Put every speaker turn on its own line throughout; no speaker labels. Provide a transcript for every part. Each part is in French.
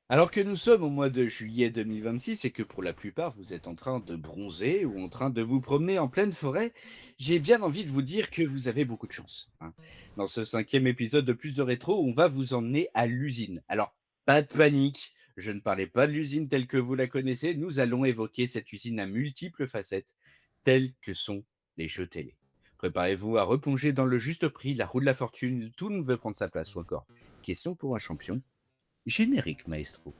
Alors que nous sommes au mois de juillet 2026 et que pour la plupart vous êtes en train de bronzer ou en train de vous promener en pleine forêt, j'ai bien envie de vous dire que vous avez beaucoup de chance, hein. Dans ce cinquième épisode de Plus de Rétro, on va vous emmener à l'usine. Alors, pas de panique, je ne parlais pas de l'usine telle que vous la connaissez, nous allons évoquer cette usine à multiples facettes, telles que sont les jeux télé. Préparez-vous à replonger dans le juste prix, la roue de la fortune, tout ne veut prendre sa place ou encore. Question pour un champion. Générique, maestro.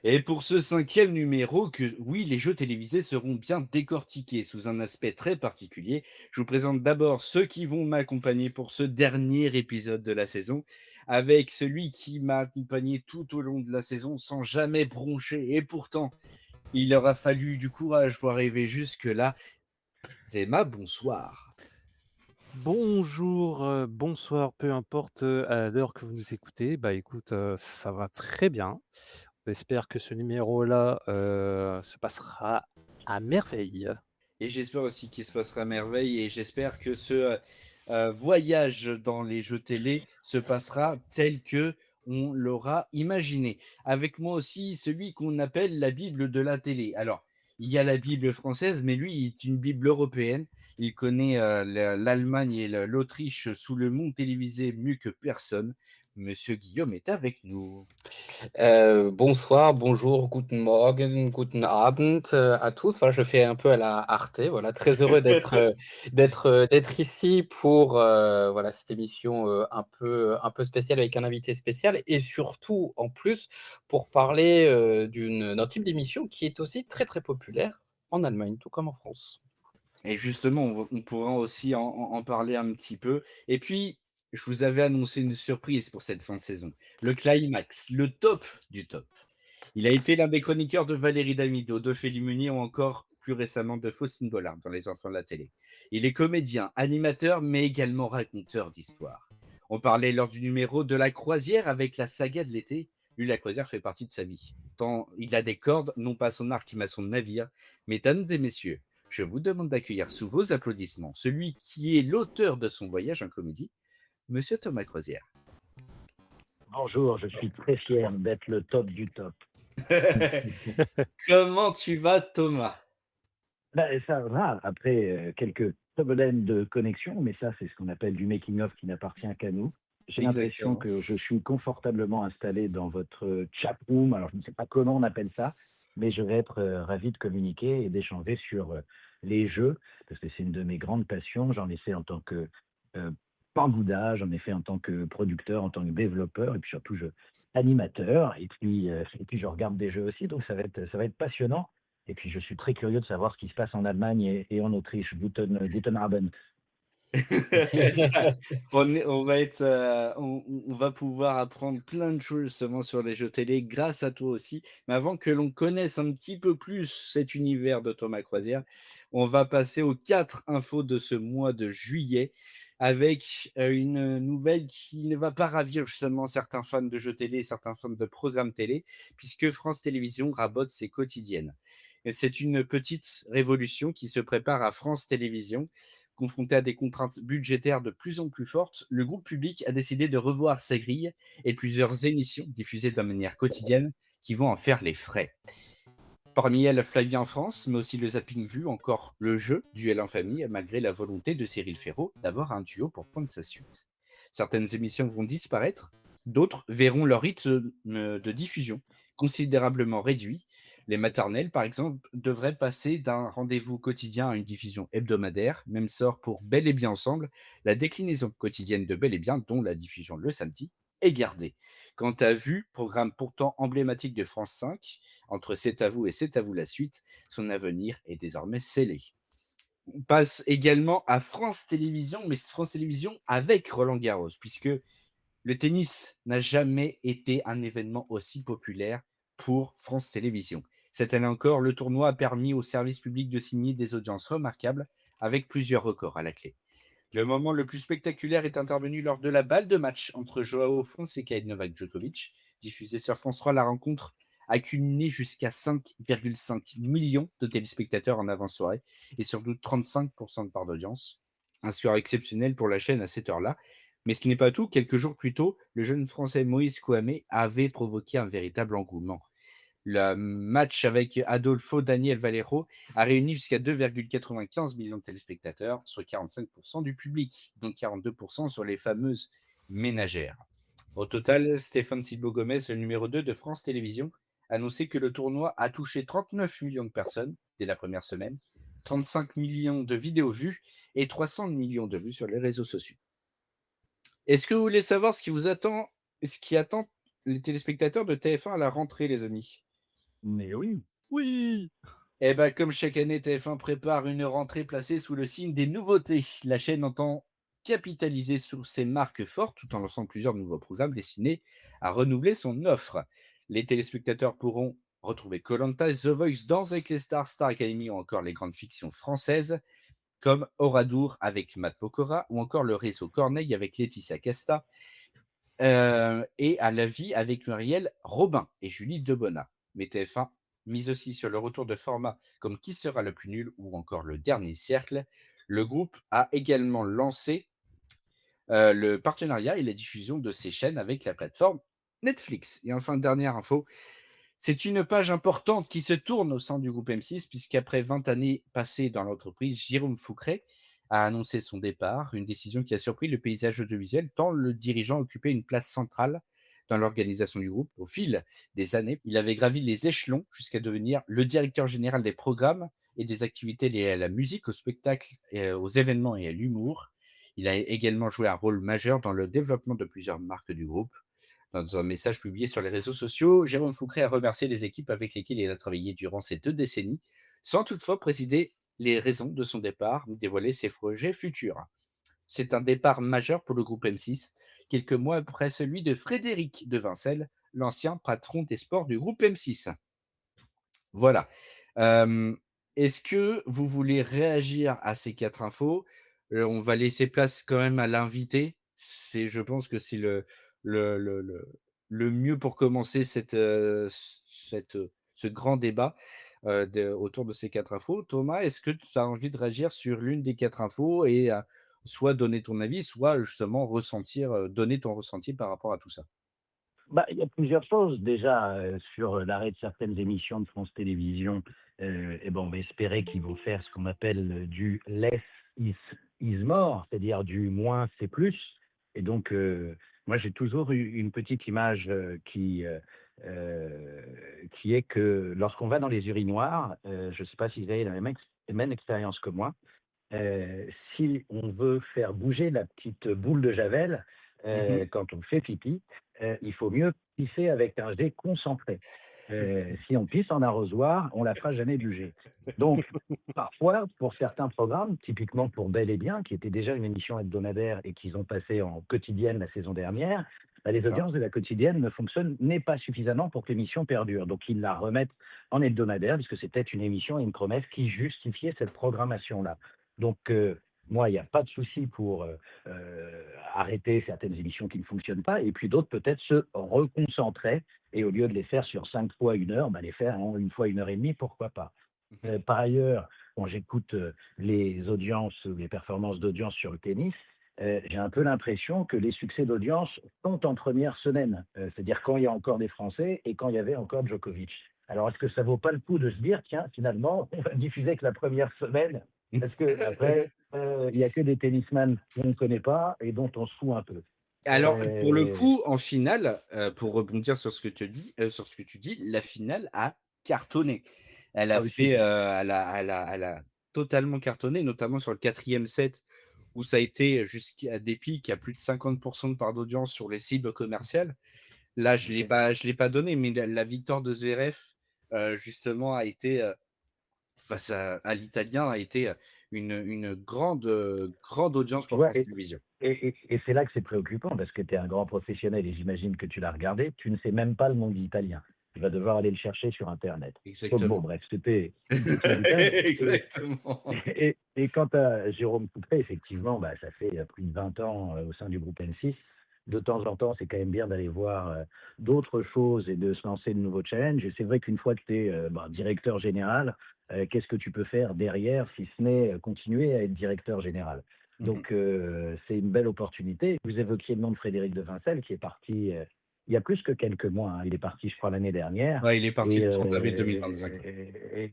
Et pour ce cinquième numéro, que oui, les jeux télévisés seront bien décortiqués sous un aspect très particulier. Je vous présente d'abord ceux qui vont m'accompagner pour ce dernier épisode de la saison, avec celui qui m'a accompagné tout au long de la saison sans jamais broncher. Et pourtant, il aura fallu du courage pour arriver jusque-là. Zema, bonsoir.
Bonjour, bonsoir, peu importe, à l'heure que vous nous écoutez. Bah, écoute, ça va très bien. On espère que ce numéro-là, se passera à merveille.
Et j'espère aussi qu'il se passera à merveille et j'espère que ce voyage dans les jeux télé se passera tel que on l'aura imaginé. Avec moi aussi celui qu'on appelle la Bible de la télé. Alors, il y a la Bible française, mais lui, il est une Bible européenne. Il connaît, l'Allemagne et l'Autriche sous le monde télévisé mieux que personne. Monsieur Guillaume est avec nous.
Bonsoir, bonjour, guten Morgen, guten Abend à tous. Voilà, je fais un peu à la Arte. Voilà, très heureux d'être ici pour voilà cette émission un peu spéciale avec un invité spécial et surtout en plus pour parler d'un type d'émission qui est aussi très très populaire en Allemagne, tout comme en France.
Et justement, on pourra aussi en parler un petit peu. Et puis, je vous avais annoncé une surprise pour cette fin de saison. Le climax, le top du top. Il a été l'un des chroniqueurs de Valérie Damido, de Félix Munier ou encore plus récemment de Faustine Bollard dans Les Enfants de la télé. Il est comédien, animateur, mais également raconteur d'histoires. On parlait lors du numéro de la croisière avec la saga de l'été. Lui, la croisière fait partie de sa vie. Tant il a des cordes, non pas son arc, mais son navire. Mesdames et messieurs, je vous demande d'accueillir sous vos applaudissements celui qui est l'auteur de son voyage en comédie, Monsieur Thomas Croisière.
Bonjour, je suis très fier d'être le top du top.
Comment tu vas, Thomas?
Ben, ça va, après quelques problèmes de connexion, mais ça, c'est ce qu'on appelle du making-of qui n'appartient qu'à nous. J'ai l'impression
Exactement.
que je suis confortablement installé dans votre chat room. Alors, je ne sais pas comment on appelle ça, mais je vais être ravi de communiquer et d'échanger sur les jeux, parce que c'est une de mes grandes passions. J'en ai fait en tant que euh, Pangouda, j'en ai fait en tant que producteur, en tant que développeur, et puis surtout animateur. Et puis je regarde des jeux aussi, donc ça va être passionnant. Et puis, je suis très curieux de savoir ce qui se passe en Allemagne et en Autriche. Guten Abend.
On va être, on va pouvoir apprendre plein de choses justement sur les jeux télé grâce à toi aussi. Mais avant que l'on connaisse un petit peu plus cet univers de Thomas Croisière, on va passer aux 4 infos de ce mois de juillet avec, une nouvelle qui ne va pas ravir justement certains fans de jeux télé, certains fans de programmes télé, puisque France Télévisions rabote ses quotidiennes. Et c'est une petite révolution qui se prépare à France Télévisions. Confronté à des contraintes budgétaires de plus en plus fortes, le groupe public a décidé de revoir sa grille et plusieurs émissions diffusées de manière quotidienne qui vont en faire les frais. Parmi elles, Flavien en France, mais aussi le Zapping Vue, encore le jeu Duel en famille, malgré la volonté de Cyril Ferraud d'avoir un duo pour prendre sa suite. Certaines émissions vont disparaître, d'autres verront leur rythme de diffusion considérablement réduit. Les maternelles, par exemple, devraient passer d'un rendez-vous quotidien à une diffusion hebdomadaire. Même sort pour Bel et Bien Ensemble, la déclinaison quotidienne de Bel et Bien, dont la diffusion le samedi, est gardée. Quant à Vue, programme pourtant emblématique de France 5, entre C'est à vous et C'est à vous la suite, son avenir est désormais scellé. On passe également à France Télévisions, mais France Télévisions avec Roland Garros, puisque le tennis n'a jamais été un événement aussi populaire pour France Télévisions. Cette année encore, le tournoi a permis au service public de signer des audiences remarquables avec plusieurs records à la clé. Le moment le plus spectaculaire est intervenu lors de la balle de match entre Joao Fonseca et Novak Djokovic. Diffusée sur France 3, la rencontre a culminé jusqu'à 5,5 millions de téléspectateurs en avant-soirée et surtout 35% de part d'audience. Un score exceptionnel pour la chaîne à cette heure-là. Mais ce n'est pas tout. Quelques jours plus tôt, le jeune Français Moïse Kouamé avait provoqué un véritable engouement. Le match avec Adolfo Daniel Valero a réuni jusqu'à 2,95 millions de téléspectateurs, soit 45% du public, donc 42% sur les fameuses ménagères. Au total, Stéphane Silbo Gomez, le numéro 2 de France Télévisions, a annoncé que le tournoi a touché 39 millions de personnes dès la première semaine, 35 millions de vidéos vues et 300 millions de vues sur les réseaux sociaux. Est-ce que vous voulez savoir ce qui attend les téléspectateurs de TF1 à la rentrée, les amis?
Mais oui.
Oui!
Eh ben, comme chaque année, TF1 prépare une rentrée placée sous le signe des nouveautés. La chaîne entend capitaliser sur ses marques fortes tout en lançant plusieurs nouveaux programmes destinés à renouveler son offre. Les téléspectateurs pourront retrouver koh The Voice, Danse avec les stars, Star Academy ou encore les grandes fictions françaises comme Oradour avec Matt Pokora ou encore le réseau Corneille avec Laetitia Casta et à la vie avec Muriel Robin et Julie Debona. Mais TF1 mise aussi sur le retour de formats comme Qui sera le plus nul ou encore Le Dernier Cercle. Le groupe a également lancé le partenariat et la diffusion de ses chaînes avec la plateforme Netflix. Et enfin, dernière info, c'est une page importante qui se tourne au sein du groupe M6, puisqu'après 20 années passées dans l'entreprise, Jérôme Foucret a annoncé son départ, une décision qui a surpris le paysage audiovisuel, tant le dirigeant occupait une place centrale dans l'organisation du groupe. Au fil des années, il avait gravi les échelons jusqu'à devenir le directeur général des programmes et des activités liées à la musique, au spectacle, aux événements et à l'humour. Il a également joué un rôle majeur dans le développement de plusieurs marques du groupe. Dans un message publié sur les réseaux sociaux, Jérôme Foucret a remercié les équipes avec lesquelles il a travaillé durant ces 2 décennies, sans toutefois préciser les raisons de son départ ni dévoiler ses projets futurs. C'est un départ majeur pour le groupe M6, quelques mois après celui de Frédéric de Vincel, l'ancien patron des sports du groupe M6. Voilà. Est-ce que vous voulez réagir à ces 4 infos? On va laisser place quand même à l'invité. Je pense que c'est le le le le mieux pour commencer ce grand débat, autour de ces 4 infos. Thomas, est-ce que tu as envie de réagir sur l'une des 4 infos et soit donner ton avis, soit justement donner ton ressenti par rapport à tout ça?
Bah, il y a plusieurs choses. Déjà, sur l'arrêt de certaines émissions de France Télévisions, et ben, on va espérer qu'ils vont faire ce qu'on appelle, du less is more, c'est-à-dire du moins c'est plus. Et donc, moi j'ai toujours eu une petite image, qui est que lorsqu'on va dans les urinoirs, je ne sais pas si vous avez la même expérience que moi. Si on veut faire bouger la petite boule de javel,
Mmh.
quand on fait pipi, il faut mieux pisser avec un jet concentré. Si on pisse en arrosoir, on la fera jamais bouger. Donc parfois, pour certains programmes, typiquement pour Bel et Bien, qui était déjà une émission hebdomadaire et qu'ils ont passé en quotidienne la saison dernière, bah, les
D'accord.
audiences de la quotidienne ne fonctionnaient pas suffisamment pour que l'émission perdure. Donc ils la remettent en hebdomadaire, puisque c'était une émission et une promesse qui justifiait cette programmation-là. Donc, moi, il y a pas de souci pour, arrêter certaines émissions qui ne fonctionnent pas et puis d'autres peut-être se reconcentrer et au lieu de les faire sur 5 fois 1 heure, bah, les faire en 1 fois 1 heure et demie, pourquoi pas?
Mmh.
Par ailleurs, quand j'écoute, les audiences ou les performances d'audience sur le tennis, j'ai un peu l'impression que les succès d'audience sont en première semaine, c'est-à-dire quand il y a encore des Français et quand il y avait encore Djokovic. Alors est-ce que ça vaut pas le coup de se dire: «Tiens, finalement, on va diffuser que la première semaine parce qu'après, il y a que des tennisman qu'on ne connaît pas et dont on se fout un peu».
Alors, pour le
Heu,
coup, en finale, pour rebondir sur ce que tu dis, la finale a cartonné. Elle a
ah oui, si,
fait,
si.
elle a totalement cartonné, notamment sur le 4e set où ça a été jusqu'à des pics à plus de 50 de part d'audience sur les cibles commerciales. Là,
OK.
je l'ai pas donné, mais la victoire de Zverev, justement a été, face à l'italien a été, une grande audience
Tu
pour
vois?
France Télévisions.
Et c'est là que c'est préoccupant parce que tu es un grand professionnel et j'imagine que tu l'as regardé, tu ne sais même pas le nom de l'italien. tu vas devoir aller le chercher sur internet. Donc bon,
Exactement.
bref, c'était une petite boutade
Exactement.
et quant à Jérôme Coupet, effectivement, bah, ça fait, plus de 20 ans, au sein du groupe M6. De temps en temps, c'est quand même bien d'aller voir, d'autres choses et de se lancer de nouveaux challenges et c'est vrai qu'une fois que tu es, bah, directeur général, qu'est-ce que tu peux faire derrière si ce n'est, continuer à être directeur général?
Mmh.
Donc c'est une belle opportunité. Vous évoquiez le nom de Frédéric de Vincel qui est parti, il y a plus que quelques mois, hein. Il est parti, je crois, l'année dernière
Ouais, il est parti
et
le 30 avril 2025.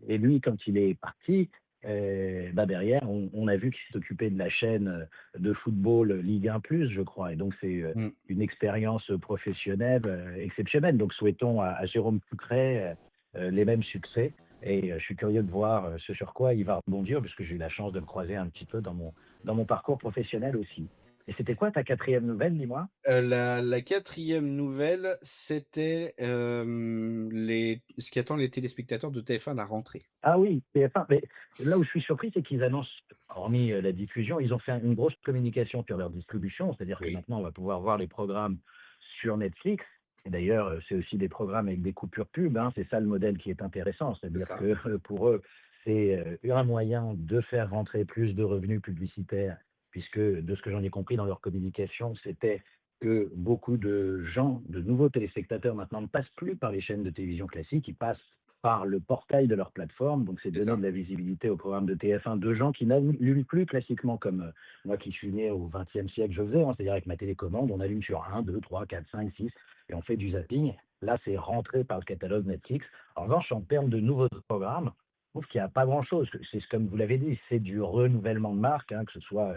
lui, quand il est parti, bah, derrière, on a vu qu'il s'occupait de la chaîne, de football, Ligue 1+, je crois et donc c'est,
Mmh.
une expérience, professionnelle, exceptionnelle. Donc souhaitons à Jérôme Pucret, les mêmes succès et je suis curieux de voir, ce sur quoi il va rebondir puisque j'ai eu la chance de le croiser un petit peu dans mon parcours professionnel aussi. Et c'était quoi ta quatrième nouvelle, dis-moi?
La 4e nouvelle, c'était, les ce qui attend les téléspectateurs de TF1 à la rentrée.
Ah oui, TF1, mais là où je suis surpris, c'est qu'ils annoncent, hormis, la diffusion, ils ont fait une grosse communication sur leur distribution. C'est-à-dire que
Oui,
maintenant, on va pouvoir voir les programmes sur Netflix et d'ailleurs, c'est aussi des programmes avec des coupures pub, hein. C'est ça le modèle qui est intéressant.
c'est
C'est-à-dire
ça.
que, pour eux, c'est, un moyen de faire rentrer plus de revenus publicitaires puisque, de ce que j'en ai compris dans leur communication, c'était que beaucoup de gens, de nouveaux téléspectateurs maintenant ne passent plus par les chaînes de télévision classiques, ils passent par le portail de leur plateforme. Donc, c'est
C'est
donner
ça.
de la visibilité au programme de TF1 de gens qui n'allument plus classiquement comme moi qui suis né au XXe siècle, je faisais, hein, c'est-à-dire avec ma télécommande, on allume sur 1, 2, 3, 4, 5, 6 et on fait du zapping. Là, c'est rentré par le catalogue Netflix. En revanche, en termes de nouveaux programmes, je trouve qu'il n'y a pas grand-chose. C'est comme vous l'avez dit, c'est du renouvellement de marque, hein, que ce soit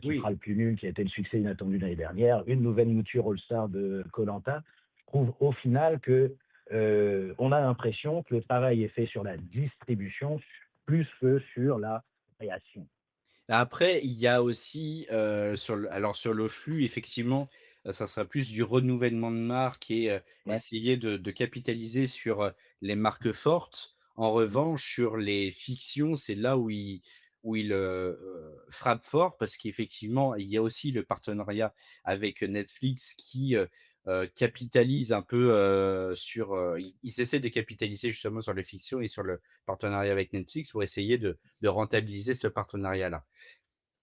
qui
Oui.
fera le plus nul, qui a été le succès inattendu l'année dernière, une nouvelle mouture All-Star de koh. Je trouve au final que on a l'impression que le travail est fait sur la distribution plus que sur la création.
Après, il y a aussi, sur le flux, effectivement, ça sera plus du renouvellement de marque et
Ouais.
essayer de capitaliser sur, les marques fortes. En revanche, sur les fictions, c'est là où il frappe fort parce qu'effectivement, il y a aussi le partenariat avec Netflix qui, capitalise un peu, ils essaient de capitaliser justement sur les fictions et sur le partenariat avec Netflix pour essayer de rentabiliser ce partenariat-là.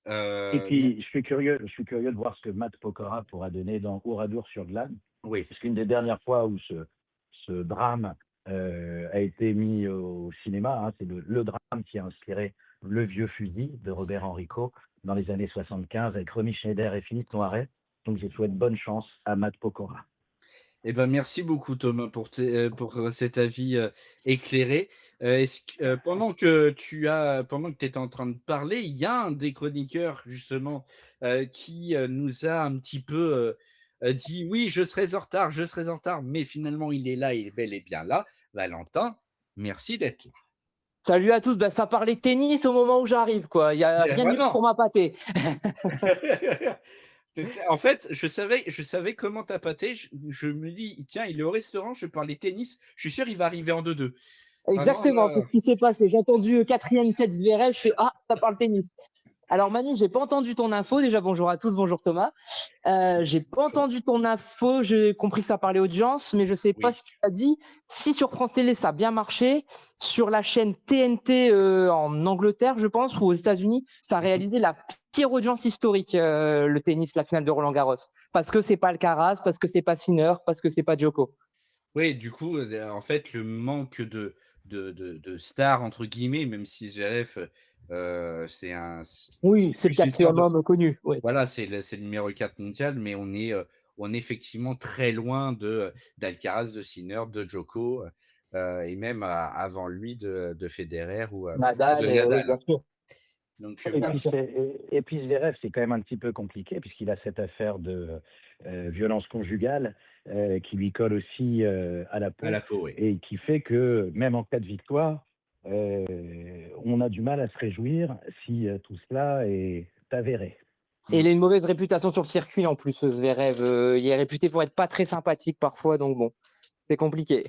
Et
Donc
puis, je suis curieux de voir ce que Matt Pokora pourra donner dans Oradour sur Glane,
oui,
parce qu'une des dernières fois où ce drame a été mis au cinéma, hein, c'est le drame qui a inspiré Le Vieux Fusil de Robert Enrico dans les années 75 avec Romy Schneider et Philippe Noiret. Donc, je souhaite bonne chance à Matt Pokora.
et ben, merci beaucoup Thomas pour, cet avis, éclairé. Est-ce que, pendant que tu étais en train de parler, il y a un des chroniqueurs justement, qui, nous a un petit peu, dit: «Oui, je serai en retard», mais finalement il est là, il est bel et bien là. Valentin, merci d'être là.
Salut à tous, bah, ça parlait tennis au moment où j'arrive, quoi. Il y a
Ben
rien de mieux
voilà!
pour m'appâter.
En fait, je savais comment t'appâter. Je me dis: «Tiens, il est au restaurant, je vais parler tennis, je suis sûr il va arriver en 2-2». Vraiment
Exactement, c'est
là,
ce qui s'est passé. J'ai entendu 4e set Zverev, je fais ah, ça parle tennis. Alors Manu, j'ai pas entendu ton info. Déjà bonjour à tous, bonjour Thomas. J'ai pas
bonjour.
entendu ton info. J'ai compris que ça parlait audience, mais je sais pas
Oui.
si tu as dit si sur France Télé ça a bien marché, sur la chaîne TNT en Angleterre, je pense, ou aux États-Unis, ça a réalisé la pire audience historique le tennis, la finale de Roland Garros, parce que c'est pas Alcaraz, parce que c'est pas Sinner, parce que c'est pas Djoko.
Oui, du coup, en fait, le manque de «stars» entre guillemets, même si Zverev,
Oui,
c'est
c'est le
plus une star
quatrième
de
homme connu. Oui.
voilà, c'est le numéro 4 mondial, mais on est effectivement très loin d'Alcaraz, de Sinner, de Djoko, et même avant lui de Federer ou de
Nadal, oui,
Nadal.
bien sûr.
Donc
Et
voilà.
puis, Zverev, c'est quand même un petit peu compliqué puisqu'il a cette affaire de violence conjugale qui lui colle aussi à la
À
peau
la peau, oui.
et qui fait que même en cas de victoire, on a du mal à se réjouir si tout cela est avéré.
Et il a une mauvaise réputation sur le circuit en plus, Zverev. Il est réputé pour être pas très sympathique parfois, donc bon, c'est compliqué.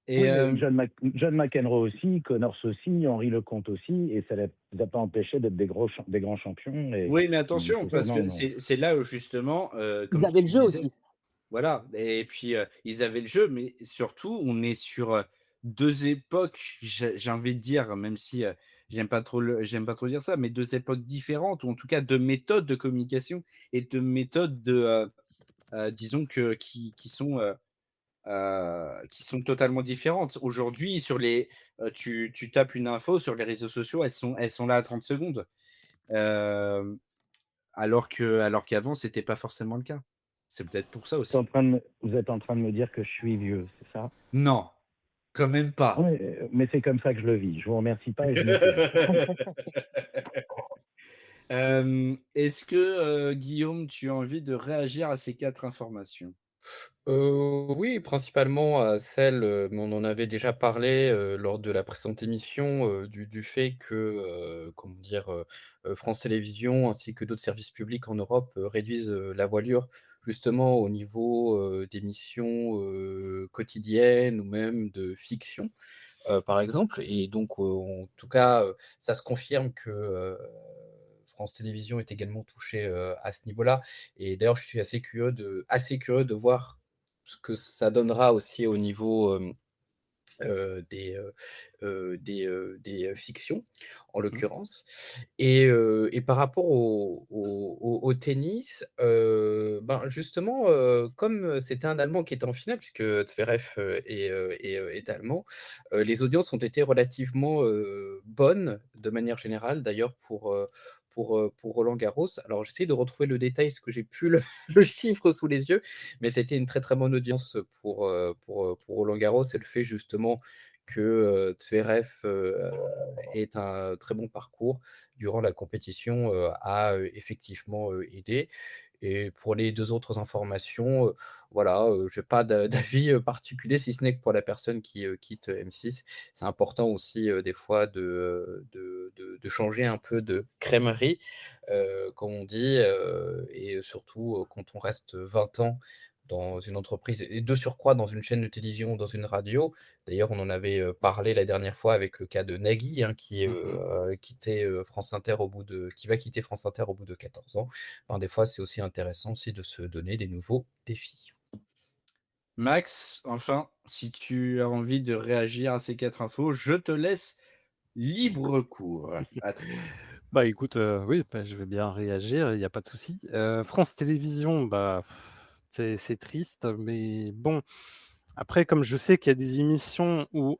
Et
Oui, mais John McEnroe aussi, Connors aussi, Henri Lecomte aussi, et ça ne les a pas empêchés d'être des grands champions et
oui, mais
qui
attention, parce
justement
que
non.
c'est là où justement, comme
Ils avaient
tu
le
le
jeu
disais,
aussi.
Voilà et puis, ils avaient le jeu, mais surtout on est sur, 2 époques, j'ai envie de dire, même si, j'aime pas trop dire ça, mais 2 époques différentes ou en tout cas 2 méthodes de communication et 2 méthodes de, disons que qui sont totalement différentes. Aujourd'hui sur les, tu tapes une info sur les réseaux sociaux, elles sont là à 30 secondes, hem, alors qu'avant c'était pas forcément le cas. C'est peut-être pour ça aussi.
Vous êtes en train de me dire que je suis vieux, c'est ça?
Non, quand même pas.
Oui, mais c'est comme ça que je le vis. Je vous remercie pas et je me tais.
Est-ce que, Guillaume, tu as envie de réagir à ces 4 informations?
Oui, principalement à celle, mais on en avait déjà parlé, lors de la précédente émission, du fait que, comment dire? France Télévisions ainsi que d'autres services publics en Europe, réduisent, la voilure justement au niveau, d'émissions, quotidiennes ou même de fiction, par exemple et donc, en tout cas, ça se confirme que, France Télévisions est également touchée, à ce niveau-là et d'ailleurs je suis assez curieux de voir ce que ça donnera aussi au niveau, des, fictions, en
Mmh.
l'occurrence et par rapport au tennis, ben, justement, comme, c'était un Allemand qui était en finale puisque Zverev, est allemand, les audiences ont été relativement, bonnes de manière générale d'ailleurs pour Roland Garros. Alors j'essaie de retrouver le détail parce que j'ai plus le le chiffre sous les yeux, mais c'était une très, très bonne audience pour Roland Garros et le fait justement que, Zverev, ait un très bon parcours durant la compétition, a, effectivement, aidé et pour les 2 autres informations, voilà, j'ai pas d'avis, particulier si ce n'est que pour la personne qui, quitte, M6. C'est important aussi, des fois de changer un peu de crèmerie, comme on dit, et surtout, quand on reste 20 ans dans une entreprise et de surcroît dans une chaîne de télévision, dans une radio. D'ailleurs, on en avait, parlé la dernière fois avec le cas de Nagui, hein,
Mmh.
qui va quitter France Inter au bout de 14 ans. Ben, des fois, c'est aussi intéressant aussi de se donner des nouveaux défis.
Max, enfin, si tu as envie de réagir à ces 4 infos, je te laisse libre cours. À toi.
Bah, écoute, oui, bah, je vais bien réagir, il y a pas de souci. France Télévisions, bah, c'est triste, mais bon, après comme je sais qu'il y a des émissions où,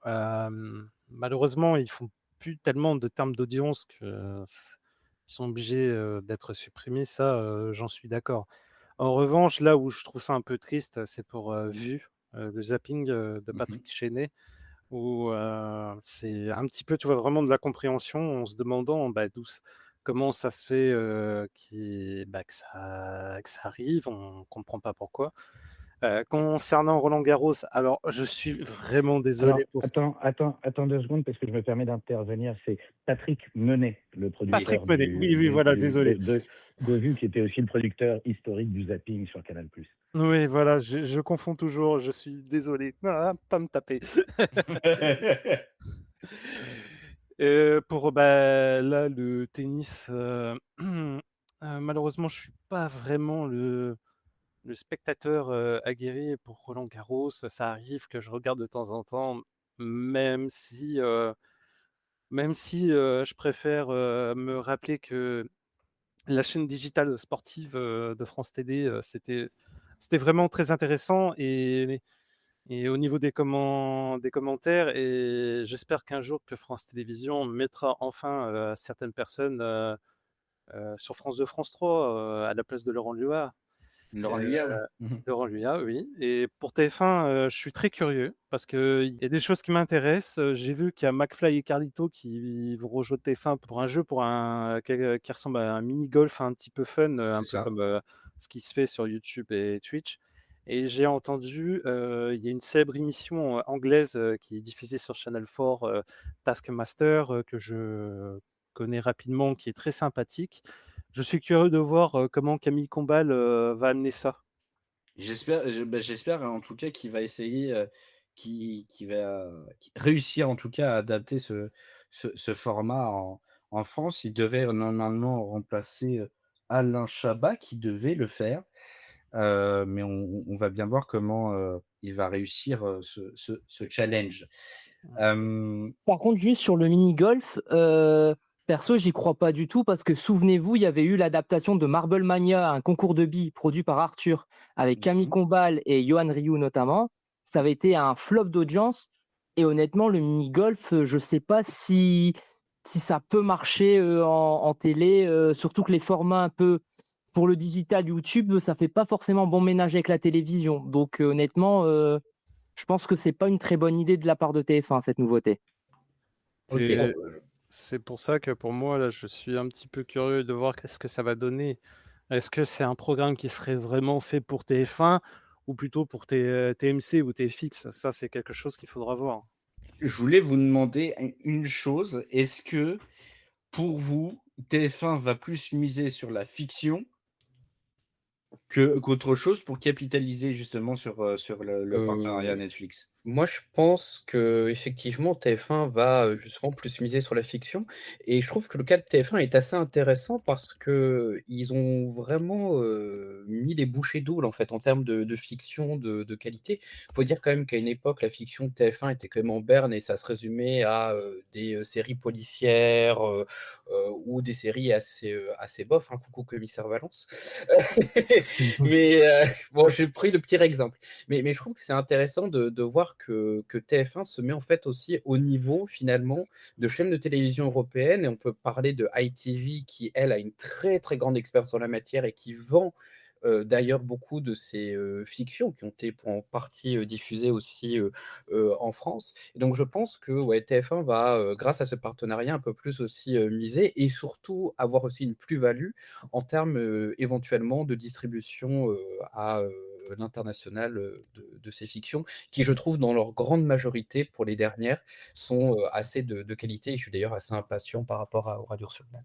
malheureusement, ils font plus tellement de termes d'audience que s ils sont obligés, d'être supprimés, ça, j'en suis d'accord. En revanche, là où je trouve ça un peu triste, c'est pour, Vue, le zapping, de
Mmh.
Patrick Chenet où, c'est un petit peu, tu vois, vraiment de la compréhension en se demandant, bah, comment ça se fait, bah, que ça arrive, on comprend pas pourquoi. Concernant Roland Garros, alors je suis vraiment
Alors,
désolé pour
attends 2 secondes parce que je me permets d'intervenir. C'est Patrick Menet, le
Oui.
Patrick
producteur
Menet. Oui, oui, voilà, désolé.
de Vue, qui était aussi le producteur historique du zapping sur Canal+.
Oui, voilà, je confonds toujours, je suis désolé. Ah, pas me taper. Pour, bah, là, le tennis, malheureusement, je suis pas vraiment le spectateur, aguerri pour Roland Garros. Ça arrive que je regarde de temps en temps, même si, heu je préfère, me rappeler que la chaîne digitale sportive, de France Télé, c'était vraiment très intéressant et au niveau des commentaires et j'espère qu'un jour que France Télévisions mettra enfin, certaines personnes, sur France 2, France 3, à la place de Laurent Luhat.
Laurent
Heu,
Luyat, ouais. Mmh.
Laurent Luhat, oui et pour TF1, je suis très curieux parce qu'il y a des choses qui m'intéressent. J'ai vu qu'il y a McFly et Carlito qui vont rejoindre TF1 pour un jeu pour un qui ressemble à un mini golf un petit peu fun, un
C'est
peu
ça.
comme, ce qui se fait sur YouTube et Twitch et j'ai entendu, il y a une célèbre émission, anglaise, qui est diffusée sur Channel 4, Taskmaster, que je connais rapidement, qui est très sympathique. Je suis curieux de voir, comment Camille Combal, va amener ça.
J'espère en tout cas qu'il va essayer, qu'il va réussir en tout cas à adapter ce format en France. Il devait normalement remplacer, Alain Chabat qui devait le faire. mais on va bien voir comment, il va réussir, ce challenge. Hem,
Par contre, juste sur le mini-golf, perso, j'y crois pas du tout parce que souvenez-vous, il y avait eu l'adaptation de Marble Mania, un concours de billes produit par Arthur avec Camille
mmh
Combal et Johan Rioux notamment. Ça avait été un flop d'audience et honnêtement, le mini-golf, je sais pas si ça peut marcher, en télé, surtout que les formats un peu pour le digital YouTube, ça fait pas forcément bon ménage avec la télévision. Donc, honnêtement, je pense que c'est pas une très bonne idée de la part de TF1, cette nouveauté.
OK.
C'est c'est pour ça que pour moi, là, je suis un petit peu curieux de voir qu'est-ce que ça va donner. Est-ce que c'est un programme qui serait vraiment fait pour TF1 ou plutôt pour TMC ou TFX? Ça, c'est quelque chose qu'il faudra voir.
Je voulais vous demander une chose, est-ce que, pour vous, TF1 va plus miser sur la fiction qu'autre chose pour capitaliser justement sur le partenariat
Heu
Netflix?
Moi, je pense qu'effectivement, TF1 va, justement plus miser sur la fiction et je trouve que le cas de TF1 est assez intéressant parce qu'ils ont vraiment, mis les bouchées doubles, en fait, en termes de fiction de qualité. Faut dire quand même qu'à une époque, la fiction de TF1 était quand même en berne et ça se résumait à, des, séries policières, ou des séries assez bof, hein, coucou Commissaire Valence. Mais, bon, j'ai pris le pire exemple. Mais je trouve que c'est intéressant de voir que TF1 se met en fait aussi au niveau finalement de chaînes de télévision européennes et on peut parler de ITV qui elle a une très, très grande expérience en la matière et qui vend, d'ailleurs beaucoup de ses, fictions qui ont été pour en partie, diffusées aussi, en France et donc je pense que ouais, TF1 va, grâce à ce partenariat un peu plus aussi, miser et surtout avoir aussi une plus-value en termes, éventuellement de distribution, à, l'international, de ces fictions qui, je trouve, dans leur grande majorité, pour les dernières, sont, assez de qualité et je suis d'ailleurs assez impatient par rapport aux radios sur Urban.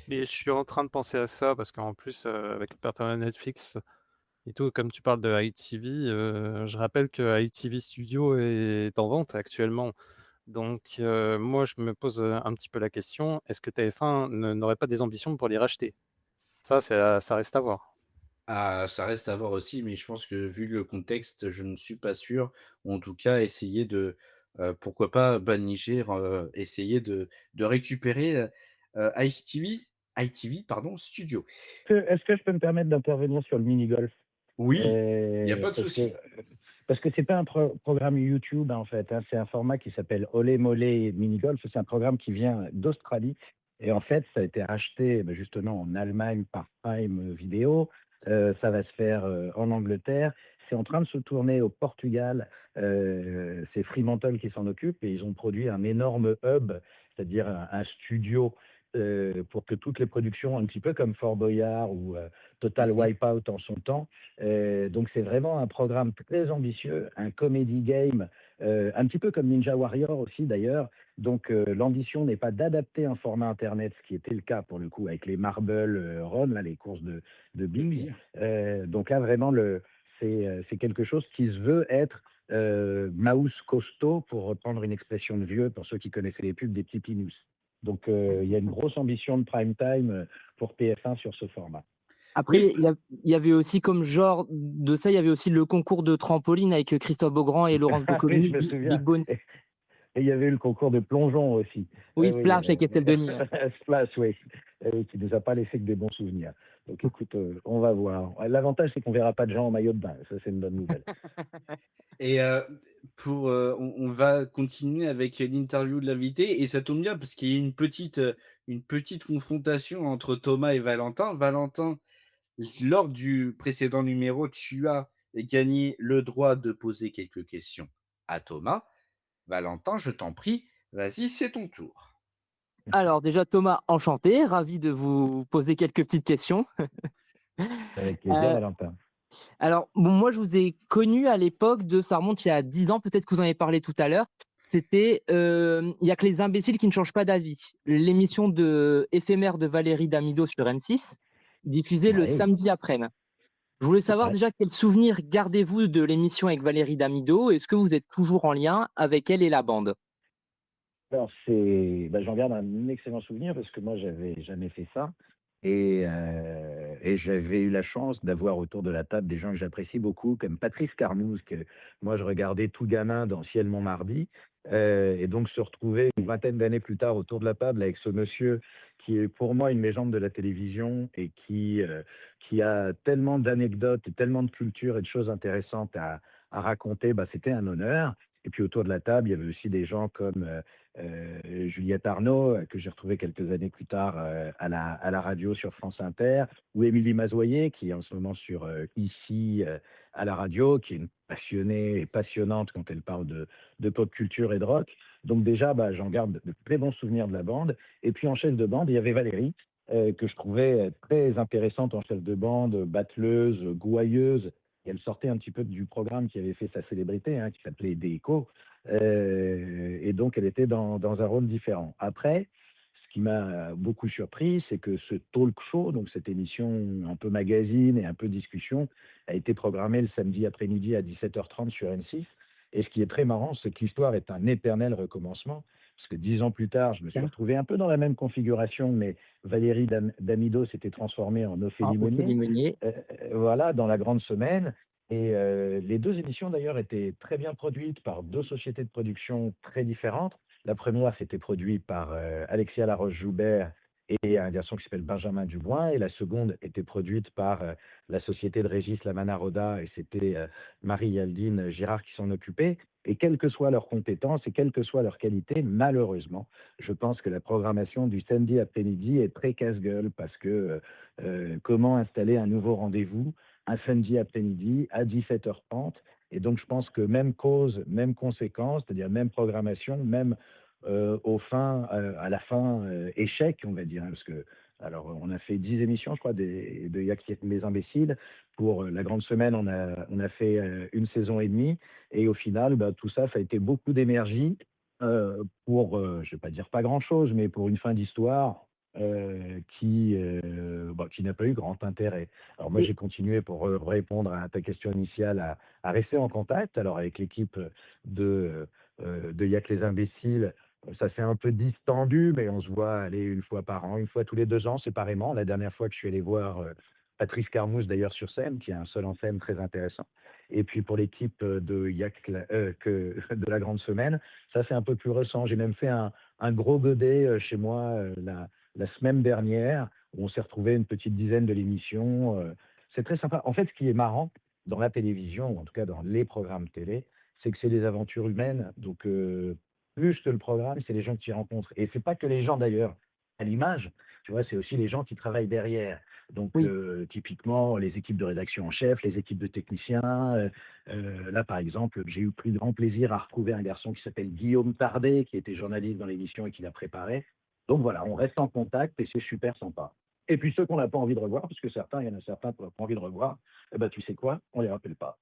Mais je suis en train de penser à ça parce qu'en plus, avec le partenariat Netflix et tout, comme tu parles de ITV, je rappelle que ITV Studio est en vente actuellement. Donc, moi, je me pose, un petit peu la question, est-ce que TF1 n'aurait pas des ambitions pour les racheter? Ça reste à voir.
Ah, ça reste à voir aussi, mais je pense que vu le contexte, je ne suis pas sûr. Ou en tout cas, essayer de, pourquoi pas, Banniger, essayer de récupérer, ITV pardon, Studio.
Est-ce que je peux me permettre d'intervenir sur le mini-golf?
Oui, il y a pas de
Parce que
souci.
c'est pas un programme YouTube, hein, en fait, hein, c'est un format qui s'appelle Olé Molé Mini Golf. C'est un programme qui vient d'Australie et en fait, ça a été racheté, bah, justement en Allemagne par Prime Video. Ça va se faire, en Angleterre. C'est en train de se tourner au Portugal. C'est Fremantle qui s'en occupe et ils ont produit un énorme hub, c'est-à-dire un studio, pour que toutes les productions, un petit peu comme Fort Boyard ou, Total
Mmh.
Wipeout en son temps. Donc c'est vraiment un programme très ambitieux, un comedy game, un petit peu comme Ninja Warrior aussi d'ailleurs. Donc l'ambition n'est pas d'adapter un format internet, ce qui était le cas pour le coup avec les Marble, Run, là, les courses de
De
billes.
billes.
Donc là vraiment c'est quelque chose qui se veut être, mouse costaud pour reprendre une expression de vieux, pour ceux qui connaissaient les pubs des petits Pinous. Donc il y a une grosse ambition de prime time, pour TF1 sur ce format.
Oui,
Après, il y avait aussi comme genre de ça, il y avait aussi le concours de trampoline avec, Christophe Beaugrand et Laurence
Ah oui,
Boccolini,
je me
Big
souviens.
Bones.
Et il y avait eu le concours de plongeon aussi.
Oui,
Oui,
Splash avec Estelle Denis, ouais.
Splash, oui, qui nous a pas laissé que des bons souvenirs. Donc écoute, on va voir. L'avantage, c'est qu'on verra pas de gens en maillot de bain. Ça, c'est une bonne nouvelle.
et on va continuer avec l'interview de l'invité et ça tombe bien parce qu'il y a une petite confrontation entre Thomas et Valentin. Valentin, lors du précédent numéro, tu as gagné le droit de poser quelques questions à Thomas. Valentin, je t'en prie, vas-y, c'est ton tour.
Alors déjà Thomas, enchanté, ravi de vous poser quelques petites questions.
Avec plaisir,
Heu,
Valentin.
alors bon, moi je vous ai connu à l'époque de ça remonte il y a 10 ans, peut-être que vous en avez parlé tout à l'heure. C'était, Il y a que les imbéciles qui ne changent pas d'avis. L'émission éphémère de Valérie Damido sur M6, diffusée le
Oui,
samedi après-midi. Je voulais savoir
ouais.
déjà quel souvenir gardez-vous de l'émission avec Valérie Damido? Est-ce que vous êtes toujours en lien avec elle et la bande?
Alors j'en garde un excellent souvenir parce que moi, j'avais jamais fait ça et et j'avais eu la chance d'avoir autour de la table des gens que j'apprécie beaucoup, comme Patrice Carmouze, que moi je regardais tout gamin dans Ciel Montmardi, et donc se retrouver une vingtaine d'années plus tard autour de la table avec ce monsieur qui est pour moi une légende de la télévision et qui a tellement d'anecdotes et tellement de culture et de choses intéressantes à raconter, bah, c'était un honneur. Et puis autour de la table, il y avait aussi des gens comme Juliette Arnaud, que j'ai retrouvé quelques années plus tard à la radio sur France Inter, ou Émilie Mazoyer, qui est en ce moment sur Ici à la radio, qui est une passionnée et passionnante quand elle parle de pop culture et de rock. Donc déjà, bah, j'en garde de très bons souvenirs de la bande. Et puis en chef de bande, il y avait Valérie, que je trouvais très intéressante en chef de bande, battleuse, gouailleuse. Et elle sortait un petit peu du programme qui avait fait sa célébrité, hein, qui s'appelait Des Échos. Et donc, elle était dans un rôle différent. Après, ce qui m'a beaucoup surpris, c'est que ce talk show, donc cette émission un peu magazine et un peu discussion, a été programmé le samedi après-midi à 17h30 sur M6. Et ce qui est très marrant, c'est que l'histoire est un éternel recommencement. Parce que 10 ans plus tard, je me suis
Bien.
retrouvé un peu dans la même configuration, mais Valérie Damido s'était transformée en
Ah,
Ophélie
Ophélie
Meunier.
Meunier.
Voilà, dans La Grande Semaine. Et les 2 émissions d'ailleurs étaient très bien produites par 2 sociétés de production très différentes. La première, c'était produit par Alexia Laroche-Joubert et un garçon qui s'appelle Benjamin Dubois. Et la seconde était produite par la société de Régis Lamanaroda et c'était Marie Yaldine Girard qui s'en occupait. Et quelles que soient leurs compétences et quelle que soit leur qualité, malheureusement, je pense que la programmation du samedi après-midi est très casse-gueule parce que comment installer un nouveau rendez-vous un samedi après-midi à 17h30. Et donc, je pense que même cause, même conséquence, c'est-à-dire même programmation, même à la fin, échec, on va dire. Hein, parce que, alors, on a fait 10 émissions, je crois, de Yak mes imbéciles. Pour la grande semaine, on a fait une saison et demie. Et au final, bah, tout ça, ça a été beaucoup d'énergie pour, je ne vais pas dire pas grand-chose, mais pour une fin d'histoire qui n'a pas eu grand intérêt. Alors moi,
Et
j'ai continué pour répondre à ta question initiale à rester en contact. Alors avec l'équipe de Yac les imbéciles, ça s'est un peu distendu, mais on se voit aller une fois par an, une fois tous les 2 ans séparément. La dernière fois que je suis allé voir Patrice Carmouze d'ailleurs sur scène, qui a un seul en scène très intéressant. Et puis pour l'équipe de la Grande Semaine, ça c'est un peu plus récent. J'ai même fait un gros godet chez moi la semaine dernière où on s'est retrouvé une petite dizaine de l'émission. C'est très sympa. En fait, ce qui est marrant dans la télévision, ou en tout cas dans les programmes télé, c'est que c'est des aventures humaines. Donc, plus que le programme, c'est les gens que tu rencontres. Et c'est pas que les gens d'ailleurs à l'image, tu vois, c'est aussi les gens qui travaillent derrière. Donc,
oui,
typiquement, les équipes de rédaction en chef, les équipes de techniciens. Là, par exemple, j'ai eu plus grand plaisir à retrouver un garçon qui s'appelle Guillaume Tardet, qui était journaliste dans l'émission et qui l'a préparé. Donc voilà, on reste en contact et c'est super sympa. Et puis ceux qu'on n'a pas envie de revoir, parce que certains, il y en a certains qu'on n'a pas envie de revoir, eh ben, tu sais quoi? On les rappelle pas.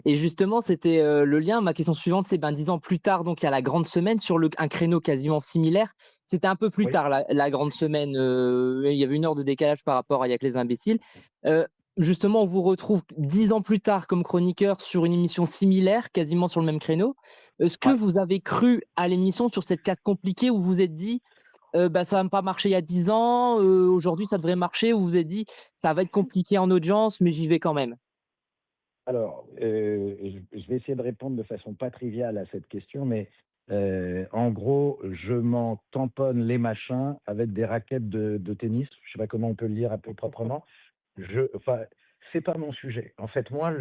et justement, c'était, le lien. Ma question suivante, c'est, ben, 10 ans plus tard, donc il y a la grande semaine sur un créneau quasiment similaire. C'était un peu plus
Oui.
tard la grande semaine, il y avait 1 heure de décalage par rapport à Il y a que les imbéciles. Heu, Justement, on vous retrouve 10 ans plus tard comme chroniqueur sur une émission similaire, quasiment sur le même créneau. Est-ce que
Ouais.
vous avez cru à l'émission sur cette carte compliquée où vous vous êtes dit: «Bah, ça va pas marcher il y a 10 ans, aujourd'hui ça devrait marcher», ou vous vous êtes dit: «Ça va être compliqué en audience, mais j'y vais quand même»?
Alors, je vais essayer de répondre de façon pas triviale à cette question, mais en gros, je m'en tamponne les machins avec des raquettes de tennis. Je sais pas comment on peut le dire un peu proprement. Enfin, c'est pas mon sujet. En fait, moi,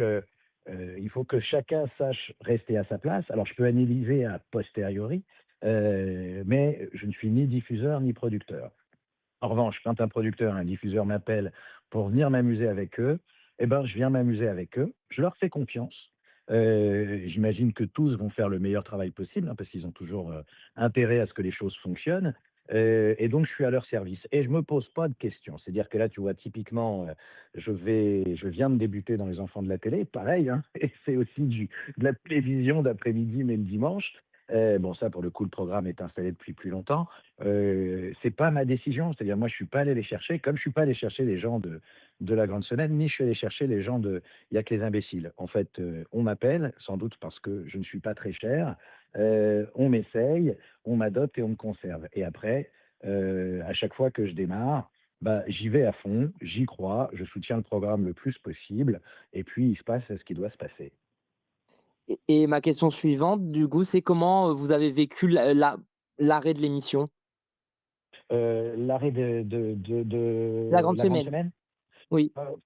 il faut que chacun sache rester à sa place. Alors, je peux analyser a posteriori, mais je ne suis ni diffuseur ni producteur. En revanche, quand un producteur, un diffuseur m'appelle pour venir m'amuser avec eux, eh ben, je viens m'amuser avec eux. Je leur fais confiance. J'imagine que tous vont faire le meilleur travail possible, hein, parce qu'ils ont toujours intérêt à ce que les choses fonctionnent. Et donc, je suis à leur service. Et je me pose pas de questions. C'est-à-dire que là, tu vois, typiquement, je viens de débuter dans Les Enfants de la télé, pareil, hein, et c'est aussi de la télévision d'après-midi, même dimanche. Bon, ça, pour le coup, le programme est installé depuis plus longtemps. C'est pas ma décision, c'est-à-dire moi je suis pas allé les chercher, comme je suis pas allé chercher les gens de La Grande Semaine, ni je suis allé chercher les gens de Il y a que les imbéciles. En fait, on m'appelle, sans doute parce que je ne suis pas très cher, on m'essaye, on m'adopte et on me conserve et après, à chaque fois que je démarre, bah, j'y vais à fond, j'y crois, je soutiens le programme le plus possible et puis il se passe ce qui doit se passer.
Et ma question suivante, du coup, c'est comment, vous avez vécu l'arrêt de l'émission?
L'arrêt
La
de
grande
la grande
semaine?
semaine?
Oui.
Heu,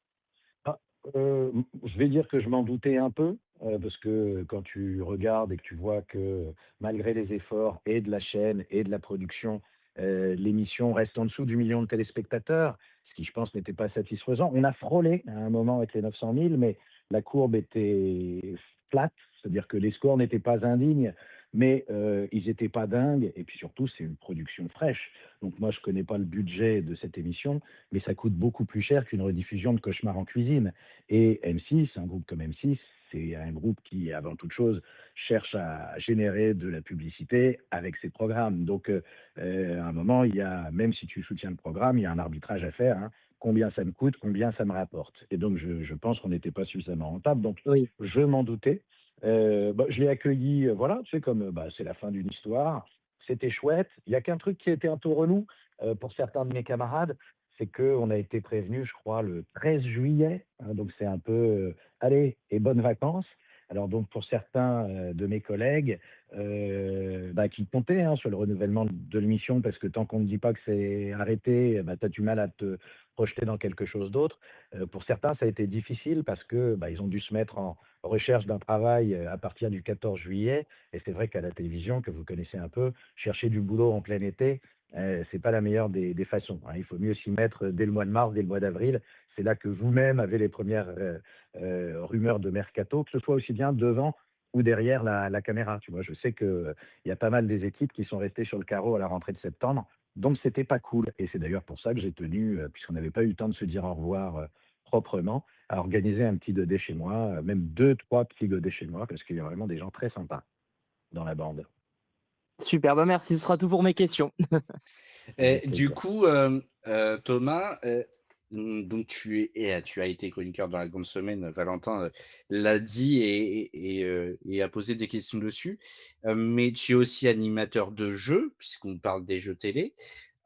ah, je vais dire que je m'en doutais un peu, parce que quand tu regardes et que tu vois que malgré les efforts et de la chaîne et de la production, l'émission reste en dessous du 1 000 000 de téléspectateurs, ce qui je pense n'était pas satisfaisant. On a frôlé à un moment avec les 900 000, mais la courbe était plate, c'est-à-dire que les scores n'étaient pas indignes, mais ils étaient pas dingues et puis surtout c'est une production fraîche. Donc moi je connais pas le budget de cette émission, mais ça coûte beaucoup plus cher qu'une rediffusion de Cauchemar en cuisine. Et M6, un groupe comme M6, c'est un groupe qui, avant toute chose, cherche à générer de la publicité avec ses programmes. Donc, à un moment, il y a, même si tu soutiens le programme, il y a un arbitrage à faire, hein. Combien ça me coûte, combien ça me rapporte. Et donc, je pense qu'on n'était pas suffisamment rentable. Donc,
Oui.
je m'en doutais. Bah, je l'ai accueilli, voilà, tu sais, comme bah, c'est la fin d'une histoire. C'était chouette. Il y a qu'un truc qui était un peu relou pour certains de mes camarades, c'est qu'on a été prévenu, je crois, le 13 juillet, hein, donc c'est un peu, allez et bonnes vacances. Alors donc pour certains, de mes collègues, bah, qui comptaient, hein, sur le renouvellement de l'émission parce que tant qu'on ne dit pas que c'est arrêté, bah, tu as du mal à te projeter dans quelque chose d'autre. Pour certains, ça a été difficile parce que, bah, ils ont dû se mettre en recherche d'un travail, à partir du 14 juillet et c'est vrai qu'à la télévision, que vous connaissez un peu, chercher du boulot en plein été, c'est pas la meilleure des façons, hein. Il faut mieux s'y mettre, dès le mois de mars, dès le mois d'avril. C'est là que vous-même avez les premières rumeurs de mercato, que ce soit aussi bien devant ou derrière la caméra, tu vois? Je sais qu'il y a pas mal des équipes qui sont restées sur le carreau à la rentrée de septembre, donc c'était pas cool et c'est d'ailleurs pour ça que j'ai tenu, puisqu'on n'avait pas eu le temps de se dire au revoir, proprement, à organiser un petit godé chez moi, même deux trois petits godets chez moi parce qu'il y a vraiment des gens très sympas dans la bande.
Super, bah, merci, ce sera tout pour mes questions.
Et
Avec
du
plaisir.
coup, Thomas, donc tu as été chroniqueur dans la grande semaine, Valentin, l'a dit et a posé des questions dessus. Mais tu es aussi animateur de jeux, puisqu'on parle des jeux télé.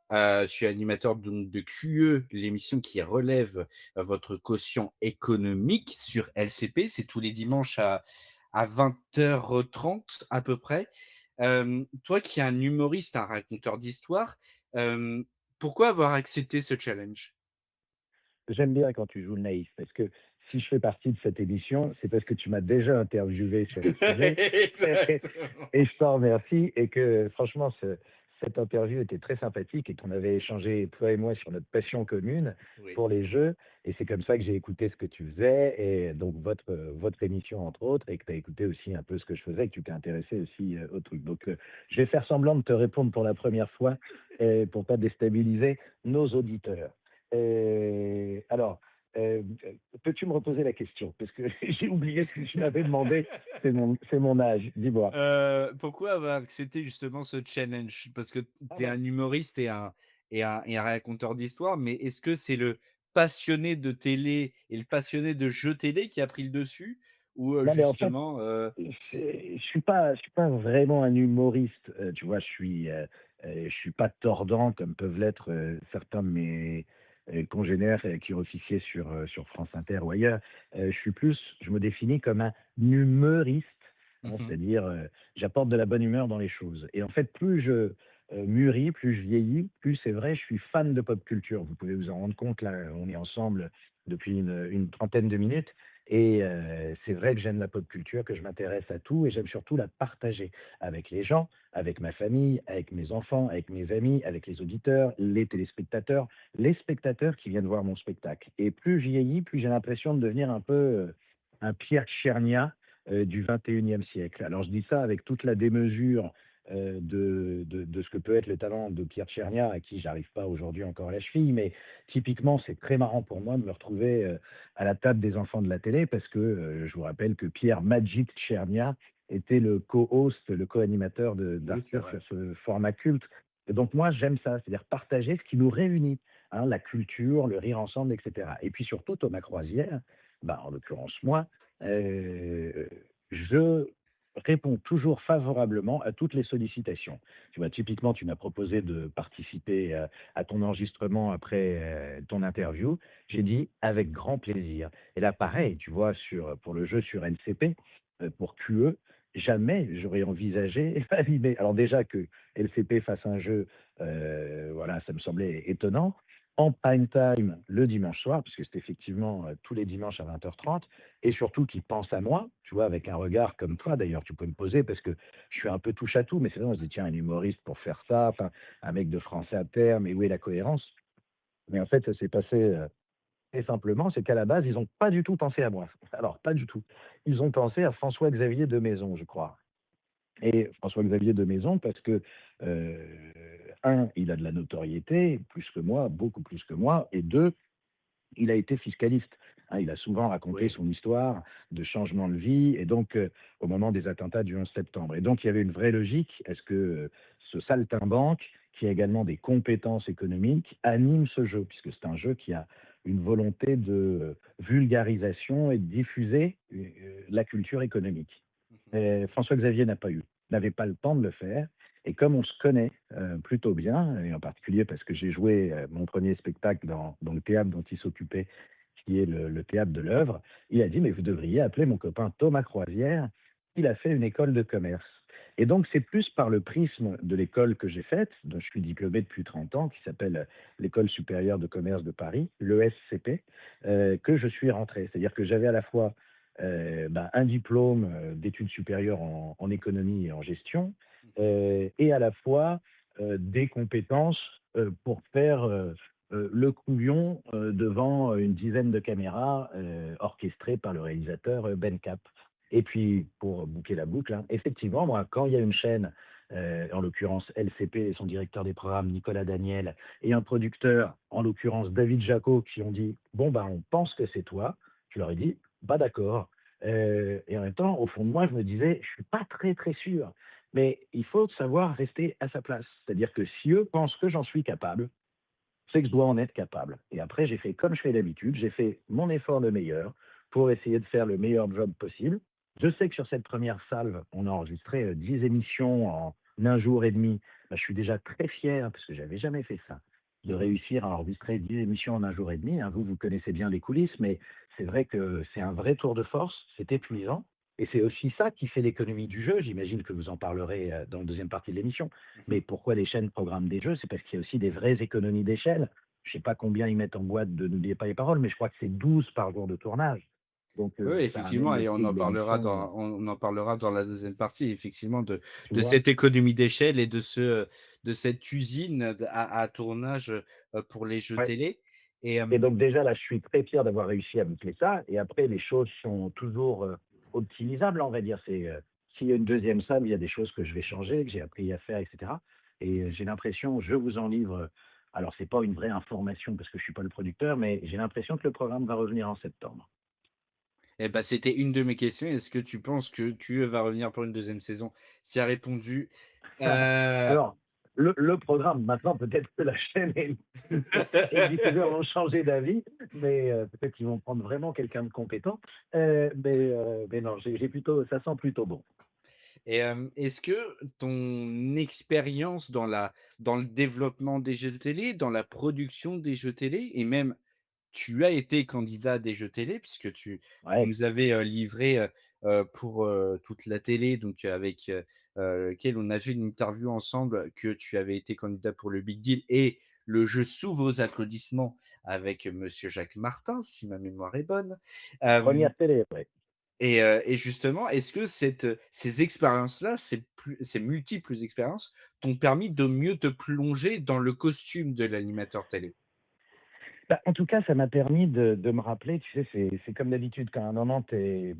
Tu es animateur donc de QE, l'émission qui relève, votre quotient économique sur LCP. C'est tous les dimanches à 20h30 à peu près. Toi qui es un humoriste, un raconteur d'histoires, hem, pourquoi avoir accepté ce challenge?
J'aime bien quand tu joues le naïf, parce que si je fais partie de cette émission, c'est parce que tu m'as déjà interviewé sur le sujet
Exactement.
et je t'en remercie et que franchement cette interview était très sympathique et qu'on avait échangé, toi et moi, sur notre passion commune
Oui.
pour les jeux et c'est comme ça que j'ai écouté ce que tu faisais et donc votre émission entre autres et que tu as écouté aussi un peu ce que je faisais et que tu t'es intéressé aussi, au truc. Donc, je vais faire semblant de te répondre pour la première fois, pour pas déstabiliser nos auditeurs. Alors, peux-tu me reposer la question? Parce que j'ai oublié ce que tu m'avais demandé. C'est mon âge. Dis-moi.
Pourquoi avoir accepté justement ce challenge? Parce que
Ah
tu es
bah,
un humoriste et un raconteur d'histoires, mais est-ce que c'est le passionné de télé et le passionné de jeux télé qui a pris le dessus? Ou,
non, mais en fait,
justement, c'est
je suis pas vraiment un humoriste, tu vois? Je suis pas tordant comme peuvent l'être, certains de mes, congénères, qui officiaient sur France Inter ou ailleurs. Je me définis comme un humoriste, hein,
mmh.
c'est-à-dire, j'apporte de la bonne humeur dans les choses et en fait, plus je, mûris, plus je vieillis, plus c'est vrai, je suis fan de pop culture. Vous pouvez vous en rendre compte, là, on est ensemble depuis une trentaine de minutes et c'est vrai que j'aime la pop culture, que je m'intéresse à tout et j'aime surtout la partager avec les gens, avec ma famille, avec mes enfants, avec mes amis, avec les auditeurs, les téléspectateurs, les spectateurs qui viennent voir mon spectacle. Et plus je vieillis, plus j'ai l'impression de devenir un peu, un Pierre Tchernia, du 21e siècle. Alors je dis ça avec toute la démesure, de ce que peut être le talent de Pierre Tchernia, à qui j'arrive pas aujourd'hui encore à la cheville, mais typiquement, c'est très marrant pour moi de me retrouver, à la table des enfants de la télé parce que, je vous rappelle que Pierre Magic Tchernia était le co-host, le co-animateur de
Oui, c'est
d'Arte
vrai.
sur ce format culte et donc moi, j'aime ça, c'est-à-dire partager ce qui nous réunit, hein, la culture, le rire ensemble et cetera et puis surtout Thomas Croisière, bah, en l'occurrence moi, je répond toujours favorablement à toutes les sollicitations. Tu vois, typiquement, tu m'as proposé de participer, à ton enregistrement après, ton interview. J'ai dit: «Avec grand plaisir» et là, pareil, tu vois, pour le jeu sur LCP, pour QE, jamais j'aurais envisagé animer. Alors déjà que LCP fasse un jeu, voilà, ça me semblait étonnant. En prime time, le dimanche soir, parce que c'est effectivement, tous les dimanches à 20h30 et surtout qui pense à moi, tu vois? Avec un regard comme toi d'ailleurs, tu peux me poser parce que je suis un peu touche à tout, mais c'est vrai, on se dit: «Tiens, un humoriste pour faire ça, enfin, un mec de France Inter, mais où est la cohérence?» Mais en fait, ça s'est passé, très simplement, c'est qu'à la base, ils ont pas du tout pensé à moi. Alors pas du tout. Ils ont pensé à François-Xavier de Maison, je crois et François-Xavier de Maison parce que, heu, 1, il a de la notoriété, plus que moi, beaucoup plus que moi et 2, il a été fiscaliste, hein, il a souvent raconté
Oui.
son histoire de changement de vie et donc au moment des attentats du 11 septembre et donc il y avait une vraie logique à ce que, ce saltimbanque, qui a également des compétences économiques, anime ce jeu puisque c'est un jeu qui a une volonté de, vulgarisation et de diffuser, la culture économique.
Mmh.
François Xavier n'avait pas le temps de le faire et comme on se connaît, plutôt bien et en particulier parce que j'ai joué, mon premier spectacle dans le théâtre dont il s'occupait, qui est le théâtre de l'Œuvre, il a dit: «Mais vous devriez appeler mon copain Thomas Croisière, il a fait une école de commerce» et donc c'est plus par le prisme de l'école que j'ai faite, dont je suis diplômé depuis 30 ans, qui s'appelle, l'École supérieure de commerce de Paris, l'ESCP, que je suis rentré. C'est-à-dire que j'avais à la fois, un diplôme, d'études supérieures en économie et en gestion, et à la fois, des compétences, pour faire, le couillon, devant, une dizaine de caméras, orchestrées par le réalisateur, Ben Cap. Et puis pour boucler la boucle, hein, effectivement, moi, quand il y a une chaîne, en l'occurrence LCP et son directeur des programmes Nicolas Daniel et un producteur, en l'occurrence David Jacot, qui ont dit: «Bon, ben, on pense que c'est toi», je leur ai dit: «Bah, d'accord». Et en même temps, au fond de moi, je me disais: «Je suis pas très, très sûr». Mais il faut savoir rester à sa place. C'est-à-dire que si eux pensent que j'en suis capable, c'est que je dois en être capable. Et après, j'ai fait comme je fais d'habitude, j'ai fait mon effort le meilleur pour essayer de faire le meilleur job possible. Je sais que sur cette première salve, on a enregistré 10 émissions en un jour et demi. Bah, je suis déjà très fier, parce que j'avais jamais fait ça, de
Mmh.
réussir à enregistrer 10 émissions en un jour et demi, hein. Vous, vous connaissez bien les coulisses, mais c'est vrai que c'est un vrai tour de force, c'est épuisant. Et c'est aussi ça qui fait l'économie du jeu. J'imagine que vous en parlerez dans la deuxième partie de l'émission.
Mmh.
Mais pourquoi les chaînes programment des jeux? C'est parce qu'il y a aussi des vraies économies d'échelle. Je sais pas combien ils mettent en boîte de N'oubliez pas les paroles, mais je crois que c'est 12 par jour de tournage. Donc,
Oui,
ça ramène
effectivement
le
et
prix de l'émission,
on en parlera dans la deuxième partie effectivement
tu
de
vois?
cette économie d'échelle et de cette usine à tournage, pour les jeux
Ouais.
télé et
Et donc déjà là, je suis très fier d'avoir réussi à boucler ça et après les choses sont toujours, optimisables, on va dire. S'il y a une deuxième salle, il y a des choses que je vais changer, que j'ai appris à faire et cetera et j'ai l'impression, je vous en livre, alors c'est pas une vraie information parce que je suis pas le producteur, mais j'ai l'impression que le programme va revenir en septembre.
et bah, c'était une de mes questions. Est-ce que tu penses que tu va revenir pour une deuxième saison? Tu as répondu, heu
Alors, le programme, maintenant, peut-être que la chaîne et le diffuseur vont changer d'avis, mais peut-être qu'ils vont prendre vraiment quelqu'un de compétent. Mais non, j'ai plutôt ça sent plutôt bon.
et est-ce que ton expérience dans le développement des jeux télé, dans la production des jeux télé et même tu as été candidat à des jeux télé puisque tu
Ouais,
nous avais, livré, pour, toute la télé donc avec, lequel on a fait une interview ensemble que tu avais été candidat pour le Big Deal et le jeu Sous vos applaudissements avec monsieur Jacques Martin, si ma mémoire est bonne. Hem
première télé, ouais.
et justement, est-ce que ces expériences-là, ces multiples expériences t'ont permis de mieux te plonger dans le costume de l'animateur télé?
Bah, en tout cas, ça m'a permis de me rappeler, tu sais, c'est comme d'habitude, quand à un moment tu es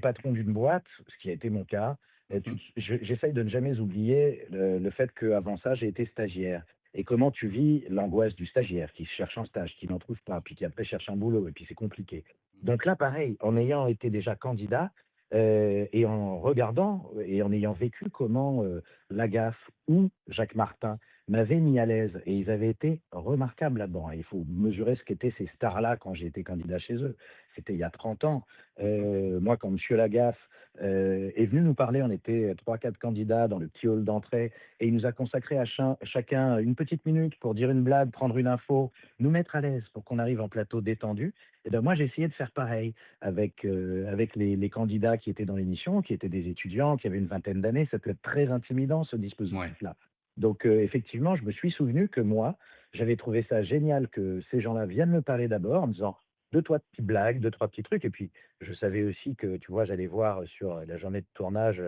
patron d'une boîte, ce qui a été mon cas,
Mmh.
j'essaye de ne jamais oublier le fait qu'avant ça, j'ai été stagiaire et comment tu vis l'angoisse du stagiaire qui cherche un stage, qui n'en trouve pas, puis qui après cherche un boulot et puis c'est compliqué. Donc là, pareil, en ayant été déjà candidat, et en regardant et en ayant vécu comment, Lagaffe ou Jacques Martin m'avaient mis à l'aise et ils avaient été remarquables là-dedans, hein. Il faut mesurer ce qu'étaient ces stars-là quand j'ai été candidat chez eux. c'était il y a 30 ans. Moi, quand monsieur Lagaffe, est venu nous parler, on était 3-4 candidats dans le petit hall d'entrée et il nous a consacré à chacun une petite minute pour dire une blague, prendre une info, nous mettre à l'aise pour qu'on arrive en plateau détendu. Et ben moi, j'ai essayé de faire pareil avec les candidats qui étaient dans l'émission, qui étaient des étudiants, qui avaient une vingtaine d'années. C'était très intimidant, ce
Ouais.
dispositif-là. Donc, effectivement, je me suis souvenu que moi, j'avais trouvé ça génial que ces gens-là viennent me parler d'abord en me disant 2-3 petites blagues, 2-3 petits trucs. Et puis, je savais aussi que, tu vois, j'allais voir sur la journée de tournage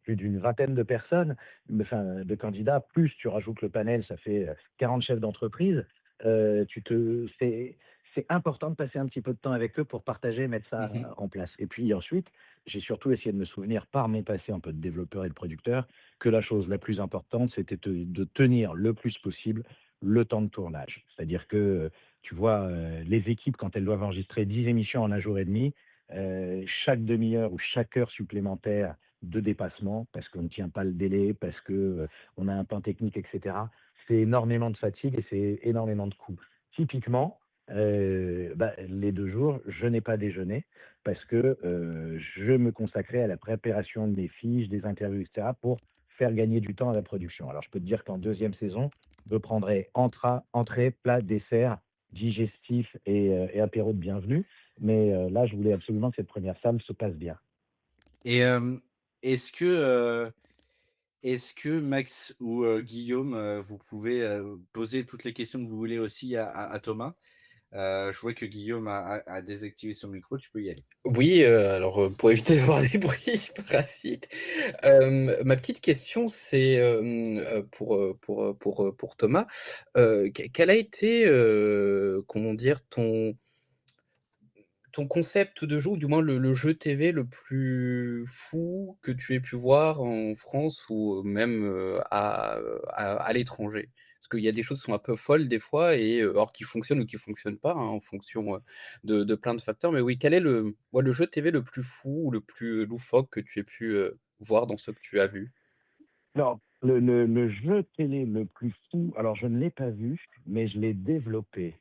plus d'une vingtaine de personnes, enfin, de candidats. Plus tu rajoutes le panel, ça fait 40 chefs d'entreprise. C'est important de passer un petit peu de temps avec eux pour partager, mettre ça
Mmh.
en place. Et puis ensuite, j'ai surtout essayé de me souvenir par mon passé un peu de développeur et de producteur que la chose la plus importante, c'était de tenir le plus possible le temps de tournage. C'est-à-dire que, tu vois, les équipes, quand elles doivent enregistrer 10 émissions en un jour et demi, chaque demi-heure ou chaque heure supplémentaire de dépassement, parce qu'on ne tient pas le délai, parce que, on a un pan technique et cetera, c'est énormément de fatigue et c'est énormément de coûts. Typiquement, bah, les 2 jours, je n'ai pas déjeuné parce que, je me consacrais à la préparation de mes fiches, des interviews et cetera pour faire gagner du temps à la production. Alors je peux te dire qu'en deuxième saison, je prendrai entrée, plat, dessert, digestif et apéro de bienvenue. Mais, là, je voulais absolument que cette première salle se passe bien.
Et est-ce que, est-ce que Max ou Guillaume, vous pouvez, poser toutes les questions que vous voulez aussi à Thomas? Je vois que Guillaume a désactivé son micro, tu peux y aller.
Oui, alors, pour éviter d'avoir des bruits parasites, ma petite question, c'est, pour Thomas. Quel a été, comment dire, ton concept de jeu ou du moins le jeu TV le plus fou que tu aies pu voir en France ou même, à l'étranger? Parce qu'il y a des choses qui sont un peu folles des fois et alors qui fonctionnent ou qui fonctionnent pas, hein, en fonction, de plein de facteurs. Mais oui, quel est le jeu TV le plus fou ou le plus loufoque que tu aies pu, voir dans ceux que tu as vus?
Alors, le jeu télé le plus fou, alors je ne l'ai pas vu, mais je l'ai développé,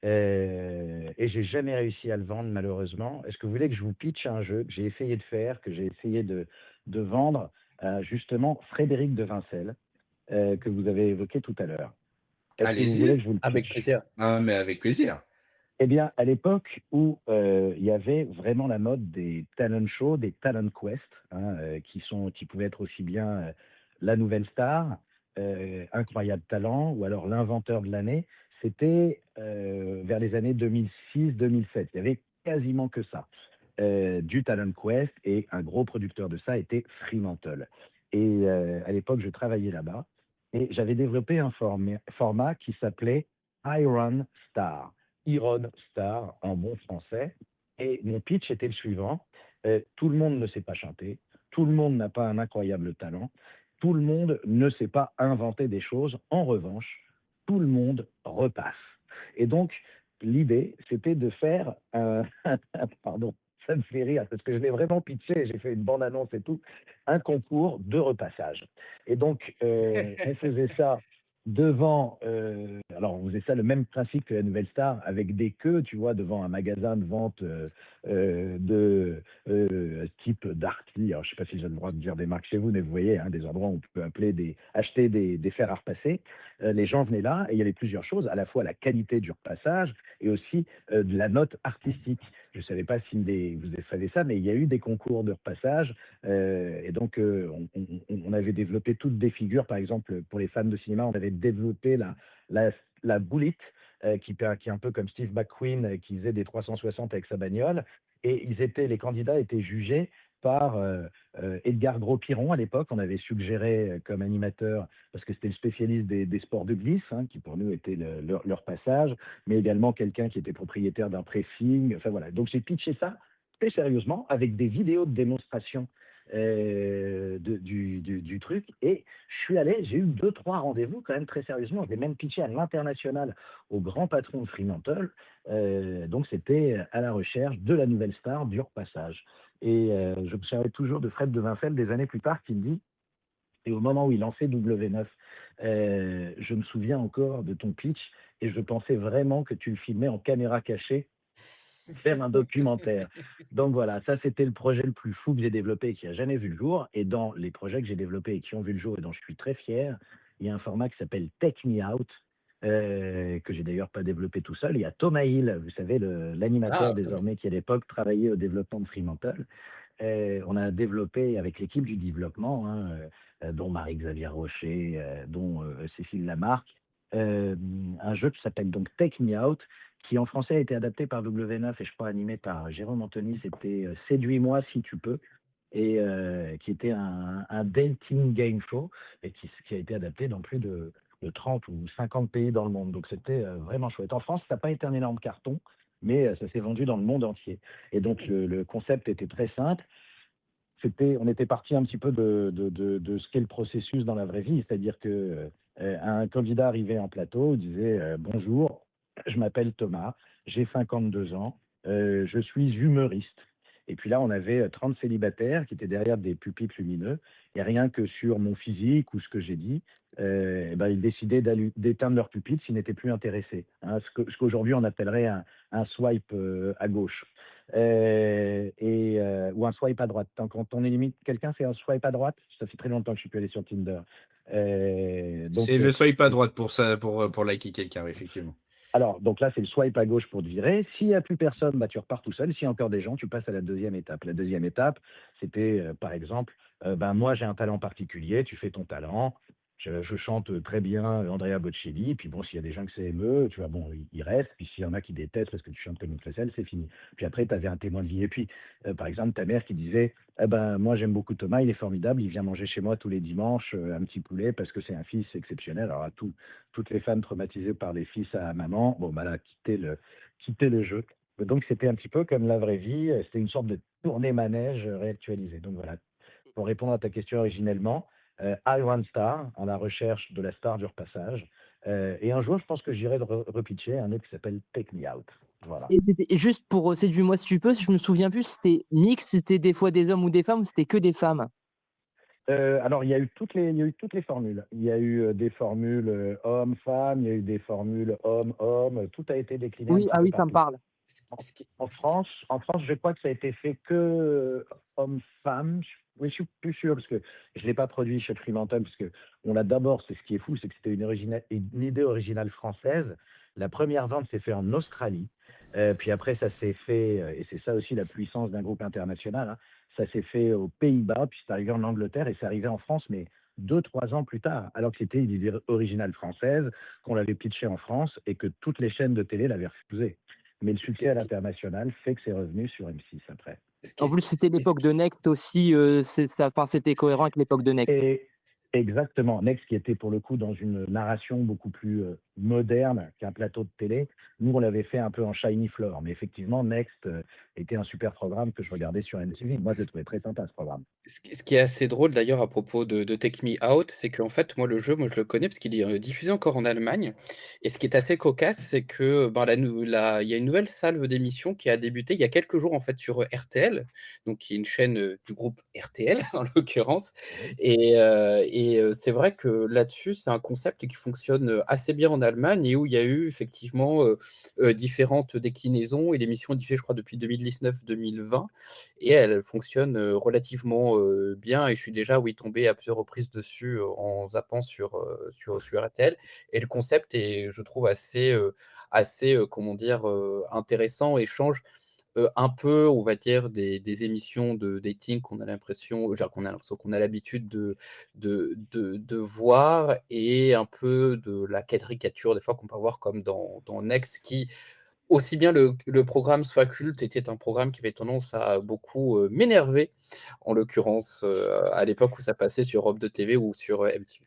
et j'ai jamais réussi à le vendre malheureusement. Est-ce que vous voulez que je vous pitche un jeu que j'ai essayé de faire, que j'ai essayé de vendre à justement Frédéric de Vincel, que vous avez évoqué tout à l'heure? Est-ce que vous voulez
Allez-y.
que je vous le
Avec
pitch?
plaisir.
Ah, mais avec plaisir.
Eh bien, à l'époque où, il y avait vraiment la mode des talent shows, des talent quest, hein, qui pouvaient être aussi bien, La Nouvelle Star, Incroyable Talent ou alors L'inventeur de l'année. C'était, vers les années 2006-2007. Il y avait quasiment que ça. Du talent quest et un gros producteur de ça était Fremantle et à l'époque, je travaillais là-bas et j'avais développé un format qui s'appelait Iron Star. Iron Star en bon français. Et mon pitch était le suivant, tout le monde ne sait pas chanter, tout le monde n'a pas un incroyable talent, tout le monde ne sait pas inventer des choses. En revanche, tout le monde repasse. Et donc, l'idée, c'était de faire un pardon, ça me fait rire parce que je l'ai vraiment pitché, j'ai fait une bande annonce et tout, un concours de repassage. Et donc, on faisait ça devant, alors on faisait ça le même principe que la Nouvelle Star avec des queues, tu vois? Devant un magasin de vente, de, type Darty. Alors je sais pas si j'ai le droit de dire des marques chez vous, mais vous voyez, hein, des endroits où on peut acheter des fers à repasser. Les gens venaient là et il y avait plusieurs choses, à la fois la qualité du repassage et aussi, de la note artistique. Je ne savais pas si vous avez fait ça, mais il y a eu des concours de repassage. Et donc, on avait développé toutes des figures. Par exemple, pour les fans de cinéma, on avait développé la Bullitt, qui est un peu comme Steve McQueen, qui faisait des 360 avec sa bagnole. Et les candidats étaient jugés par Edgar Gros-Piron à l'époque. On avait suggéré comme animateur, parce que c'était le spécialiste des sports de glisse, hein, qui pour nous était leur passage, mais également quelqu'un qui était propriétaire d'un pressing. Enfin voilà. Donc j'ai pitché ça très sérieusement avec des vidéos de démonstration du truc. Et je suis allé, j'ai eu 2-3 rendez-vous quand même très sérieusement. J'ai même pitché à l'international au grand patron de Fremantle. Donc c'était à la recherche de la nouvelle star du repassage. Et je me souviendrai toujours de Fred de Winsel des années plus tard qui me dit, et au moment où il lançait W9, je me souviens encore de ton pitch et je pensais vraiment que tu le filmais en caméra cachée faire un documentaire. Donc voilà, ça c'était le projet le plus fou que j'ai développé et qui a jamais vu le jour. Et dans les projets que j'ai développés et qui ont vu le jour et dont je suis très fier, il y a un format qui s'appelle Take Me Out, que j'ai d'ailleurs pas développé tout seul. Il y a Thomas Hill, vous savez, l'animateur
Ah, oui.
désormais qui à l'époque travaillait au développement de Fremantle. On a développé avec l'équipe du développement, hein, dont Marie-Xavier Rocher, dont Cécile Lamarque, un jeu qui s'appelle donc Take Me Out, qui en français a été adapté par W9 et je crois animé par Jérôme Anthony. C'était Séduis-moi si tu peux, et qui était un dating game show et qui a été adapté dans plus de 30 ou 50 pays dans le monde. Donc c'était vraiment chouette. En France, ça n'a pas été un énorme carton, mais ça s'est vendu dans le monde entier. Et donc le concept était très simple. On était parti un petit peu de ce qu'est le processus dans la vraie vie, c'est-à-dire que un candidat arrivait en plateau, disait bonjour, je m'appelle Thomas, j'ai 52 ans, je suis humoriste. Et puis là, on avait 30 célibataires qui étaient derrière des pupitres lumineux, et rien que sur mon physique ou ce que j'ai dit, eh ben, ils décidaient d'éteindre leur pupitre s'ils n'étaient plus intéressés. Hein, ce qu'aujourd'hui on appellerait un swipe à gauche. Ou un swipe à droite. Quand on élimine quelqu'un, fait un swipe à droite. Ça fait très longtemps que je suis plus allé sur Tinder.
C'est le swipe à droite pour ça, pour liker quelqu'un, oui, effectivement.
alors, donc là, c'est le swipe à gauche pour te virer. S'il n'y a plus personne, bah, tu repars tout seul. S'il y a encore des gens, tu passes à la deuxième étape. La deuxième étape, c'était, par exemple, ben, moi, j'ai un talent particulier, tu fais ton talent. Je chante très bien Andrea Bocelli. Puis bon, s'il y a des gens que ça émeut, tu vois, bon, ils restent. Puis s'il y en a qui détestent parce que tu chantes comme une flacelle, c'est fini. Puis après, tu avais un témoin de vie. Et puis, par exemple, ta mère qui disait, eh ben, moi, j'aime beaucoup Thomas, il est formidable, il vient manger chez moi tous les dimanches un petit poulet parce que c'est un fils exceptionnel. Alors, toutes les femmes traumatisées par les fils à maman, bon, bah là, quitter le jeu. Donc, c'était un petit peu comme la vraie vie, c'était une sorte de tournée manège réactualisée. Donc voilà, pour répondre à ta question originellement, I Want Star, à la recherche de la star du repassage. Et un jour, je pense que j'irai repitcher un autre qui s'appelle Take Me Out. Voilà.
Et juste pour séduis-moi si tu peux, si je me souviens plus, c'était mix, c'était des fois des hommes ou des femmes, ou c'était que des femmes?
Alors, il y a eu toutes les formules. Il y a eu des formules hommes-femmes, il y a eu des formules hommes-hommes. Tout a été décliné un
Oui,
petit
ah
peu
oui, ça me
partout.
parle.
Ce
En
ce qui
en
ce qui
France je crois que ça a été fait que, hommes-femmes. Oui, je suis plus sûr parce que je ne l'ai pas produit chez Fremantle parce qu'on l'a d'abord, c'est ce qui est fou, c'est que c'était une idée originale française. La première vente s'est faite en Australie, puis après ça s'est fait, et c'est ça aussi la puissance d'un groupe international, hein, ça s'est fait aux Pays-Bas, puis c'est arrivé en Angleterre et c'est arrivé en France, mais 2-3 ans plus tard, alors que c'était une idée originale française, qu'on l'avait pitché en France et que toutes les chaînes de télé l'avaient refusé. Mais le
ce qui
succès à
ce qui
l'international fait que c'est revenu sur M6 après.
ce
En
qui ce
plus,
qui
c'était
ce
l'époque
qui
de Next aussi, enfin, c'était cohérent avec l'époque de Next.
Et exactement, Next qui était pour le coup dans une narration beaucoup plus moderne qu'un plateau de télé. Nous, on l'avait fait un peu en shiny floor, mais effectivement, Next était un super programme que je regardais sur MTV. Moi, je le trouvais très sympa ce programme.
Ce qui est assez drôle d'ailleurs à propos de Take Me Out, c'est qu'en fait, moi, le jeu, moi, je le connais parce qu'il est, diffusé encore en Allemagne et ce qui est assez cocasse, c'est que, ben, il y a une nouvelle salve d'émissions qui a débuté il y a quelques jours, en fait, sur, RTL, donc qui est une chaîne, du groupe RTL, en l'occurrence c'est vrai que là-dessus, c'est un concept qui fonctionne, assez bien en Allemagne et où il y a eu effectivement, différentes déclinaisons et l'émission est diffusée, je crois, depuis 2019-2020 et elle fonctionne, relativement, bien et je suis déjà, oui, tombé à plusieurs reprises dessus, en zappant sur RTL et le concept est, je trouve, comment dire? Intéressant et change, un peu, on va dire, des émissions de dating qu'on a l'habitude de voir et un peu de la caricature des fois qu'on peut avoir comme dans Next qui aussi bien le programme soit culte, était un programme qui avait tendance à beaucoup, m'énerver, en l'occurrence, à l'époque où ça passait sur Europe 2 TV ou sur, MTV.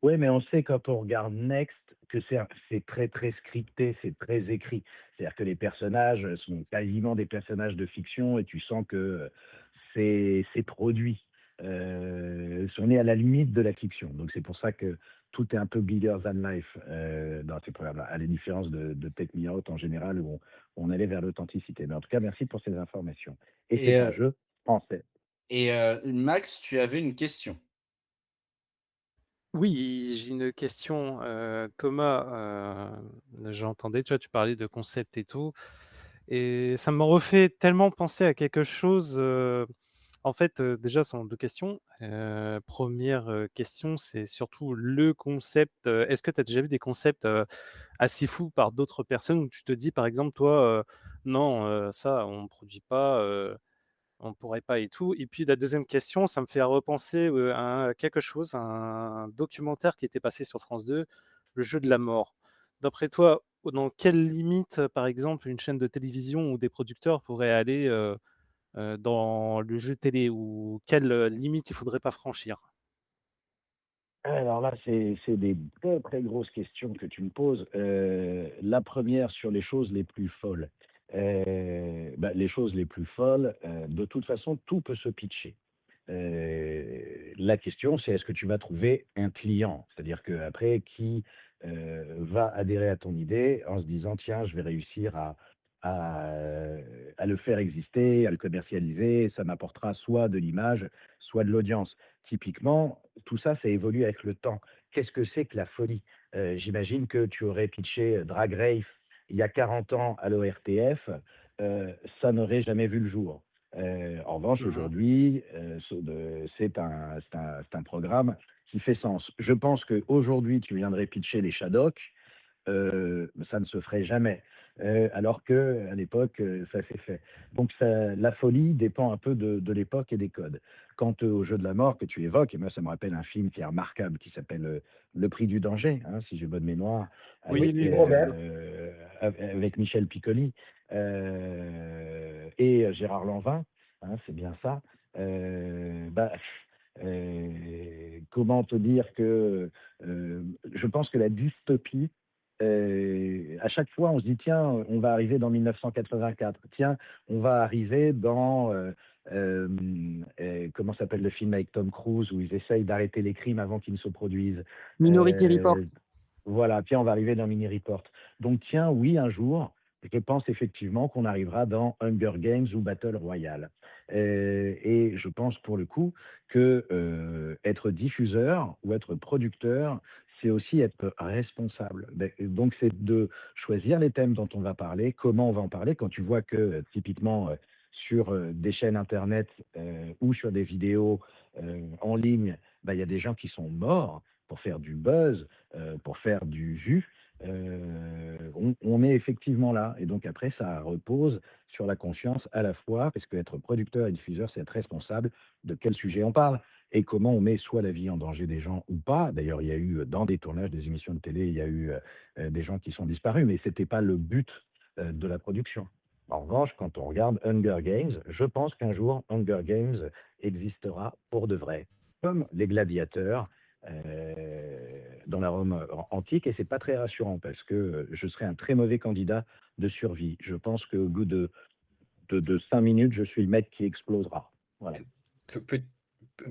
Oui, mais on sait quand on regarde Next que c'est très, très scripté, c'est très écrit. C'est-à-dire que les personnages sont quasiment des personnages de fiction et tu sens que c'est produit. On est à la limite de la fiction. Donc c'est pour ça que tout est un peu bigger than life dans ces programmes-là, à la différence de Take Me Out en général où on allait vers l'authenticité. Mais en tout cas, merci pour ces informations. Et
Et,
c'est un jeu français.
Max, tu avais une question.
Oui, j'ai une question, Thomas, j'entendais, tu vois, tu parlais de concept et tout. Et ça me refait tellement penser à quelque chose. En fait, déjà, ce sont 2 questions. 1re question, c'est surtout le concept. Est-ce que tu as déjà vu des concepts assez fous par d'autres personnes où tu te dis, par exemple, toi, non, ça, on ne produit pas, on ne pourrait pas et tout. Et puis la 2e question, ça me fait repenser à quelque chose, un documentaire qui était passé sur France 2, Le jeu de la mort. D'après toi, dans quelle limite, par exemple, une chaîne de télévision ou des producteurs pourraient aller dans le jeu télé, ou quelle limite il faudrait pas franchir?
Alors là, c'est des très, très grosses questions que tu me poses. La première sur les choses les plus folles. Les choses les plus folles, de toute façon, tout peut se pitcher. La question, c'est est-ce que tu vas trouver un client? C'est-à-dire qu'après, qui, va adhérer à ton idée en se disant: «Tiens, je vais réussir à le faire exister, à le commercialiser, ça m'apportera soit de l'image, soit de l'audience». Typiquement, tout ça, ça évolue avec le temps. Qu'est-ce que c'est que la folie? J'imagine que tu aurais pitché, Drag Race il y a 40 ans à l'ORTF, ça n'aurait jamais vu le jour. En revanche,
Mmh.
aujourd'hui, c'est un programme qui fait sens. Je pense qu'aujourd'hui, tu viendrais pitcher les Shadocks, ça ne se ferait jamais, alors qu'à l'époque, ça s'est fait. Donc la folie dépend un peu de l'époque et des codes. Quant au jeu de la mort que tu évoques, et moi ça me rappelle un film qui est remarquable qui s'appelle, Le prix du danger, hein, si j'ai bonne mémoire,
Oui,
Oui,
avec,
oui,
Yves
c'est ça.
Robert.
avec Michel Piccoli, et Gérard Lanvin, hein, c'est bien ça. Comment te dire que, je pense que la dystopie, à chaque fois, on se dit: «Tiens, on va arriver dans 1984. Tiens, on va arriver dans, comment s'appelle le film avec Tom Cruise où ils essayent d'arrêter les crimes avant qu'ils ne se produisent?»
Minority Report.
Voilà, tiens, on va arriver dans Mini Report. Donc tiens, oui, un jour, je pense effectivement qu'on arrivera dans Hunger Games ou Battle Royale. Et je pense pour le coup que, être diffuseur ou être producteur, c'est aussi être responsable. Donc c'est de choisir les thèmes dont on va parler, comment on va en parler. Quand tu vois que, typiquement, sur, des chaînes internet, ou sur des vidéos, en ligne, il y a des gens qui sont morts pour faire du buzz, pour faire du jus, on est effectivement là. Et donc après, ça repose sur la conscience à la fois, parce qu'être producteur et diffuseur, c'est être responsable de quel sujet on parle et comment on met soit la vie en danger des gens ou pas. D'ailleurs, il y a eu dans des tournages des émissions de télé, il y a eu des gens qui sont disparus, mais ce n'était pas le but de la production. En revanche, quand on regarde Hunger Games, je pense qu'un jour, Hunger Games existera pour de vrai, comme les gladiateurs, dans la Rome antique, et c'est pas très rassurant parce que, je serais un très mauvais candidat de survie. Je pense qu'au bout de 5 minutes, je suis le mec qui explosera. Voilà.
Pe pe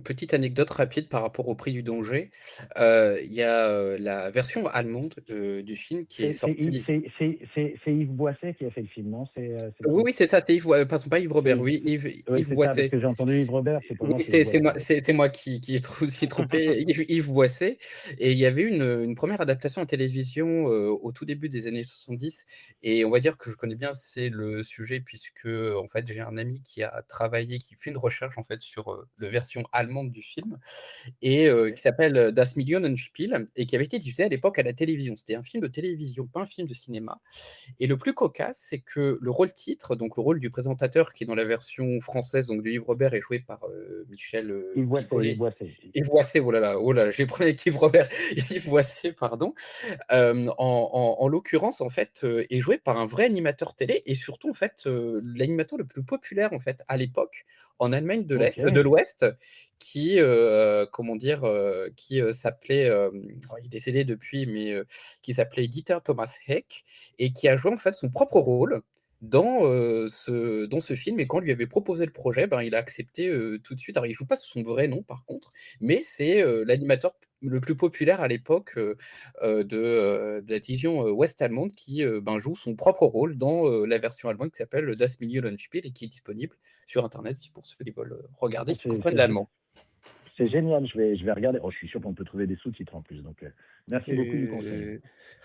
Petite anecdote rapide par rapport au prix du danger. Il y a, la version allemande, du film qui est sortie.
C'est Yves Boisset qui a fait le film, non? C'est
Oui,
ça?
oui, c'est ça, c'est Yves pardon, pas Yves Robert,
Oui,
oui, Yves
c'est ça, parce
Boisset.
que j'ai entendu Yves Robert, c'est pour moi
Oui,
c'est Yves Boisset.
c'est moi qui ai qui ai trompé Yves Boisset. Et il y avait une 1re adaptation en télévision, au tout début des années 70, et on va dire que je connais bien c'est le sujet puisque, en fait, j'ai un ami qui a travaillé, qui fait une recherche, en fait, sur, la version allemande du film, et
OK.
qui s'appelle, Das Millionenspiel, et qui avait été diffusé à l'époque à la télévision. C'était un film de télévision, pas un film de cinéma. Et le plus cocasse, c'est que le rôle titre, donc le rôle du présentateur qui est dans la version française, donc de Yves Robert, est joué par, Michel,
Yves
Piccoli.
Boisset.
Yves Boisset, oh là là, j'ai les problèmes avec Yves Robert, Yves Boisset, pardon. En l'occurrence, en fait, est joué par un vrai animateur télé, et surtout, en fait, l'animateur le plus populaire, en fait, à l'époque, en Allemagne de
OK.
l'Ouest, qui, comment dire? S'appelait, il est décédé depuis, mais, qui s'appelait Dieter Thomas Heck, et qui a joué, en fait, son propre rôle dans ce film. Et quand on lui avait proposé le projet, ben, il a accepté, tout de suite. Alors il joue pas sous son vrai nom par contre, mais c'est, l'animateur le plus populaire à l'époque, de la division, ouest allemande qui, ben, joue son propre rôle dans, la version allemande qui s'appelle Das Millionenspiel, et qui est disponible sur internet si pour ceux qui veulent, regarder, qui
C'est
comprennent
c'est
l'allemand.
C'est génial, je vais regarder. Oh, je suis sûr qu'on peut trouver des sous-titres en plus, donc merci beaucoup du conseil.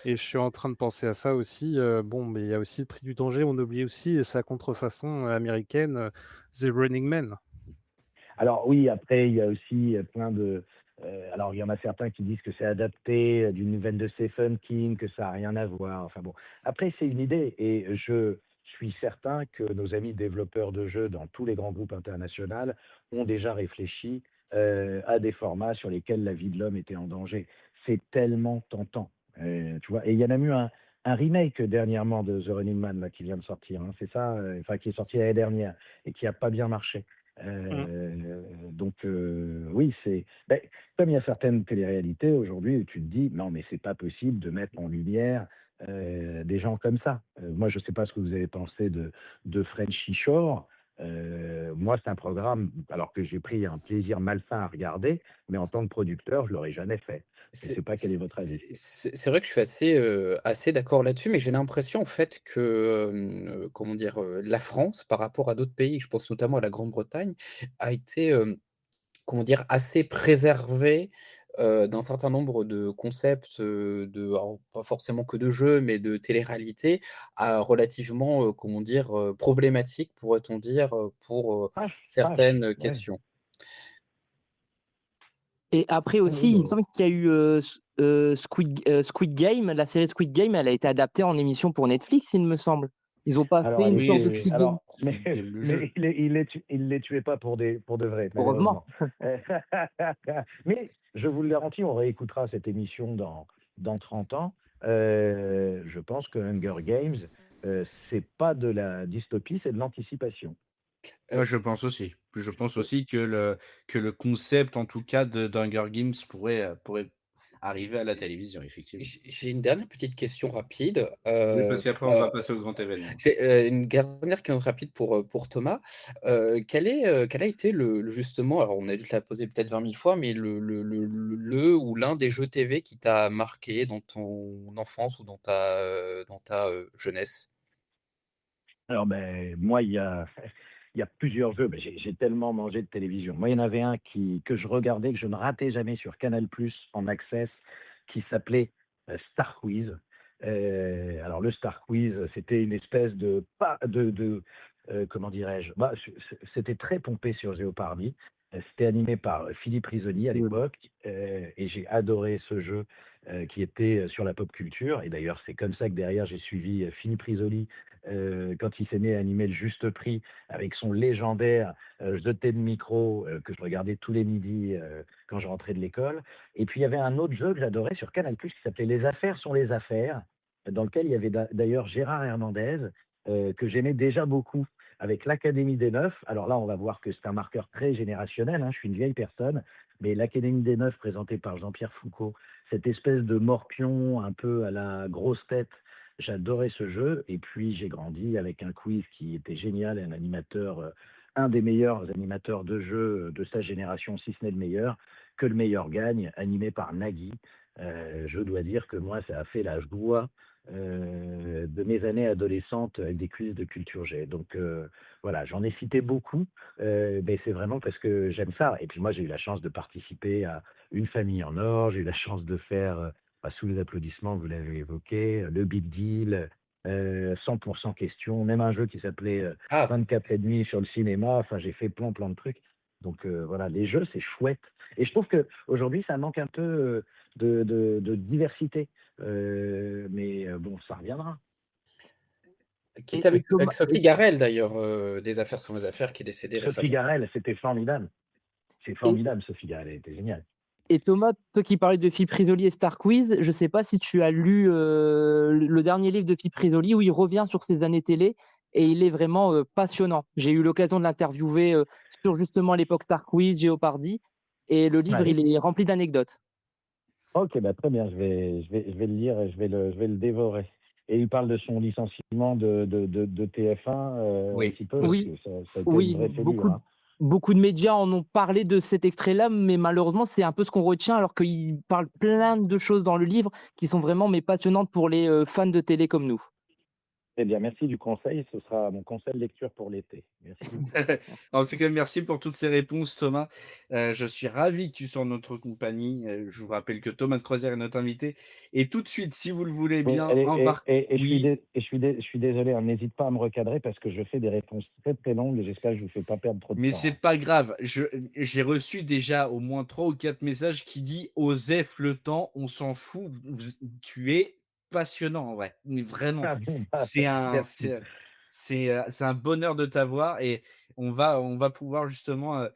Et je suis en train de penser à ça aussi. Bon, mais il y a aussi le prix du danger. On oublie aussi sa contrefaçon américaine, The Running Man.
Alors oui, après, il y a aussi plein de... alors, il y en a certains qui disent que c'est adapté d'une nouvelle de Stephen King, que ça n'a rien à voir. Enfin bon, après, c'est une idée et je suis certain que nos amis développeurs de jeux dans tous les grands groupes internationaux ont déjà réfléchi à des formats sur lesquels la vie de l'homme était en danger. C'est tellement tentant, tu vois. Et il y en a eu un remake dernièrement de The Running Man là, qui vient de sortir, hein, c'est ça, enfin qui est sorti l'année dernière et qui n'a pas bien marché. Donc oui, c'est beh, comme il y a certaines téléréalités aujourd'hui où tu te dis: «Non, mais c'est pas possible de mettre en lumière, des gens comme ça». Moi, je sais pas ce que vous avez pensé de Frenchy Shore. Moi, c'est un programme, alors que j'ai pris un plaisir malsain à regarder, mais en tant que producteur, je l'aurais jamais fait. Je sais
C'est
pas quel est votre avis?
c'est vrai que je suis assez d'accord là-dessus, mais j'ai l'impression en fait que, comment dire? La France, par rapport à d'autres pays, je pense notamment à la Grande-Bretagne, a été, comment dire? Assez préservée, d'un certain nombre de concepts, alors pas forcément que de jeux, mais de télé-réalité, à relativement, comment dire? Problématiques, pourrait-on dire, pour,
Vache,
certaines
ouais.
questions.
Et après
Oui, oui,
aussi, il me
non.
semble qu'il y a eu Squid Game. La série Squid Game, elle a été adaptée en émission pour Netflix, il me semble. Ils n'ont pas fait
Alors, elle
une
Oui,
sorte de
était
Squid Game.
Squid Game, le jeu.
mais il les tuait pas pour de vrai,
Heureusement.
malheureusement. Mais je vous le garantis, on réécoutera cette émission dans 30 ans. Je pense que Hunger Games, c'est pas de la dystopie, c'est de l'anticipation.
Moi, je pense aussi. Je pense aussi que le concept, en tout cas, d'Hunger Games pourrait arriver à la télévision, effectivement.
J'ai une dernière petite question rapide,
Oui, parce qu'après, on va passer au grand événement.
j'ai, une dernière question rapide pour Thomas. Quel a été justement, alors on a dû te la poser peut-être 20 000 fois, mais le ou l'un des jeux TV qui t'a marqué dans ton enfance ou dans ta jeunesse?
Alors, ben, moi, il y a plusieurs jeux. Ben, j'ai tellement mangé de télévision. Moi, il y en avait un que je regardais, que je ne ratais jamais sur Canal+ en access, qui s'appelait Star Quiz. Alors, le Star Quiz, c'était une espèce de, comment dirais-je, bah, c'était très pompé sur Jeopardy. C'était animé par Philippe Risoli à l'époque, et j'ai adoré ce jeu qui était sur la pop culture. Et d'ailleurs, c'est comme ça que derrière, j'ai suivi Philippe Risoli quand il s'est mis à animer le Juste Prix avec son légendaire jeté de micro que je regardais tous les midis quand je rentrais de l'école. Et puis il y avait un autre jeu que j'adorais sur Canal+ qui s'appelait Les affaires sont les affaires, dans lequel il y avait d'ailleurs Gérard Hernandez, que j'aimais déjà beaucoup, avec l'Académie des Neufs. Alors là, on va voir que c'est un marqueur très générationnel, hein, je suis une vieille personne, mais l'Académie des Neufs, présentée par Jean-Pierre Foucault, cette espèce de morpion un peu à la grosse tête, j'adorais ce jeu. Et puis j'ai grandi avec un quiz qui était génial, un animateur, un des meilleurs animateurs de jeux de sa génération, si ce n'est le meilleur, Que le meilleur gagne, animé par Nagui. Je dois dire que moi, ça a fait la joie de mes années adolescentes avec des quiz de culture G. Donc voilà, j'en ai cité beaucoup, mais c'est vraiment parce que j'aime ça. Et puis moi, j'ai eu la chance de participer à Une famille en or, j'ai eu la chance de faire, bah, sous les applaudissements, vous l'avez évoqué, le Big Deal, 100 questions, même un jeu qui s'appelait,
Ah!
24 et demi sur le cinéma. Enfin, j'ai fait plein, plein de trucs. Donc voilà, les jeux, c'est chouette et je trouve qu'aujourd'hui, ça manque un peu, de diversité, mais bon, ça reviendra.
Qui
Et,
était
et
avec
Thomas,
Sophie Garrel d'ailleurs, des Affaires sont les affaires, qui est décédée
Sophie
récemment.
Garrel, c'était formidable. C'est
et,
formidable, Sophie Garel, elle était géniale.
et Thomas, toi qui parlais de Philippe Risoli et Star Quiz, je ne sais pas si tu as lu le dernier livre de Philippe Risoli où il revient sur ses années télé et il est vraiment passionnant. J'ai eu l'occasion de l'interviewer sur justement l'époque Star Quiz, Jeopardy, et le livre,
Oui.
il est rempli d'anecdotes.
OK, bah, très bien, je vais le lire et je vais le dévorer et il parle de son licenciement de TF1, un
Oui,
petit peu, parce
aussi.
Oui,
que ça a été une
oui,
vraie fêlure, hein.
beaucoup de médias en ont parlé de cet extrait-là, mais malheureusement, c'est un peu ce qu'on retient, alors qu'il parle plein de choses dans le livre qui sont vraiment mais passionnantes pour les fans de télé comme nous.
Eh bien, merci du conseil. Ce sera mon conseil de lecture pour l'été. Merci beaucoup.
En tout cas, merci pour toutes ces réponses, Thomas. Je suis ravi que tu sois en notre compagnie. Je vous rappelle que Thomas de Croisière est notre invité et tout de suite, si vous le voulez
Mais
bien, embarque oui?
je suis désolé, hein, n'hésite pas à me recadrer parce que je fais des réponses très, très longues et j'espère que je ne vous fais pas perdre trop de
Mais
temps,
c'est
hein.
pas grave, j'ai reçu déjà au moins 3 ou 4 messages qui dit: «Osef le temps, on s'en fout, tu es passionnant en vrai». Mais vraiment,
Ah bon, bah,
c'est un
merci.
c'est un bonheur de t'avoir et on va pouvoir justement,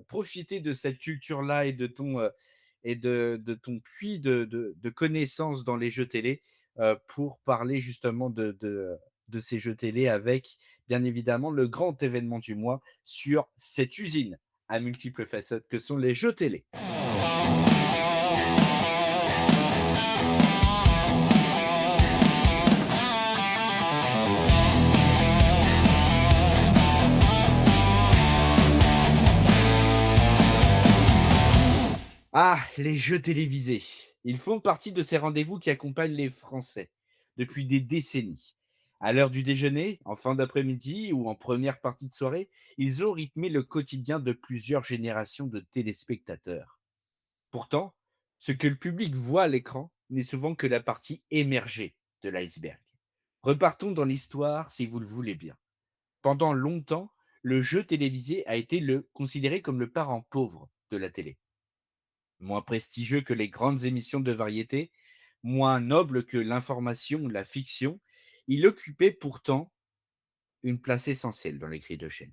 profiter de cette culture-là et de ton puits de connaissances dans les jeux télé, pour parler justement de ces jeux télé avec, bien évidemment, le grand événement du mois sur cette usine à multiples facettes que sont les jeux télé. Ah, les jeux télévisés. Ils font partie de ces rendez-vous qui accompagnent les Français depuis des décennies. À l'heure du déjeuner, en fin d'après-midi ou en première partie de soirée, ils ont rythmé le quotidien de plusieurs générations de téléspectateurs. Pourtant, ce que le public voit à l'écran n'est souvent que la partie émergée de l'iceberg. Repartons dans l'histoire si vous le voulez bien. Pendant longtemps, le jeu télévisé a été considéré comme le parent pauvre de la télé. Moins prestigieux que les grandes émissions de variété, moins noble que l'information ou la fiction, il occupait pourtant une place essentielle dans les grilles de chaîne.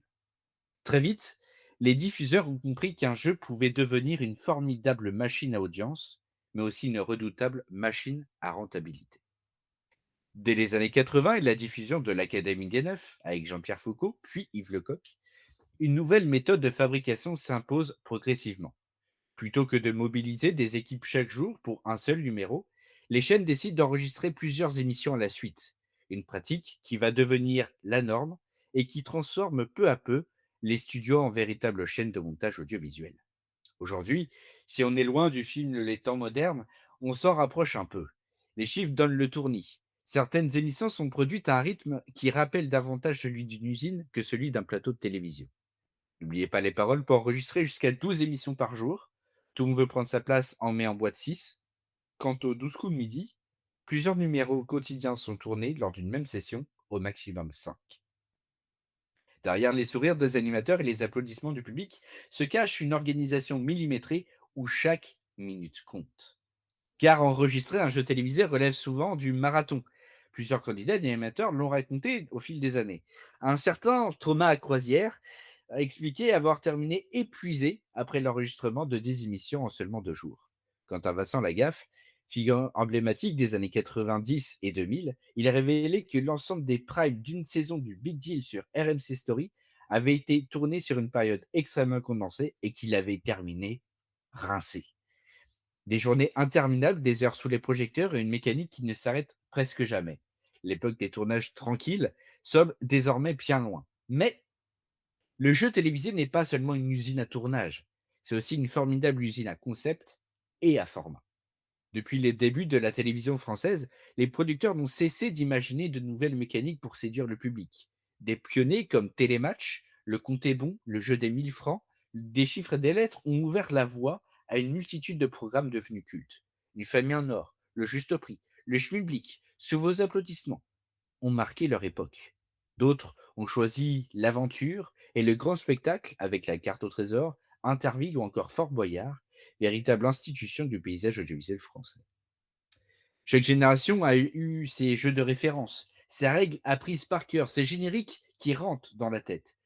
Très vite, les diffuseurs ont compris qu'un jeu pouvait devenir une formidable machine à audience, mais aussi une redoutable machine à rentabilité. Dès les années 80 et la diffusion de l'Académie des Neufs avec Jean-Pierre Foucault, puis Yves Lecoq, une nouvelle méthode de fabrication s'impose progressivement. Plutôt que de mobiliser des équipes chaque jour pour un seul numéro, les chaînes décident d'enregistrer plusieurs émissions à la suite, une pratique qui va devenir la norme et qui transforme peu à peu les studios en véritables chaînes de montage audiovisuel. Aujourd'hui, si on est loin du film Les temps modernes, on s'en rapproche un peu. Les chiffres donnent le tournis. Certaines émissions sont produites à un rythme qui rappelle davantage celui d'une usine que celui d'un plateau de télévision. N'oubliez pas les paroles pour enregistrer jusqu'à 12 émissions par jour. Tout le monde veut prendre sa place en met en boîte 6. Quant aux 12 coups de midi, plusieurs numéros quotidiens sont tournés lors d'une même session, au maximum 5. Derrière les sourires des animateurs et les applaudissements du public se cache une organisation millimétrée où chaque minute compte. Car enregistrer un jeu télévisé relève souvent du marathon. Plusieurs candidats et animateurs l'ont raconté au fil des années. Un certain Thomas Croisière a expliqué avoir terminé épuisé après l'enregistrement de 10 émissions en seulement 2 jours. Quant à Vincent Lagaffe, figure emblématique des années 90 et 2000, il a révélé que l'ensemble des primes d'une saison du Big Deal sur RMC Story avait été tourné sur une période extrêmement condensée et qu'il avait terminé rincé. Des journées interminables, des heures sous les projecteurs et une mécanique qui ne s'arrête presque jamais. L'époque des tournages tranquilles semble désormais bien loin. Mais le jeu télévisé n'est pas seulement une usine à tournage, c'est aussi une formidable usine à concept et à format. Depuis les débuts de la télévision française, les producteurs n'ont cessé d'imaginer de nouvelles mécaniques pour séduire le public. Des pionniers comme Télématch, Le Compte est bon, Le Jeu des 1000 francs, des chiffres et des lettres ont ouvert la voie à une multitude de programmes devenus cultes. Une famille en or, Le Juste Prix, Le Schmilblick, Sous vos applaudissements, ont marqué leur époque. D'autres ont choisi l'aventure et le grand spectacle avec la carte au trésor, Interville ou encore Fort Boyard, véritable institution du paysage audiovisuel français. Chaque génération a eu ses jeux de référence, ses règles apprises par cœur, ses génériques qui rentrent dans la tête.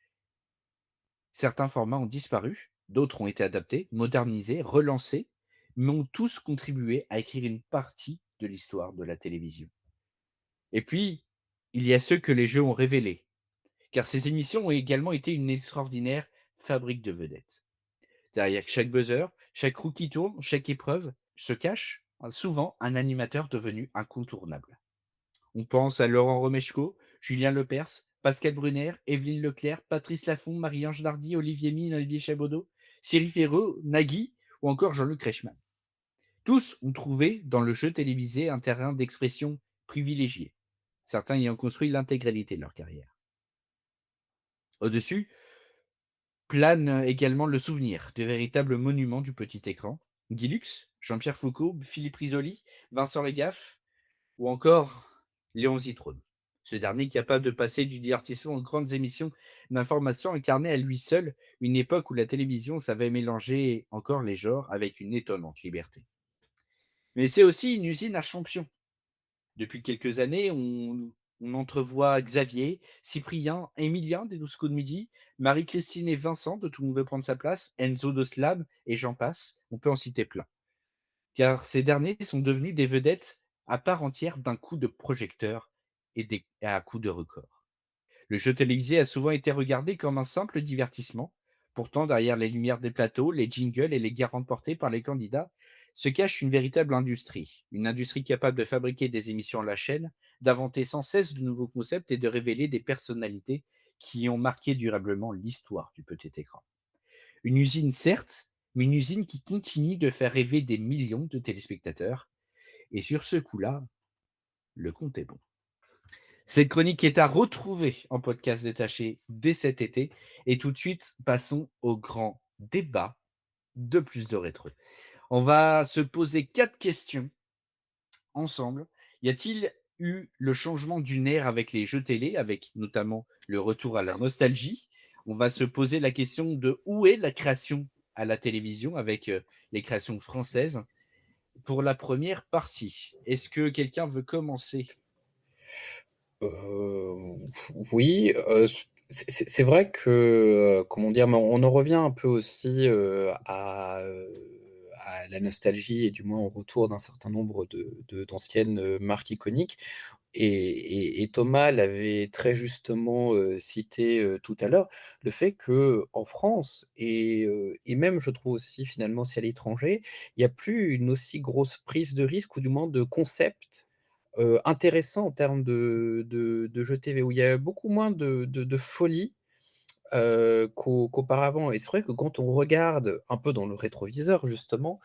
Certains formats ont disparu, d'autres ont été adaptés, modernisés, relancés, mais ont tous contribué à écrire une partie de l'histoire de la télévision. Et puis, il y a ceux que les jeux ont révélés, car ces émissions ont également été une extraordinaire fabrique de vedettes. Derrière chaque buzzer, chaque roue qui tourne, chaque épreuve se cache souvent un animateur devenu incontournable. On pense à Laurent Romeshko, Julien Lepers, Pascal Brunner, Evelyne Leclerc, Patrice Laffont, Marie-Ange Nardi, Olivier Mine, Olivier Chabaudot, Cyril Ferraud, Nagui ou encore Jean-Luc Reichmann. Tous ont trouvé dans le jeu télévisé un terrain d'expression privilégié. certains ayant construit l'intégralité de leur carrière. Au-dessus, plane également le souvenir de véritables monuments du petit écran. Guy Lux, Jean-Pierre Foucault, Philippe Risoli, Vincent Lagaffe ou encore Léon Zitrone. Ce dernier capable de passer du divertissement aux grandes émissions d'information incarnait à lui seul une époque où la télévision savait mélanger encore les genres avec une étonnante liberté. Mais c'est aussi une usine à champions. Depuis quelques années, on entrevoit Xavier, Cyprien, Émilien des 12 coups de midi, Marie-Christine et Vincent de Tout le monde veut prendre sa place, Enzo de Slam et j'en passe, on peut en citer plein. Car ces derniers sont devenus des vedettes à part entière d'un coup de projecteur et à coup de record. Le jeu télévisé a souvent été regardé comme un simple divertissement. Pourtant, derrière les lumières des plateaux, les jingles et les gains remportés par les candidats, se cache une véritable industrie. Une industrie capable de fabriquer des émissions à la chaîne, d'inventer sans cesse de nouveaux concepts et de révéler des personnalités qui ont marqué durablement l'histoire du petit écran. Une usine, certes, mais une usine qui continue de faire rêver des millions de téléspectateurs. Et sur ce coup-là, le compte est bon. Cette chronique est à retrouver en podcast détaché dès cet été. Et tout de suite, passons au grand débat de Plus de Rétro. On va se poser 4 questions ensemble. Y a-t-il eu le changement d'une ère avec les jeux télé, avec notamment le retour à la nostalgie? On va se poser la question de où est la création à la télévision avec les créations françaises. Pour la première partie, est-ce que quelqu'un veut commencer?
Oui, c'est vrai que, comment dire? Mais on en revient un peu aussi, à la nostalgie et du moins au retour d'un certain nombre d'anciennes, marques iconiques et Thomas l'avait très justement, cité, tout à l'heure, le fait qu'en France et même je trouve aussi finalement si à l'étranger, il y a plus une aussi grosse prise de risque ou du moins de concept intéressant en termes de jeux TV, où il y a beaucoup moins de folie, qu'auparavant et c'est vrai que quand on regarde un peu dans le rétroviseur justement,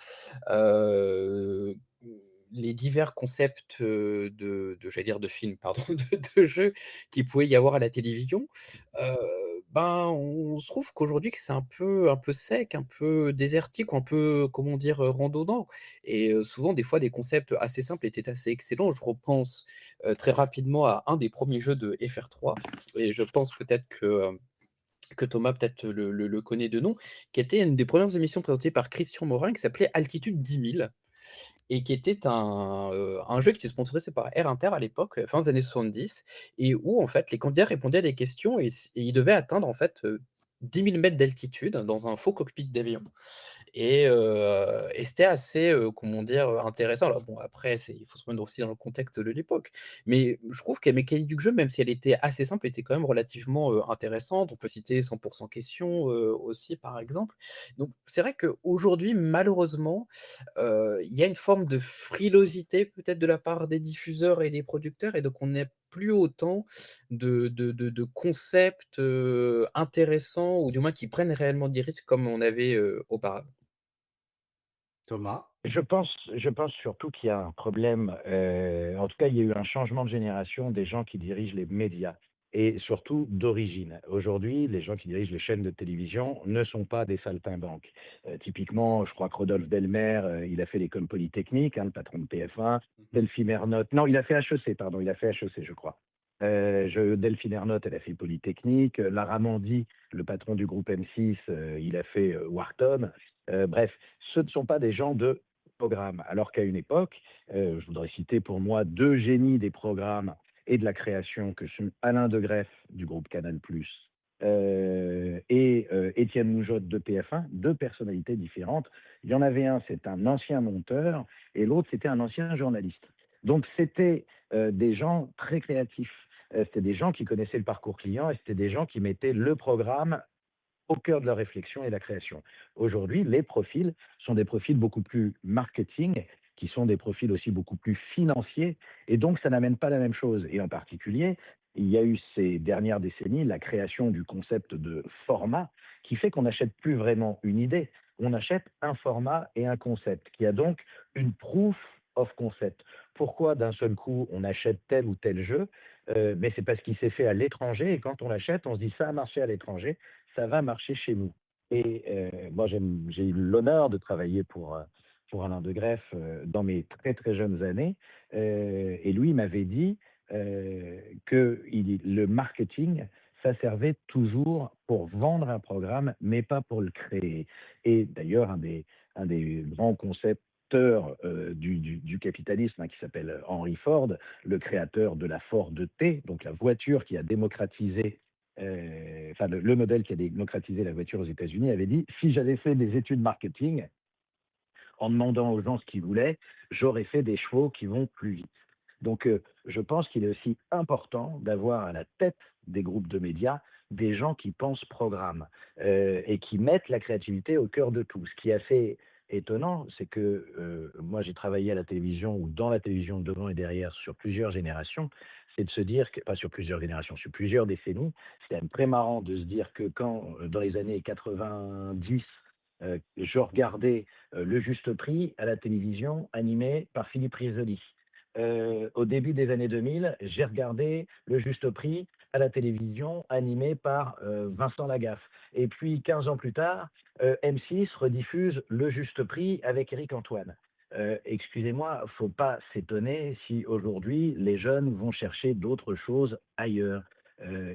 heu, les divers concepts, j'allais dire de films, pardon, de jeux qu'il pouvait y avoir à la télévision, heu, ben, on se trouve qu'aujourd'hui que c'est un peu sec, un peu désertique ou un peu, comment dire, redondant et souvent des fois des concepts assez simples étaient assez excellents. Je repense, très rapidement à un des premiers jeux de FR3 et je pense peut-être que Thomas peut-être le connaît de nom, qui était une des premières émissions présentées par Christian Morin qui s'appelait Altitude 10 000 et qui était un jeu qui était sponsorisé par Air Inter à l'époque, fin des années 70 et où en fait les candidats répondaient à des questions et ils devaient atteindre en fait, 10 000 mètres d'altitude dans un faux cockpit d'avion et c'était assez, comment dire, intéressant. Alors bon, après, il faut se mettre aussi dans le contexte de l'époque. Mais je trouve que la mécanique du jeu, même si elle était assez simple, était quand même relativement, intéressante. On peut citer 100 questions, aussi, par exemple. Donc c'est vrai qu'aujourd'hui, malheureusement, il y a une forme de frilosité peut-être de la part des diffuseurs et des producteurs et donc on n'est plus autant de concepts, intéressants ou du moins qui prennent réellement des risques comme on avait, auparavant.
Thomas?
Je pense surtout qu'il y a un problème, en tout cas, il y a eu un changement de génération des gens qui dirigent les médias et surtout d'origine. Aujourd'hui, les gens qui dirigent les chaînes de télévision ne sont pas des saltimbanques. Typiquement, je crois que Rodolphe Belmer, il a fait l'école polytechnique, hein, le patron de TF1.
Mmh.
Delphine Ernotte non, il a fait HEC, pardon, il a fait HEC, je crois. Delphine Ernotte, elle a fait Polytechnique. Lara Mandy, le patron du groupe M6, il a fait, Wharton. Bref, ce ne sont pas des gens de programme. Alors qu'à une époque, je voudrais citer pour moi 2 génies des programmes et de la création que sont Alain de Greff du groupe Canal+, et Étienne Moujotte de TF1, 2 personnalités différentes. Il y en avait un, c'est un ancien monteur et l'autre, c'était un ancien journaliste. Donc c'était, des gens très créatifs. C'était des gens qui connaissaient le parcours client et c'était des gens qui mettaient le programme au cœur de la réflexion et la création. Aujourd'hui, les profils sont des profils beaucoup plus marketing, qui sont des profils aussi beaucoup plus financiers, et donc ça n'amène pas la même chose. Et en particulier, il y a eu ces dernières décennies la création du concept de format, qui fait qu'on n'achète plus vraiment une idée, on achète un format et un concept, qui a donc une proof of concept. Pourquoi d'un seul coup on achète tel ou tel jeu? mais c'est parce qu'il s'est fait à l'étranger et quand on l'achète, on se dit: «Ça a marché à l'étranger, ça va marcher chez nous» et moi j'ai eu l'honneur de travailler pour Alain de Greff, dans mes très, très jeunes années, et lui m'avait dit, que le marketing, ça servait toujours pour vendre un programme, mais pas pour le créer et d'ailleurs un des grands concepteurs, du capitalisme, hein, qui s'appelle, Henry Ford, le créateur de la Ford T, donc la voiture qui a démocratisé, enfin le modèle qui a démocratisé la voiture aux États-Unis, avait dit: «Si j'avais fait des études marketing en demandant aux gens ce qu'ils voulaient, j'aurais fait des chevaux qui vont plus vite». Donc, je pense qu'il est aussi important d'avoir à la tête des groupes de médias des gens qui pensent programme, et qui mettent la créativité au cœur de tout. Ce qui a fait étonnant, c'est que, moi j'ai travaillé à la télévision ou dans la télévision devant et derrière sur plusieurs générations, c'est de se dire que pas sur plusieurs générations, sur plusieurs décennies. C'est quand même très marrant de se dire que quand, dans les années 90, je regardais, Le Juste Prix à la télévision animé par Philippe Risoli. Au début des années 2000, j'ai regardé Le Juste Prix à la télévision, animé par, Vincent Lagaffe et puis 15 ans plus tard, M6 rediffuse Le Juste Prix avec Éric Antoine. Excusez-moi, faut pas s'étonner si aujourd'hui les jeunes vont chercher d'autres choses ailleurs.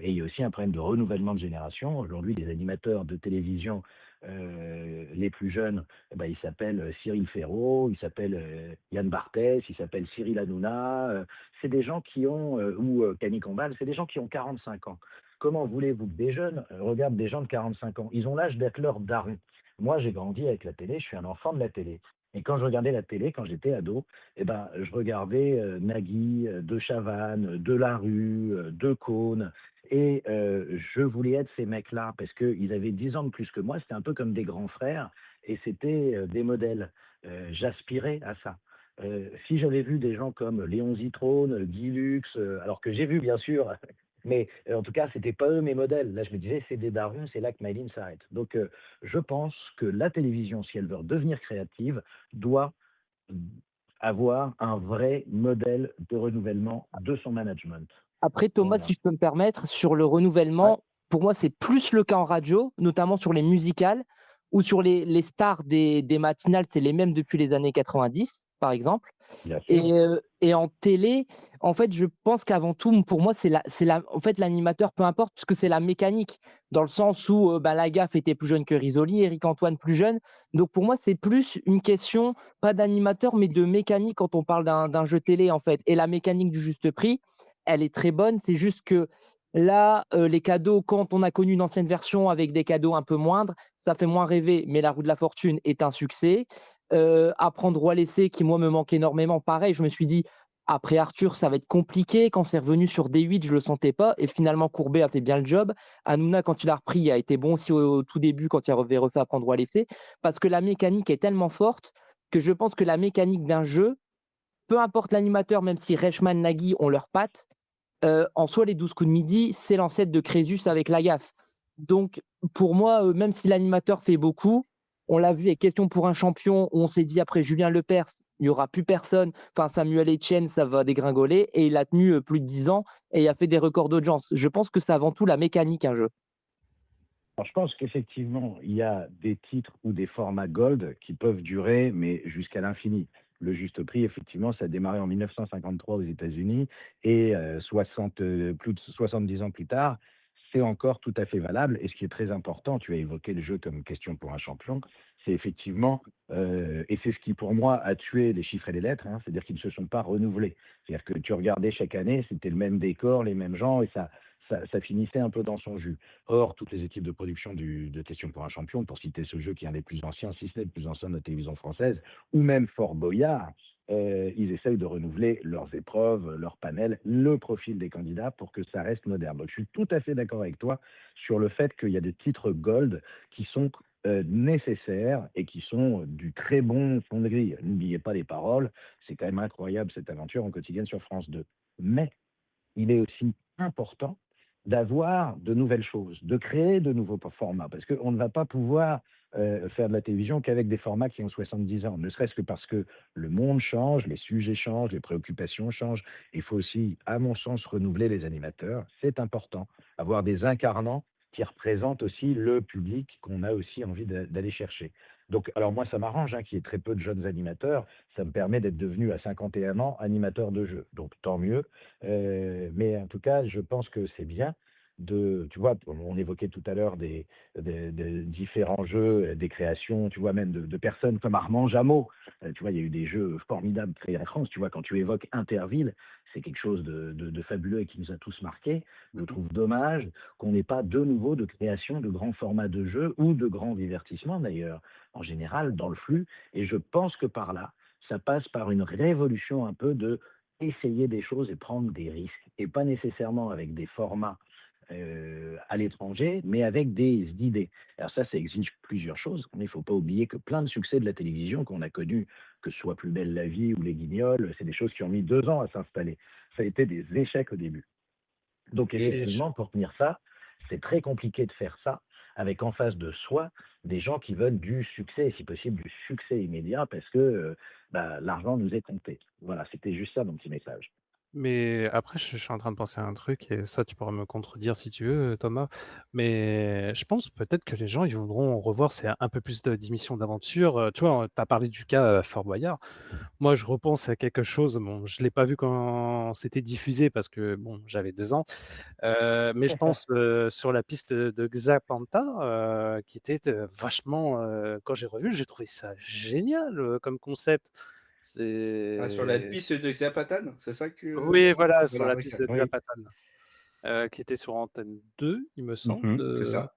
Et il y a aussi un problème de renouvellement de génération. Aujourd'hui, les animateurs de télévision, les plus jeunes, eh ben, il s'appelle, Cyril Ferraud, il s'appelle, Yann Barthès, il s'appelle Cyril Hanouna, c'est des gens qui ont, ou Camille Combal, c'est des gens qui ont 45 ans. Comment voulez-vous que des jeunes, regardent des gens de 45 ans? Ils ont l'âge d'être leurs darons. Moi, j'ai grandi avec la télé, je suis un enfant de la télé et quand je regardais la télé, quand j'étais ado et ben, je regardais, Nagui, De Chavannes, Delarue, Decaune et je voulais être ces mecs-là parce qu'ils avaient 10 ans de plus que moi, c'était un peu comme des grands frères et c'était, des modèles. J'aspirais à ça. Si j'avais vu des gens comme Léon Zitrone, Guy Lux, alors que j'ai vu bien sûr, mais en tout cas, c'était pas eux mes modèles. Là, je me disais: «C'est des darons, c'est là que ma ligne s'arrête». Donc je pense que la télévision, si elle veut redevenir créative, doit, mmh, avoir un vrai modèle de renouvellement de son management.
Après, Thomas,
Voilà.
si je peux me permettre, sur le
Ouais,
renouvellement, pour moi, c'est plus le cas en radio, notamment sur les musicales ou sur les stars des matinales, c'est les mêmes depuis les années 90, par exemple.
bien sûr.
Et en télé, en fait, je pense qu'avant tout, pour moi, en fait, l'animateur, peu importe, puisque c'est la mécanique, dans le sens où bah, Lagaffe était plus jeune que Risoli, Éric Antoine plus jeune. Donc pour moi, c'est plus une question, pas d'animateur, mais de mécanique quand on parle d'un jeu télé, en fait. Et la mécanique du juste prix, elle est très bonne. C'est juste que là, les cadeaux, quand on a connu une ancienne version avec des cadeaux un peu moindres, ça fait moins rêver. Mais la roue de la fortune est un succès. Apprendre ou à laisser, qui moi me manque énormément. Pareil, je me suis dit, après Arthur, ça va être compliqué. Quand c'est revenu sur D8, je le sentais pas. Et finalement, Courbet a fait bien le job. Hanouna, quand il a repris, il a été bon aussi au tout début, quand il avait refait Apprendre ou à laisser. Parce que la mécanique est tellement forte que je pense que la mécanique d'un jeu, peu importe l'animateur, même si Reichmann, Nagui ont leurs pattes, en soi, les 12 coups de midi, c'est l'ancêtre de Crésus avec Lagaffe. Donc, pour moi, même si l'animateur fait beaucoup, on l'a vu avec Question pour un champion, où on s'est dit après Julien Lepers, il n'y aura plus personne. Enfin, Samuel Etienne, ça va dégringoler. Et il a tenu plus de 10 ans et il a fait des records d'audience. Je pense que c'est avant tout la mécanique, un jeu.
Alors, je pense qu'effectivement, il y a des titres ou des formats gold qui peuvent durer, mais jusqu'à l'infini. Le Juste Prix, effectivement, ça a démarré en 1953 aux États-Unis et 60, plus de 70 ans plus tard, c'est encore tout à fait valable. Et ce qui est très important, tu as évoqué le jeu comme question pour un champion, c'est effectivement, et c'est ce qui pour moi a tué les chiffres et les lettres, hein, c'est-à-dire qu'ils ne se sont pas renouvelés. C'est-à-dire que tu regardais chaque année, c'était le même décor, les mêmes gens, et ça finissait un peu dans son jus. Or, toutes les équipes de production de Question pour un champion, pour citer ce jeu qui est un des plus anciens, si ce n'est le plus ancien de la télévision française, ou même Fort Boyard, ils essayent de renouveler leurs épreuves, leur panel, le profil des candidats pour que ça reste moderne. Donc, je suis tout à fait d'accord avec toi sur le fait qu'il y a des titres gold qui sont nécessaires et qui sont du très bon fond de grille. N'oubliez pas les paroles, c'est quand même incroyable cette aventure en quotidienne sur France 2. Mais il est aussi important d'avoir de nouvelles choses, de créer de nouveaux formats, parce qu'on ne va pas pouvoir faire de la télévision qu'avec des formats qui ont 70 ans. Ne serait-ce que parce que le monde change, les sujets changent, les préoccupations changent. Il faut aussi, à mon sens, renouveler les animateurs. C'est important. Avoir des incarnants qui représentent aussi le public qu'on a aussi envie d'aller chercher. Donc, alors moi, ça m'arrange qu'il y ait très peu de jeunes animateurs. Ça me permet d'être devenu à 51 ans animateur de jeu. Donc, tant mieux. Mais en tout cas, je pense que c'est bien tu vois, on évoquait tout à l'heure des différents jeux, des créations, tu vois, même de personnes comme Armand Jameau. Tu vois, il y a eu des jeux formidables créés en France. Tu vois, quand tu évoques Interville, c'est quelque chose de fabuleux et qui nous a tous marqués. Je
Mmh.
trouve dommage qu'on n'ait pas de nouveau de création de grands formats de jeux ou de grands divertissements d'ailleurs, en général, dans le flux. Et je pense que par là, ça passe par une révolution un peu de essayer des choses et prendre des risques. Et pas nécessairement avec des formats à l'étranger, mais avec des idées. Alors ça exige plusieurs choses. Mais il ne faut pas oublier que plein de succès de la télévision qu'on a connus, que ce soit Plus belle la vie ou Les Guignols, c'est des choses qui ont mis 2 ans à s'installer. Ça a été des échecs au début. Donc
Et je
effectivement, pour tenir ça, c'est très compliqué de faire ça avec en face de soi des gens qui veulent du succès, et si possible du succès immédiat parce que, l'argent nous est compté. Voilà, c'était juste ça mon petit message.
Mais après, je suis en train de penser à un truc et ça, tu pourras me contredire si tu veux, Thomas. Mais je pense peut-être que les gens, ils voudront revoir c'est un peu plus d'émissions d'aventure. Tu vois, tu as parlé du cas Fort Boyard. Moi, je repense à quelque chose. Bon, je ne l'ai pas vu quand c'était diffusé parce que bon, j'avais 2 ans. Mais je pense sur la piste de Xapanta, qui était vachement. Quand j'ai revu, j'ai trouvé ça génial comme concept.
Ah, sur la
C'est
piste de Xapatan, c'est ça que
oui, voilà, sur
voilà,
la
OK,
piste de
Oui.
Xapatan, qui était sur Antenne 2, il me semble,
Mmh.
c'est ça.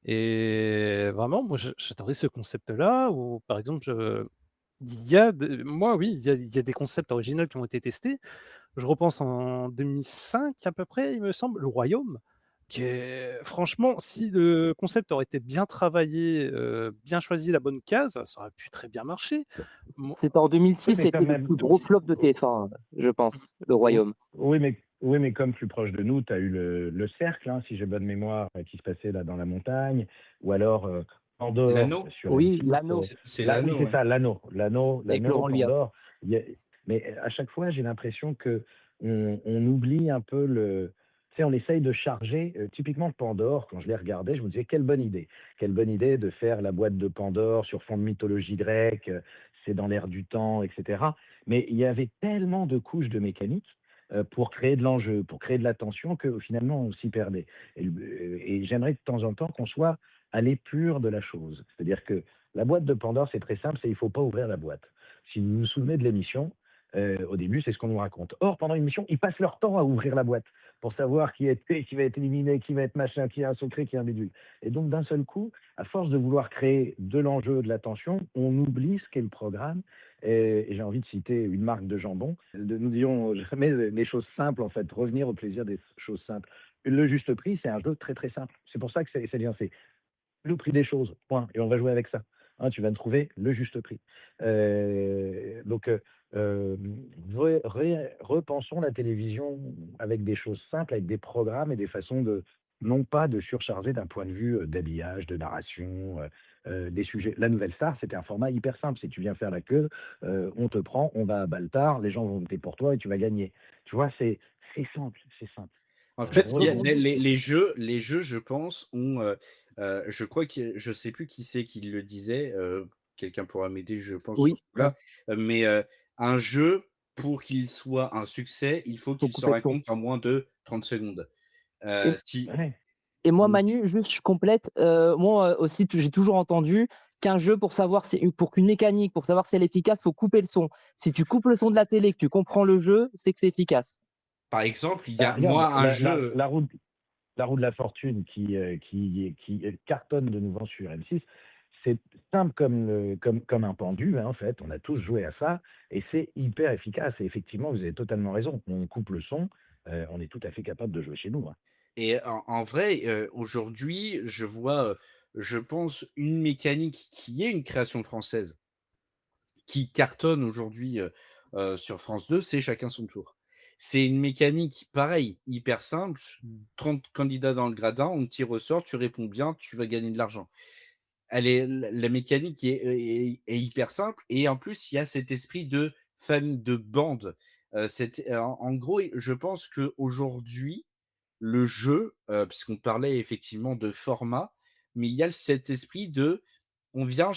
et vraiment, moi, j'adorais ce concept-là où, par exemple, il y a moi, oui, il y a des concepts originaux qui ont été testés. Je repense en 2005 à peu près, il me semble, Le Royaume, qui est franchement, si le concept aurait été bien travaillé, bien choisi, la bonne case, ça aurait pu très bien marcher. Mo
C'était en
Oui,
2006,
mais quand
c'était le
même.
plus gros flop de TF1, je pense, Le
O
Royaume.
oui, mais comme plus proche de nous, tu as eu le Cercle, si j'ai bonne mémoire, qui se passait là dans la montagne, ou alors, Pandore
L'anneau?
sur
Oui,
M6,
L'Anneau,
C'est
oui,
l'anneau,
c'est
ouais.
ça, l'anneau,
avec
l'anneau,
Laurent Luyat.
Pandore. Il y a mais à chaque fois, j'ai l'impression qu'on oublie un peu tu sais, on essaye de charger, typiquement Pandore, quand je les regardais, je me disais: «Quelle bonne idée! Quelle bonne idée de faire la boîte de Pandore sur fond de mythologie grecque, c'est dans l'air du temps» et cetera. Mais il y avait tellement de couches de mécanique, pour créer de l'enjeu, pour créer de la tension que finalement on s'y perdait. Et j'aimerais de temps en temps qu'on soit à l'épure de la chose. C'est-à-dire que la boîte de Pandore, c'est très simple, c'est il faut pas ouvrir la boîte. Si vous vous souvenez de l'émission, au début, c'est ce qu'on nous raconte. Or, pendant l'émission, ils passent leur temps à ouvrir la boîte pour savoir qui va être éliminé, qui va être machin, qui a un secret, qui a un bidule. Et donc, d'un seul coup, à force de vouloir créer de l'enjeu, de la tension, on oublie ce qu'est le programme. Et j'ai envie de citer une marque de jambon. Nous disions jamais les choses simples, en fait, revenir au plaisir des choses simples. Le juste prix, c'est un jeu très très simple. C'est pour ça que c'est bien fait. Le prix des choses, point, et on va jouer avec ça. Tu vas me trouver le juste prix. Donc, repensons la télévision avec des choses simples, avec des programmes et des façons de non pas de surcharger d'un point de vue, d'habillage, de narration, des sujets. La Nouvelle Star, c'était un format hyper simple. Si tu viens faire la queue, on te prend, on va à Baltar, les gens vont voter pour toi et tu vas gagner. Tu vois? C'est simple, c'est simple.
En fait, il y a
Revenons
les jeux, je pense, je crois que je sais plus qui c'est qui le disait, quelqu'un pourra m'aider, je pense, sur
Oui,
ce coup-là, mais un jeu, pour qu'il soit un succès, il faut
faut
qu'il se
couper le son.
raconte en moins de 30 secondes.
Et
Si
ouais.
et moi,
donc
Manu, juste je complète, moi, aussi j'ai toujours entendu qu'un jeu pour qu'une mécanique, pour savoir si elle est efficace, faut couper le son. Si tu coupes le son de la télé, que tu comprends le jeu, c'est que c'est efficace.
par exemple, il y
Bah,
a
regarde,
moi un jeu.
la roue de la fortune qui cartonne de nouveau sur M6, c'est simple comme un pendu, en fait. On a tous joué à ça et c'est hyper efficace et effectivement, vous avez totalement raison. On coupe le son, on est tout à fait capable de jouer chez nous.
Et en vrai, aujourd'hui, je vois, je pense, une mécanique qui est une création française, qui cartonne aujourd'hui, sur France 2, c'est Chacun son tour. C'est une mécanique, pareil, hyper simple, 30 candidats dans le gradin, on te tire au sort, tu réponds bien, tu vas gagner de l'argent. la mécanique est hyper simple et en plus, il y a cet esprit de famille, de bande. En gros, je pense qu'aujourd'hui, le jeu, puisqu'on parlait effectivement de format, mais il y a cet esprit de on vient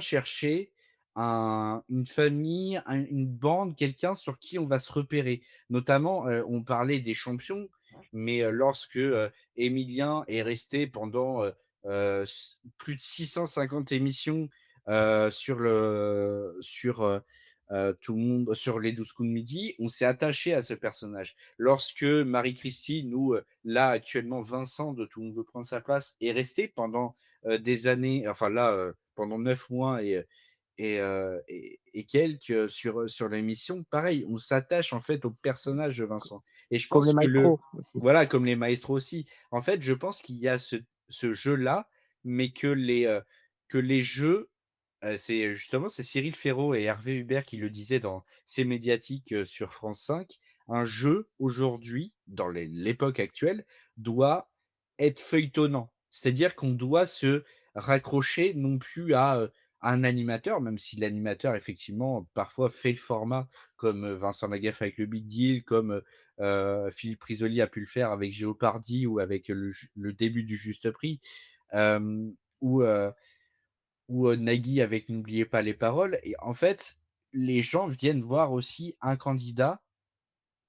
chercher une famille, une bande, quelqu'un sur qui on va se repérer. Notamment, on parlait des champions, mais lorsque, Emilien est resté pendant, plus de 650 émissions, tout le monde sur les 12 coups de midi, on s'est attaché à ce personnage. Lorsque Marie-Christine ou, là actuellement Vincent de Tout le monde veut prendre sa place est resté pendant, des années, enfin là, pendant 9 mois et quelques, sur l'émission, pareil, on s'attache en fait au personnage de Vincent et je
Comme les
pense que
maestros aussi.
voilà, comme les maestros aussi. En fait, je pense qu'il y a ce jeu-là, mais que les jeux, c'est Cyril Ferraud et Hervé Hubert qui le disaient dans C'est médiatique, sur France 5. Un jeu aujourd'hui, dans l'époque actuelle, doit être feuilletonnant. C'est-à-dire qu'on doit se raccrocher non plus à un animateur, même si l'animateur effectivement parfois fait le format comme, Vincent Lagaffe avec le Big Deal, comme, Philippe Risoli a pu le faire avec Jeopardy ou avec le début du Juste Prix, hem, ou, Nagui avec N'oubliez pas les paroles et en fait, les gens viennent voir aussi un candidat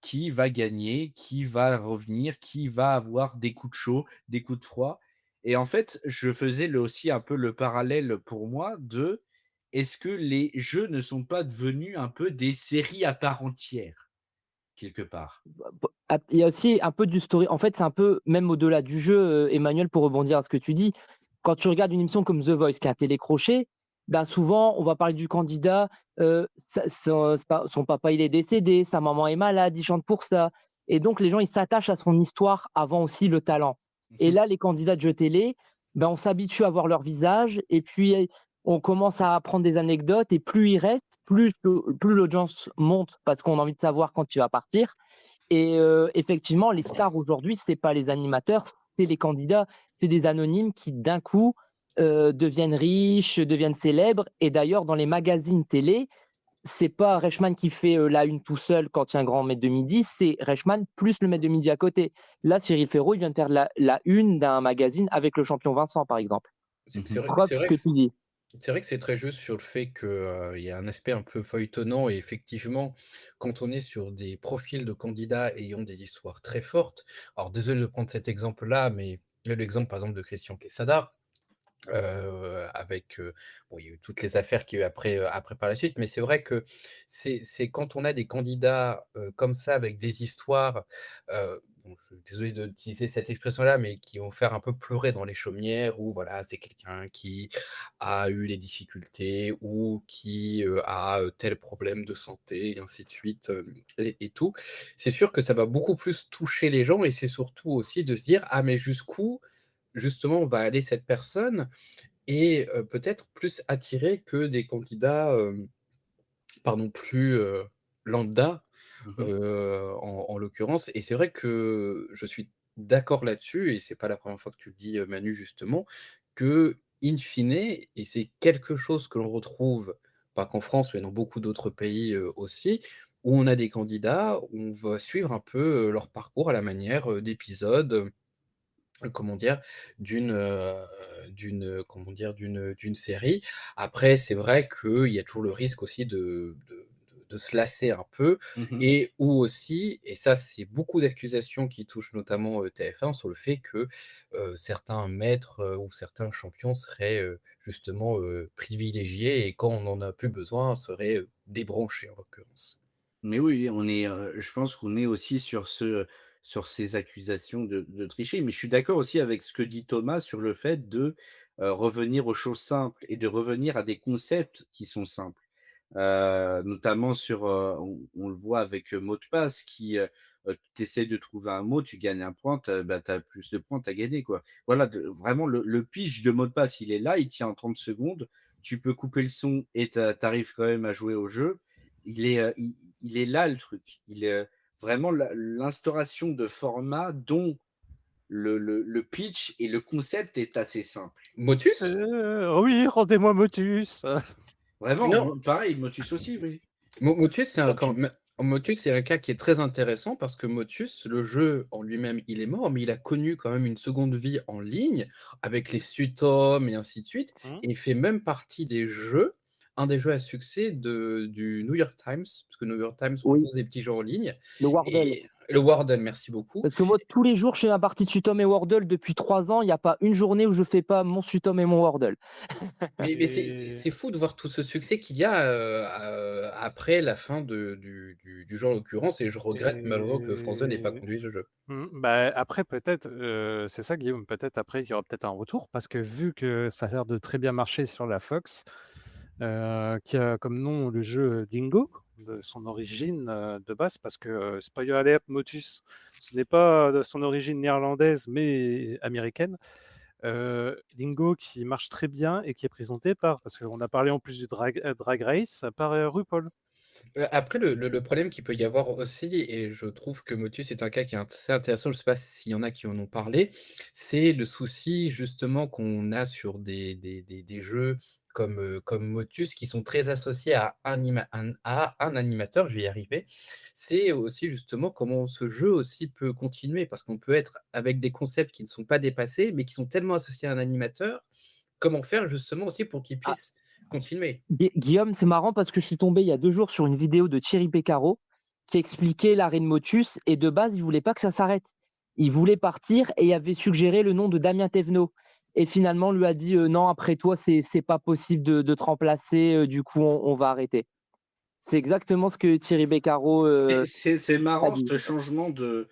qui va gagner, qui va revenir, qui va avoir des coups de chaud, des coups de froid et en fait, je faisais aussi un peu le parallèle pour moi de est-ce que les jeux ne sont pas devenus un peu des séries à part entière, quelque part?
Il y a aussi un peu du story. En fait, c'est un peu, même au-delà du jeu, Emmanuel, pour rebondir à ce que tu dis, quand tu regardes une émission comme The Voice, qui est un télécrochet, ben souvent, on va parler du candidat, son papa, il est décédé, sa maman est malade, il chante pour ça. Et donc, les gens, ils s'attachent à son histoire avant aussi le talent. Et
Mmh.
là, les candidats de jeux télé, ben, on s'habitue à voir leur visage et puis on commence à apprendre des anecdotes et plus ils restent, plus l'audience monte parce qu'on a envie de savoir quand tu vas partir. Et effectivement, les stars aujourd'hui, c'est pas les animateurs, c'est les candidats, c'est des anonymes qui d'un coup, deviennent riches, deviennent célèbres et d'ailleurs dans les magazines télé, c'est pas Reichmann qui fait, la une tout seul quand il y a un grand maître de midi, c'est Reichmann plus le maître de midi à côté. Là, Cyril Ferraud, il vient de faire la une d'un magazine avec le champion Vincent, par exemple.
Mmh.
Preuve ce que tu dis.
C'est vrai que c'est très juste sur le fait que, il y a un aspect un peu feuilletonnant et effectivement, quand on est sur des profils de candidats ayant des histoires très fortes, alors désolé de prendre cet exemple-là, mais il y a l'exemple par exemple de Christian Quesada, avec, bon, il y a eu toutes les affaires qu'il y a eu après par la suite, mais c'est vrai que c'est quand on a des candidats, comme ça avec des histoires, bon, je suis désolé d'utiliser cette expression-là, mais qui vont faire un peu pleurer dans les chaumières où voilà, c'est quelqu'un qui a eu des difficultés ou qui, a, tel problème de santé et ainsi de suite, et tout. C'est sûr que ça va beaucoup plus toucher les gens et c'est surtout aussi de se dire: «Ah mais jusqu'où justement va aller cette personne?» et peut-être plus attiré que des candidats, pardon, plus, lambda,
Mmh.
en l'occurrence et c'est vrai que je suis d'accord là-dessus et c'est pas la première fois que tu le dis, Manu, justement, que in fine et c'est quelque chose que l'on retrouve, pas qu'en France, mais dans beaucoup d'autres pays, aussi, où on a des candidats, où on va suivre un peu, leur parcours à la manière, d'épisodes, comment dire? Comment dire? D'une série. Après, c'est vrai qu'il y a toujours le risque aussi de se lasser un peu
Mmh.
et ou aussi et ça, c'est beaucoup d'accusations qui touchent notamment, TF1 sur le fait que, certains maîtres, ou certains champions seraient, justement, privilégiés et quand on en a plus besoin, seraient, débranchés en l'occurrence.
Mais oui, je pense qu'on est aussi sur ces accusations de tricher. Mais je suis d'accord aussi avec ce que dit Thomas sur le fait de, revenir aux choses simples et de revenir à des concepts qui sont simples. Notamment on le voit avec, mot de passe tu essaies de trouver un mot, tu gagnes un point, tu as plus de points, tu as gagné, quoi. Voilà, vraiment le pitch de mot de passe, il est là, il tient en 30 secondes. Tu peux couper le son et tu arrives quand même à jouer au jeu. Il est là le truc. Vraiment l'instauration de formats dont le pitch et le concept est assez simple.
Motus?
Oui, rendez-moi Motus.
Vraiment,
Non,
pareil, Motus aussi, oui.
Motus,
Ça tue.
Motus, c'est un cas qui est très intéressant parce que Motus, le jeu en lui-même, il est mort, mais il a connu quand même une seconde vie en ligne avec les Sutom et ainsi de suite.
Mmh.
Et il fait même partie des jeux, un des jeux à succès du New York Times, parce que New York Times
Oui,
propose des petits jeux en ligne.
le Wordle.
Et le Warden, merci beaucoup.
Parce que moi, tous les jours, je fais ma partie de Sutom et Wordle depuis 3 ans. Il n'y a pas une journée où je fais pas mon Sutom et mon Wordle.
Mais
Et
c'est fou de voir tout ce succès qu'il y a après la fin du jeu en l'occurrence, et je regrette malheureusement que Franzen n'ait pas
et
conduit ce jeu.
bah, après peut-être, c'est ça Guillaume, peut-être après il y aura peut-être un retour parce que vu que ça a l'air de très bien marcher sur la Fox, qui a comme nom le jeu Dingo, de son origine, de base parce que, spoiler alert, Motus, ce n'est pas de son origine néerlandaise mais américaine. Dingo qui marche très bien et qui est présenté par parce qu'on a parlé en plus du Drag Race, par, RuPaul.
Après, le problème qu'il peut y avoir aussi, et je trouve que Motus est un cas qui est assez intéressant, je ne sais pas s'il y en a qui en ont parlé, c'est le souci justement qu'on a sur des jeux comme Motus qui sont très associés à un animateur, je vais y arriver. C'est aussi justement comment ce jeu aussi peut continuer, parce qu'on peut être avec des concepts qui ne sont pas dépassés, mais qui sont tellement associés à un animateur, comment faire justement aussi pour qu'il
Ah,
puisse continuer?
Guillaume, c'est marrant parce que je suis tombé il y a 2 jours sur une vidéo de Thierry Beccaro qui expliquait l'arrêt de Motus et de base, il voulait pas que ça s'arrête. Il voulait partir et avait suggéré le nom de Damien Thévenot. Et finalement, on lui a dit non, après toi, c'est pas possible de te remplacer, du coup, on va arrêter. C'est exactement ce que Thierry Beccaro
C'est
a
marrant
dit.
ce changement de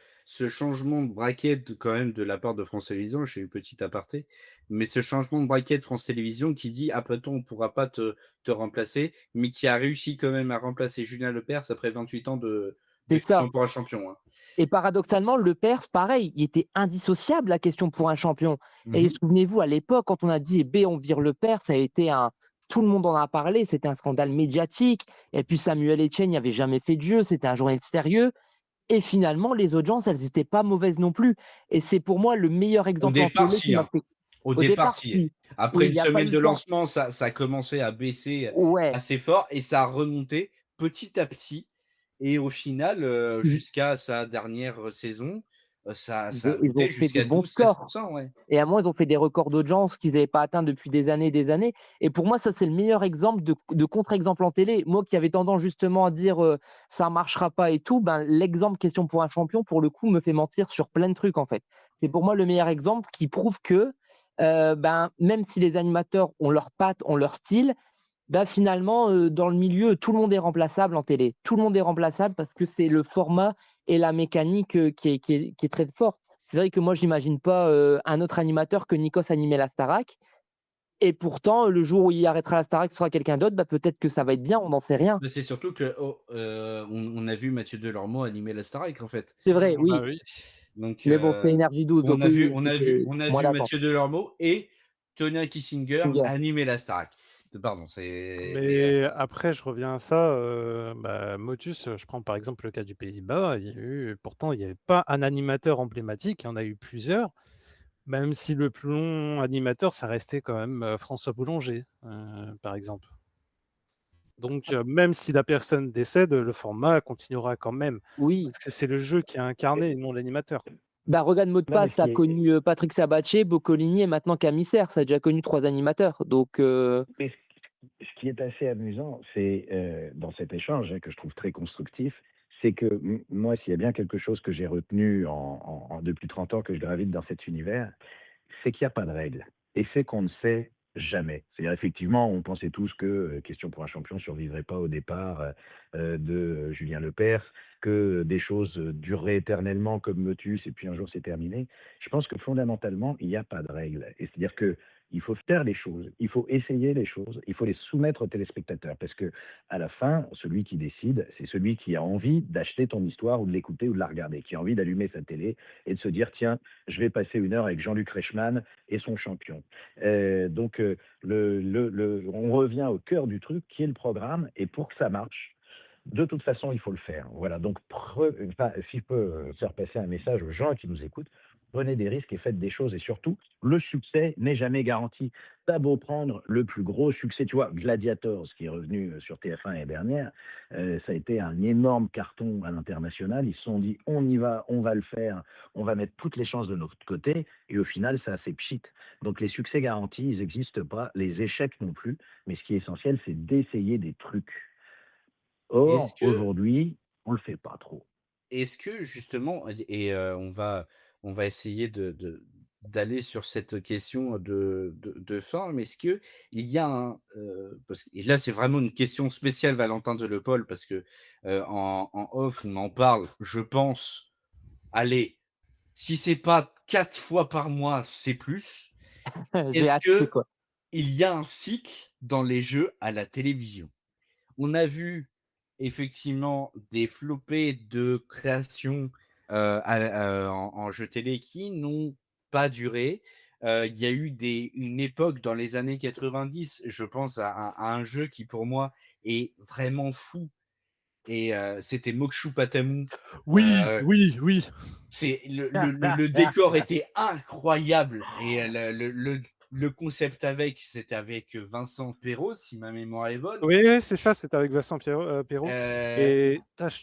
bracket quand même de la part de France Télévisions, je fais une petite aparté, mais ce changement de bracket de France Télévisions qui dit: «Après toi, on ne pourra pas te remplacer», mais qui a réussi quand même à remplacer Julien Lepers après 28 ans de
C'est ça.
question pour un champion, hein.
Et paradoxalement, Lepers, pareil, il était indissociable, la question pour un champion. Et
Mmh.
souvenez-vous, à l'époque, quand on a dit: «Eh on vire Lepers», ça a été un tout le monde en a parlé, c'était un scandale médiatique. Et puis Samuel Etienne n'avait jamais fait de jeu, c'était un journaliste sérieux. Et finalement, les audiences, elles étaient pas mauvaises non plus. Et c'est pour moi le meilleur
Au
exemple en
départ,
télé qui
si,
m'a
hein.
fait
Au
au
départ,
départ,
si.
si.
Après
Oui, il
une
y a pas eu
semaine
le
de
temps.
lancement, ça a commencé à baisser
Ouais,
assez fort et ça a remonté petit à petit et au final,
ils
jusqu'à sa dernière saison, ça a
ils ont
monté
fait de
jusqu'à
bons
12-13,
scores.
ouais.
Et à un moment, ils ont fait des records d'audience qu'ils n'avaient pas atteints depuis des années et des années. Et pour moi, ça, c'est le meilleur exemple de contre-exemple en télé. Moi qui avais tendance justement à dire ça ne marchera pas et tout, ben, l'exemple question pour un champion, pour le coup, me fait mentir sur plein de trucs en fait. C'est pour moi le meilleur exemple qui prouve que ben, même si les animateurs ont leurs pattes, ont leur style, ben, finalement, dans le milieu, tout le monde est remplaçable en télé. Tout le monde est remplaçable parce que c'est le format et la mécanique qui est très fort. C'est vrai que moi, j'imagine pas un autre animateur que Nikos animer la Starac. Et pourtant, le jour où il arrêtera la Starac, ce sera quelqu'un d'autre. Bah, peut-être que ça va être bien, on n'en sait rien.
Mais c'est surtout que, on a vu Mathieu Delormeau animer la Starac, en fait.
C'est vrai,
Bah
oui.
oui.
Donc,
Mais bon, c'est énergie 12, donc oui, c'était
on a
moins
vu
d'attente.
Mathieu Delormeau et Tonya Kissinger
Singer.
animer la Starac. Pardon, c'est mais,
Mais après, je reviens à ça, bah, Motus, je prends par exemple le cas du Pays-Bas, il y avait pas un animateur emblématique, il y en a eu plusieurs, même si le plus long animateur, ça restait quand même, François Boulanger, par exemple. Donc même si la personne décède, le format continuera quand même,
Oui.
parce que c'est le jeu qui est incarné et non l'animateur.
Bah, regarde mot de
Non, mais
passe, ça a connu Patrick Sabatier, Boccolini et maintenant Camille Serre. Ça a déjà connu 3 animateurs. Donc,
mais ce qui est assez amusant, c'est dans cet échange que je trouve très constructif, c'est que moi, s'il y a bien quelque chose que j'ai retenu depuis 30 ans que je gravite dans cet univers, c'est qu'il n'y a pas de règle et c'est qu'on ne sait jamais. C'est-à-dire effectivement, on pensait tous que, Question pour un champion survivrait pas au départ, de Julien Lepers, que des choses, dureraient éternellement comme Motus et puis un jour c'est terminé. Je pense que fondamentalement, il n'y a pas de règle et c'est-à-dire que il faut faire les choses, il faut essayer les choses, il faut les soumettre aux téléspectateurs parce que à la fin, celui qui décide, c'est celui qui a envie d'acheter ton histoire ou de l'écouter ou de la regarder, qui a envie d'allumer sa télé et de se dire: «Tiens, je vais passer une heure avec Jean-Luc Reichmann et son champion». Donc on revient au cœur du truc qui est le programme et pour que ça marche, de toute façon, il faut le faire. Voilà, donc si je peux faire passer un message aux gens qui nous écoutent, prenez des risques et faites des choses et surtout, le succès n'est jamais garanti. Tu beau prendre le plus gros succès, tu vois? Gladiators qui est revenu, sur TF1 l'année dernière, ça a été un énorme carton à l'international. Ils se sont dit: «On y va, on va le faire, on va mettre toutes les chances de notre côté» et au final, ça s'est pchit. Donc les succès garantis, ils n'existent pas, les échecs non plus, mais ce qui est essentiel, c'est d'essayer des trucs.
Est-ce
Or,
que
aujourd'hui, on le fait pas trop.
Est-ce que justement on va essayer d'aller sur cette question de forme. Est-ce qu'il y a et là, c'est vraiment une question spéciale Valentin Delepaul parce que, en off, on en parle, je pense, allez, si c'est pas 4 fois par mois, c'est plus.
J'ai
Est-ce
hâte, c'est
qu'il
quoi?
y a un cycle dans les jeux à la télévision? On a vu effectivement des flopées de créations, en jeux télé qui n'ont pas duré. Il y a eu une époque dans les années 90, je pense à un jeu qui pour moi est vraiment fou et c'était Mokshu Patamu.
Oui,
Heu,
oui, oui.
c'est le décor était incroyable et le concept c'était avec Vincent Perros, si ma mémoire est bonne.
Oui, oui, c'est ça, c'était avec Vincent Perrault
Heu
et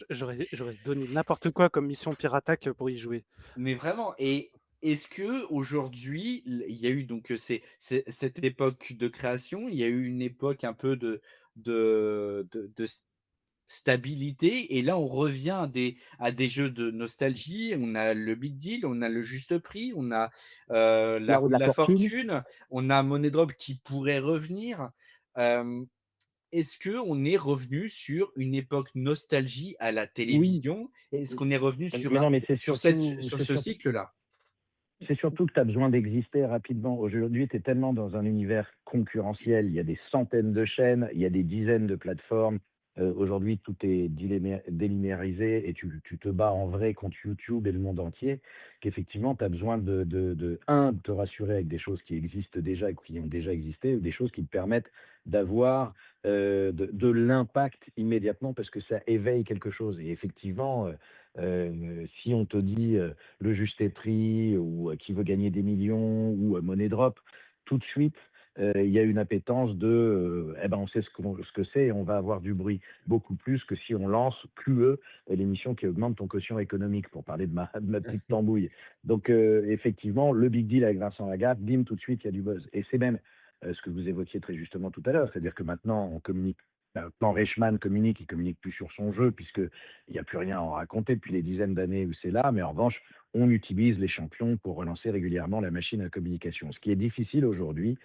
j'aurais donné n'importe quoi comme mission Piratac pour y jouer.
Mais vraiment et est-ce qu'aujourd'hui, il y a eu donc, cette époque de création, il y a eu une époque un peu de stabilité et là, on revient à des jeux de nostalgie. On a le Big Deal, on a le Juste Prix, on a,
La
la
roue
roue
de
de
la
la
fortune.
fortune, on a Money Drop qui pourrait revenir. Hem, Est-ce qu'on est revenu sur une époque nostalgie à la
Oui,
télévision? Est-ce qu'on est revenu
Mais non, mais
sur ce cycle-là?
c'est surtout que tu as besoin d'exister rapidement. Aujourd'hui, tu es tellement dans un univers concurrentiel, il y a des centaines de chaînes, il y a des dizaines de plateformes. Aujourd'hui, tout est délinéarisé et tu te bats en vrai contre YouTube et le monde entier, qu'effectivement, tu as besoin de te rassurer avec des choses qui existent déjà et qui ont déjà existé, ou des choses qui te permettent d'avoir de l'impact immédiatement parce que ça éveille quelque chose. Et effectivement, si on te dit le Juste Prix ou Qui veut gagner des millions ou Money Drop, tout de suite, il y a une appétence eh ben, on sait ce que c'est et on va avoir du bruit. Beaucoup plus que si on lance QE, l'émission qui augmente ton quotient économique, pour parler de ma petite tambouille. Donc, effectivement, le big deal avec Vincent Lagaffe, bim, tout de suite, il y a du buzz. Et c'est même ce que vous évoquiez très justement tout à l'heure, c'est-à-dire que maintenant, on communique. Quand Reichmann communique, il communique plus sur son jeu, puisque il n'y a plus rien à en raconter depuis les dizaines d'années où c'est là, mais en revanche, on utilise les champions pour relancer régulièrement la machine à communication. Ce qui est difficile aujourd'hui,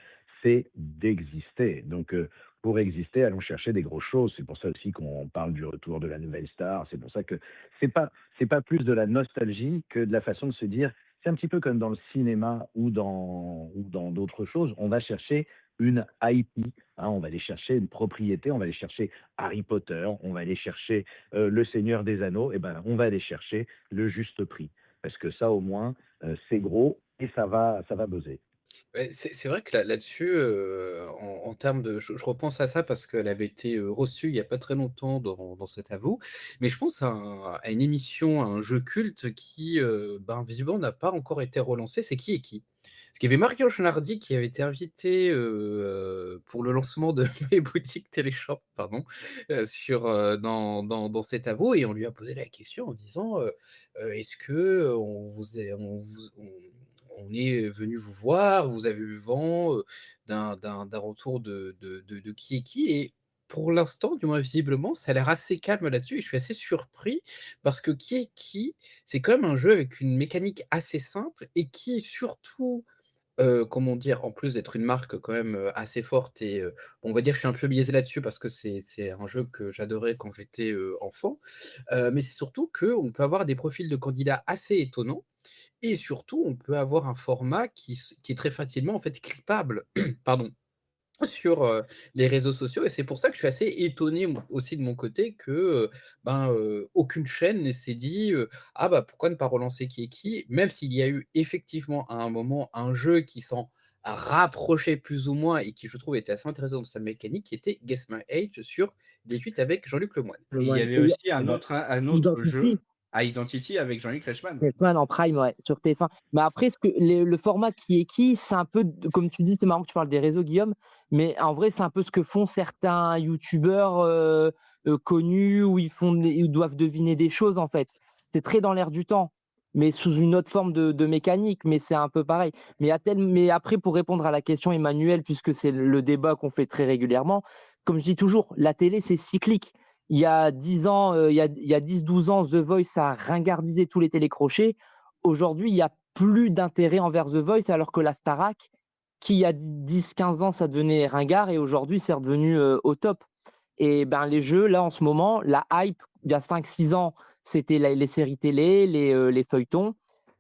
c'est d'exister. Donc, pour exister, allons chercher des grosses choses. C'est pour ça aussi qu'on parle du retour de la nouvelle star. C'est pour ça que c'est pas plus de la nostalgie que de la façon de se dire. C'est un petit peu comme dans le cinéma ou dans d'autres choses. On va chercher une IP, hein, on va aller chercher une propriété, on va aller chercher Harry Potter, on va aller chercher Le Seigneur des Anneaux, et ben, on va aller chercher le juste prix. Parce que ça, au moins, c'est gros et ça va buzzer.
Ouais, c'est vrai que là-dessus, en termes de je repense à ça parce qu'elle avait été, reçue il y a pas très longtemps dans cet Avo, mais je pense à une émission, à un jeu culte qui, ben, visiblement n'a pas encore été relancé, c'est Qui est qui? Parce qu'il y avait Marion Chenardi qui avait été invitée, pour le lancement de mes boutiques Téléshop, pardon, dans cet Avo et on lui a posé la question en disant, «Est-ce que, on est venu vous voir, vous avez eu vent, d'un retour de Qui est qui? Et pour l'instant, du moins visiblement, ça a l'air assez calme là-dessus et je suis assez surpris parce que Qui est qui? C'est quand même un jeu avec une mécanique assez simple et qui est surtout, comment dire? En plus d'être une marque quand même, assez forte et on va dire que je suis un peu biaisé là-dessus parce que c'est un jeu que j'adorais quand j'étais, enfant, mais c'est surtout qu'on peut avoir des profils de candidats assez étonnants et surtout, on peut avoir un format qui est très facilement, en fait, clippable, pardon, sur, les réseaux sociaux et c'est pour ça que je suis assez étonné, moi aussi de mon côté que, aucune chaîne ne s'est dit, «Ah bah, pourquoi ne pas relancer Qui est qui?» même s'il y a eu effectivement à un moment un jeu qui s'en rapprochait plus ou moins et qui je trouve était assez intéressant dans sa mécanique, qui était Guess My Age sur 18 avec Jean-Luc Lemoyne.
Et il y
Lemoine.
avait
Et
aussi
Eh ben,
un autre jeu
Identity.
à Identity avec Jean-Luc Reichmann.
Hitman en prime, ouais, sur TF1. Mais après, le format qui est qui, c'est un peu, comme tu dis, c'est marrant que tu parles des réseaux, Guillaume, mais en vrai, c'est un peu ce que font certains youtubeurs connus où ils doivent deviner des choses, en fait. C'est très dans l'air du temps, mais sous une autre forme de mécanique, mais c'est un peu pareil. Mais après, pour répondre à la question, Emmanuel, puisque c'est le débat qu'on fait très régulièrement, comme je dis toujours, la télé, c'est cyclique. Il y a 10 ans, il y a 10-12 ans, The Voice a ringardisé tous les télécrochets. Aujourd'hui, il y a plus d'intérêt envers The Voice, alors que la Starac, qui il y a 10-15 ans, ça devenait ringard et aujourd'hui, c'est redevenu au top. Et ben, les jeux, là, en ce moment, la hype, il y a 5-6 ans, c'était les séries télé, les feuilletons.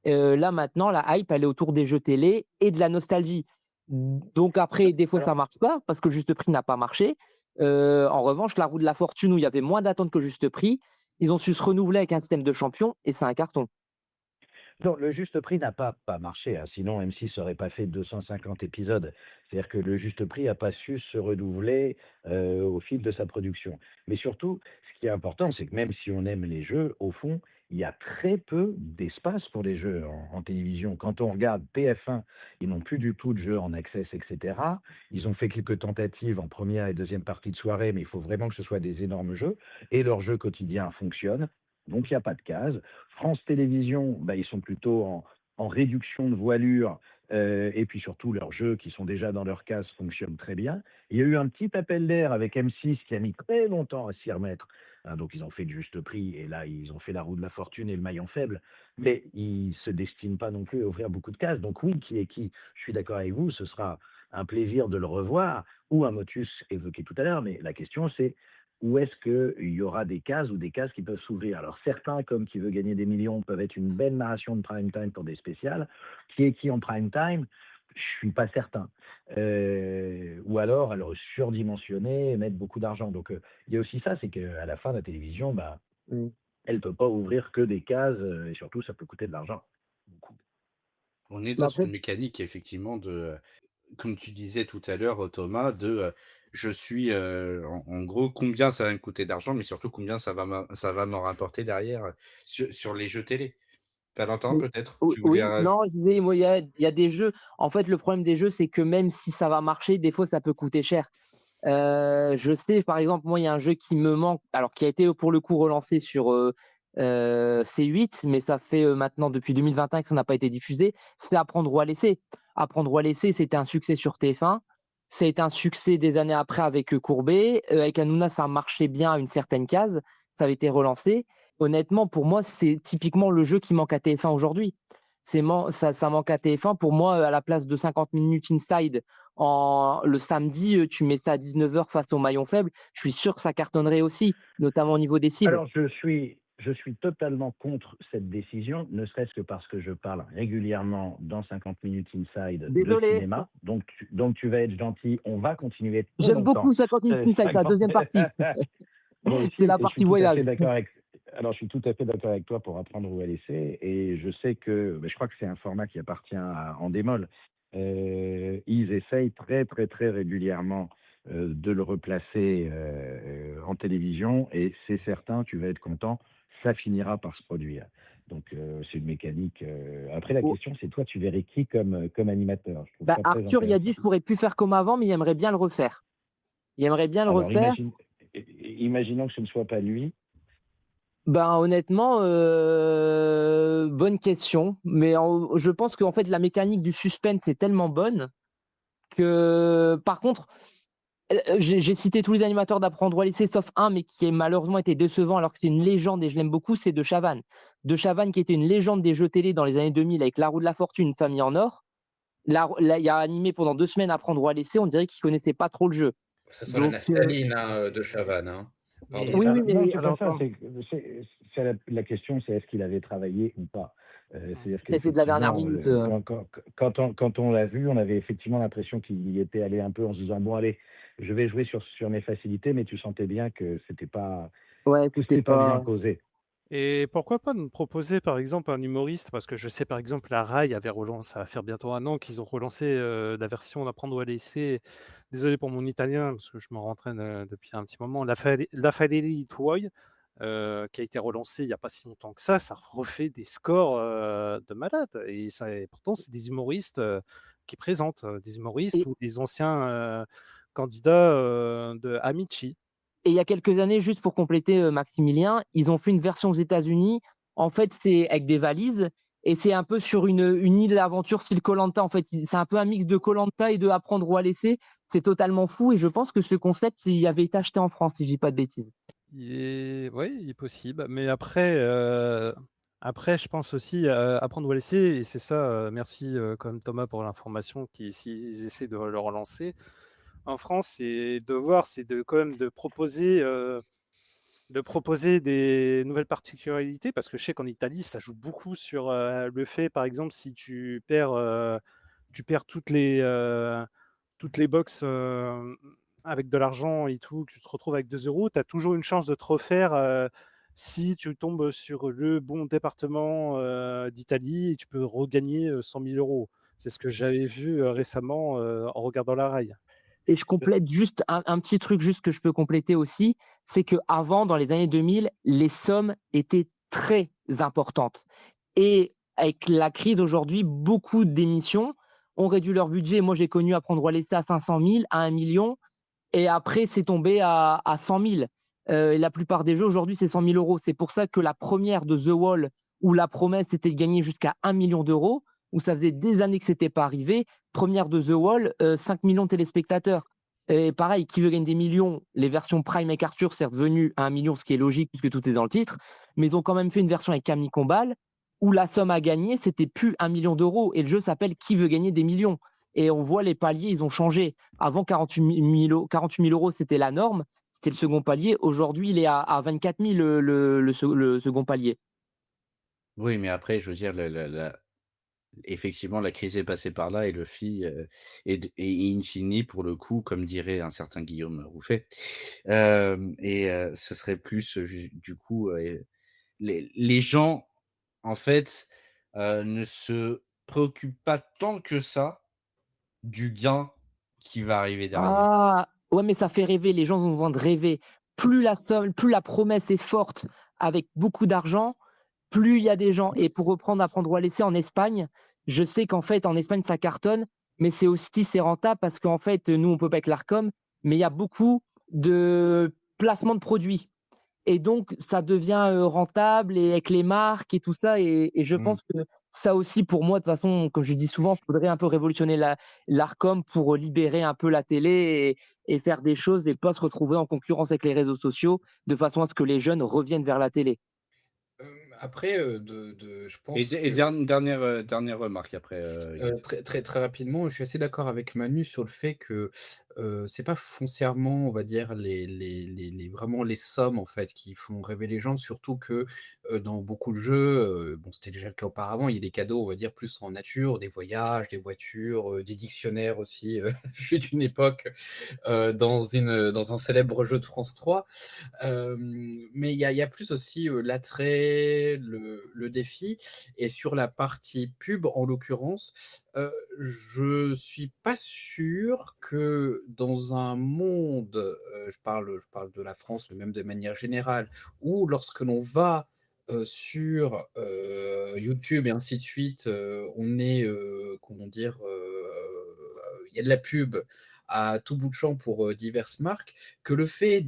Là, maintenant, la hype, elle est autour des jeux télé et de la nostalgie. Donc après, des fois, ça marche pas parce que le juste prix n'a pas marché. En revanche, la roue de la fortune, où il y avait moins d'attentes que juste prix, ils ont su se renouveler avec un système de champions et c'est un carton.
Non, le juste prix n'a pas marché, hein, sinon M6 aurait pas fait 250 épisodes. C'est-à-dire que le juste prix a pas su se renouveler, au fil de sa production. Mais surtout, ce qui est important, c'est que même si on aime les jeux, au fond, il y a très peu d'espace pour les jeux en télévision. Quand on regarde TF1, ils n'ont plus du tout de jeux en access et cetera. Ils ont fait quelques tentatives en première et deuxième partie de soirée, mais il faut vraiment que ce soit des énormes jeux et leurs jeux quotidiens fonctionnent, donc il y a pas de cases. France Télévisions, bah, ils sont plutôt en réduction de voilure, et puis surtout leurs jeux qui sont déjà dans leur case fonctionnent très bien. Il y a eu un petit appel d'air avec M6 qui a mis très longtemps à s'y remettre, hein, donc ils ont fait le juste prix et là, ils ont fait la roue de la fortune et le maillon faible, mais ils se destinent pas non plus à ouvrir beaucoup de cases. Donc oui, qui est qui? Je suis d'accord avec vous, ce sera un plaisir de le revoir ou un motus évoqué tout à l'heure, mais la question c'est où est-ce qu'il y aura des cases ou des cases qui peuvent s'ouvrir? Alors certains, comme Qui veut gagner des millions, peuvent être une belle narration de prime time pour des spéciales. Qui est qui en prime time? Je suis pas certain. Ou alors surdimensionner et mettre beaucoup d'argent. Donc, il y a aussi ça, c'est qu'à la fin, la télévision, bah,
Mmh.
elle peut pas ouvrir que des cases, et surtout ça peut coûter de l'argent. Beaucoup.
On est
Mais
dans
après,
une mécanique effectivement comme tu disais tout à l'heure, Thomas, je suis, en gros, combien ça va me coûter d'argent, mais surtout combien ça va m'en rapporter derrière, sur les jeux télé. Valentin,
oui,
peut-être?
oui,
Tu voulais
oui,
raj
non, je disais, moi, il y a des jeux. En fait, le problème des jeux, c'est que même si ça va marcher, des fois, ça peut coûter cher. Je sais, par exemple, moi, il y a un jeu qui me manque, alors qui a été pour le coup relancé sur C8, mais ça fait maintenant depuis 2021 que ça n'a pas été diffusé. C'est Apprendre ou à laisser. Apprendre ou à laisser, c'était un succès sur TF1. Ça a été un succès des années après avec Courbet. Avec Hanouna, ça marchait bien à une certaine case. Ça avait été relancé. Honnêtement, pour moi, c'est typiquement le jeu qui manque à TF1 aujourd'hui. Ça manque à TF1. Pour moi, à la place de 50 minutes inside le samedi, tu mets ça à 19h face au maillon faible, je suis sûr que ça cartonnerait aussi, notamment au niveau des cibles.
Alors je suis totalement contre cette décision, ne serait-ce que parce que je parle régulièrement dans 50 minutes inside de
Désolé,
cinéma. Donc tu vas être gentil, on va continuer très
j'aime
longtemps,
beaucoup 50 minutes inside, c'est la
50
deuxième partie.
moi
C'est
aussi
la
et je suis
partie
tout à
voyage.
fait d'accord avec alors je suis tout à fait d'accord avec toi pour Apprendre ou à laisser et je sais que, je crois que c'est un format qui appartient à Endemol. Ils essayent très, très, très régulièrement, de le replacer, en télévision et c'est certain, tu vas être content, ça finira par se produire. Donc, c'est une mécanique, après la
Oh,
question, c'est toi, tu verrais qui comme animateur? Je trouve
bah,
ça très
Arthur, il a dit
intéressant.
je pourrais plus faire comme avant, mais il aimerait bien le refaire. Il aimerait bien le
Alors
refaire.
imaginons que ce ne soit pas lui.
Ben honnêtement, bonne question. Mais je pense qu'en fait la mécanique du suspense est tellement bonne que par contre, j'ai cité tous les animateurs d'Apprendre ou à laisser, sauf un, mais qui a malheureusement été décevant, alors que c'est une légende et je l'aime beaucoup, c'est De Chavannes. De Chavannes, qui était une légende des jeux télé dans les années 2000 avec La Roue de la Fortune, Famille en Or. Là, il a animé pendant 2 semaines Apprendre ou à laisser, on dirait qu'il connaissait pas trop le jeu.
Ce sont la
Donc,
naphtaline, hein, de Chavannes, hein.
Mais
Pardon.
oui, oui,
Non,
mais
c'est pas ça, c'est la question, c'est est-ce qu'il avait travaillé ou pas? C'est-à-dire
c'est fait de la dernière
qu'effectivement,
minute.
quand on l'a vu, on avait effectivement l'impression qu'il y était allé un peu en se disant: «Bon allez, je vais jouer sur mes facilités», mais tu sentais bien
Ouais,
que
écoutez
c'était pas bien
pas.
posé.
Et pourquoi pas nous proposer par exemple un humoriste, parce que je sais par exemple la Rai avait relancé, ça va faire bientôt un an qu'ils ont relancé la version d'Apprendre ou à laisser. Désolé pour mon italien, parce que je me rentraîne depuis un petit moment. La Fedeli Tuoi, qui a été relancé il n'y a pas si longtemps que ça refait des scores de malade. Et pourtant, c'est des humoristes qui présentent, des humoristes
Et,
ou des anciens candidats de Amici.
et il y a quelques années, juste pour compléter, Maximilien, ils ont fait une version aux États-Unis. En fait, c'est avec des valises et c'est un peu sur une île d'aventure style koh En fait, c'est un peu un mix de koh et de Apprendre ou à laisser. C'est totalement fou et je pense que ce concept, il avait été acheté en France, si je dis pas de bêtises.
Oui, il est possible. Mais après, je pense aussi apprendre ou à laisser. Et c'est ça, merci quand même Thomas pour l'information, s'ils essaient de le relancer. En France, c'est quand même de proposer des nouvelles particularités, parce que je sais qu'en Italie, ça joue beaucoup sur le fait, par exemple, si tu perds toutes les box avec de l'argent et tout, que tu te retrouves avec 2 euros, tu as toujours une chance de te refaire si tu tombes sur le bon département d'Italie et tu peux regagner 100 000 euros. C'est ce que j'avais vu récemment en regardant la rail.
Et je complète juste un petit truc juste que je peux compléter aussi, c'est qu'avant, dans les années 2000, les sommes étaient très importantes. Et avec la crise aujourd'hui, beaucoup d'émissions ont réduit leur budget. Moi, j'ai connu Apprendre ou à laisser à 500 000, à 1 million, et après, c'est tombé à 100 000. La plupart des jeux, aujourd'hui, c'est 100 000 euros. C'est pour ça que la première de The Wall, où la promesse était de gagner jusqu'à 1 million d'euros, où ça faisait des années que ce n'était pas arrivé, première de The Wall, 5 millions de téléspectateurs. Et pareil, qui veut gagner des millions? Les versions Prime avec Arthur, c'est revenu à 1 million, ce qui est logique puisque tout est dans le titre. Mais ils ont quand même fait une version avec Camille Combal, où la somme à gagner, c'était plus 1 million d'euros. Et le jeu s'appelle Qui veut gagner des millions? Et on voit les paliers, ils ont changé. Avant, 48 000 euros, c'était la norme. C'était le second palier. Aujourd'hui, il est à 24 000, le second palier.
Oui, mais après, je veux dire, effectivement, la crise est passée par là et le fit, et in fine, pour le coup, comme dirait un certain Guillaume Rouffet, ce serait plus, du coup, les gens, en fait, ne se préoccupent pas tant que ça du gain qui va arriver derrière.
Ah, ouais, mais ça fait rêver. Les gens ont besoin de rêver. Plus la somme, plus la promesse est forte avec beaucoup d'argent, plus il y a des gens. Et pour reprendre Apprendre ou à laisser en Espagne, je sais qu'en fait, en Espagne, ça cartonne, mais c'est rentable parce qu'en fait, nous, on peut pas avec l'Arcom, mais il y a beaucoup de placements de produits. Et donc, ça devient rentable et avec les marques et tout ça. Et je
Mmh.
pense que ça aussi, pour moi, de toute façon, comme je dis souvent, il faudrait un peu révolutionner l'Arcom pour libérer un peu la télé et faire des choses et pas se retrouver en concurrence avec les réseaux sociaux de façon à ce que les jeunes reviennent vers la télé.
Après, je pense
Et
que
dernière remarque après, Guillaume.
Très très très rapidement, je suis assez d'accord avec Manu sur le fait que, c'est pas foncièrement, on va dire, les vraiment les sommes, en fait, qui font rêver les gens. Surtout que, dans beaucoup de jeux, bon, c'était déjà le cas auparavant, il y a des cadeaux, on va dire, plus en nature, des voyages, des voitures, des dictionnaires aussi, fut une époque, dans un célèbre jeu de France 3. Mais il y a plus aussi, l'attrait, le défi. Et sur la partie pub, en l'occurrence, je suis pas sûr que dans un monde, je parle de la France, mais même de manière générale, où lorsque l'on va, sur, YouTube et ainsi de suite, on est, comment dire? Il y a de la pub à tout bout de champ pour, diverses marques, que le fait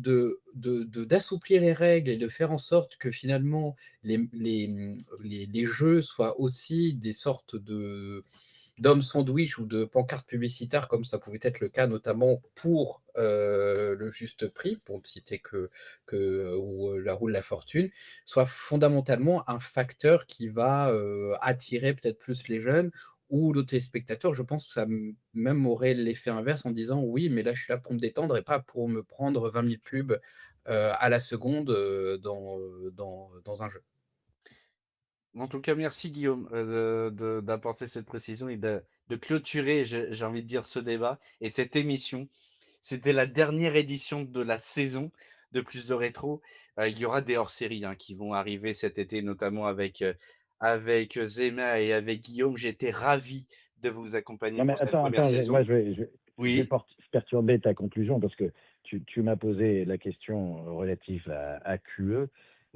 d'assouplir les règles et de faire en sorte que finalement les jeux soient aussi des sortes d'hommes sandwich ou de pancartes publicitaires, comme ça pouvait être le cas notamment pour le juste prix, pour ne citer ou la roue de la fortune, soit fondamentalement un facteur qui va attirer peut-être plus les jeunes ou le téléspectateur. Je pense que ça même aurait l'effet inverse en disant oui, mais là je suis là pour me détendre et pas pour me prendre 20 000 pubs à la seconde dans un jeu.
En tout cas, merci Guillaume, d'apporter cette précision et de clôturer, j'ai envie de dire, ce débat et cette émission. C'était la dernière édition de la saison de Plus de Rétro. Il y aura des hors-séries, hein, qui vont arriver cet été, notamment avec Zema et avec Guillaume. J'étais ravi de vous accompagner
Non, mais
pour cette
attends,
première
moi,
saison.
je vais
Oui,
perturber ta conclusion parce que tu m'as posé la question relative à QE.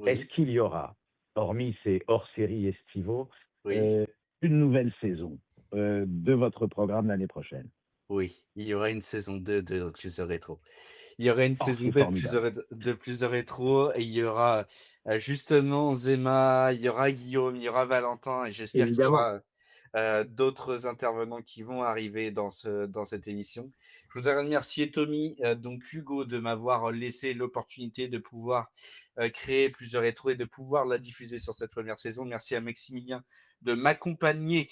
Est-ce
Oui,
qu'il y aura, hormis ces hors-séries estivaux,
oui,
euh, une nouvelle saison de votre programme l'année prochaine?
oui. Il y aura une saison 2 de Plus de Rétro. Il y aura une
Oh,
saison
c'est
2 de Plus de
formidable.
Plus de Rétro et il y aura, justement Zema, il y aura Guillaume, il y aura Valentin et j'espère qu'il y
Évidemment.
aura, d'autres intervenants qui vont arriver dans cette émission. Je voudrais remercier Tommy, donc Hugo de m'avoir laissé l'opportunité de pouvoir, créer Plus de Rétro et de pouvoir la diffuser sur cette première saison. Merci à Maximilien de m'accompagner,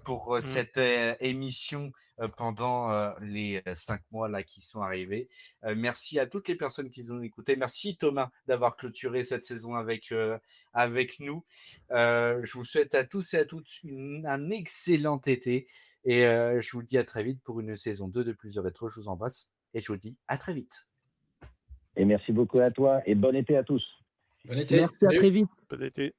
pour, cette, émission, pendant, les, 5 mois là qui sont arrivés. Merci à toutes les personnes qui nous ont écoutés. Merci Thomas d'avoir clôturé cette saison avec nous. Je vous souhaite à tous et à toutes un excellent été et je vous dis à très vite pour une saison 2 de Plus de Rétro. Je vous embrasse et je vous dis à très vite.
Et merci beaucoup à toi et bon été à tous.
Bon été.
Merci, à
Salut.
très vite.
Peut-être.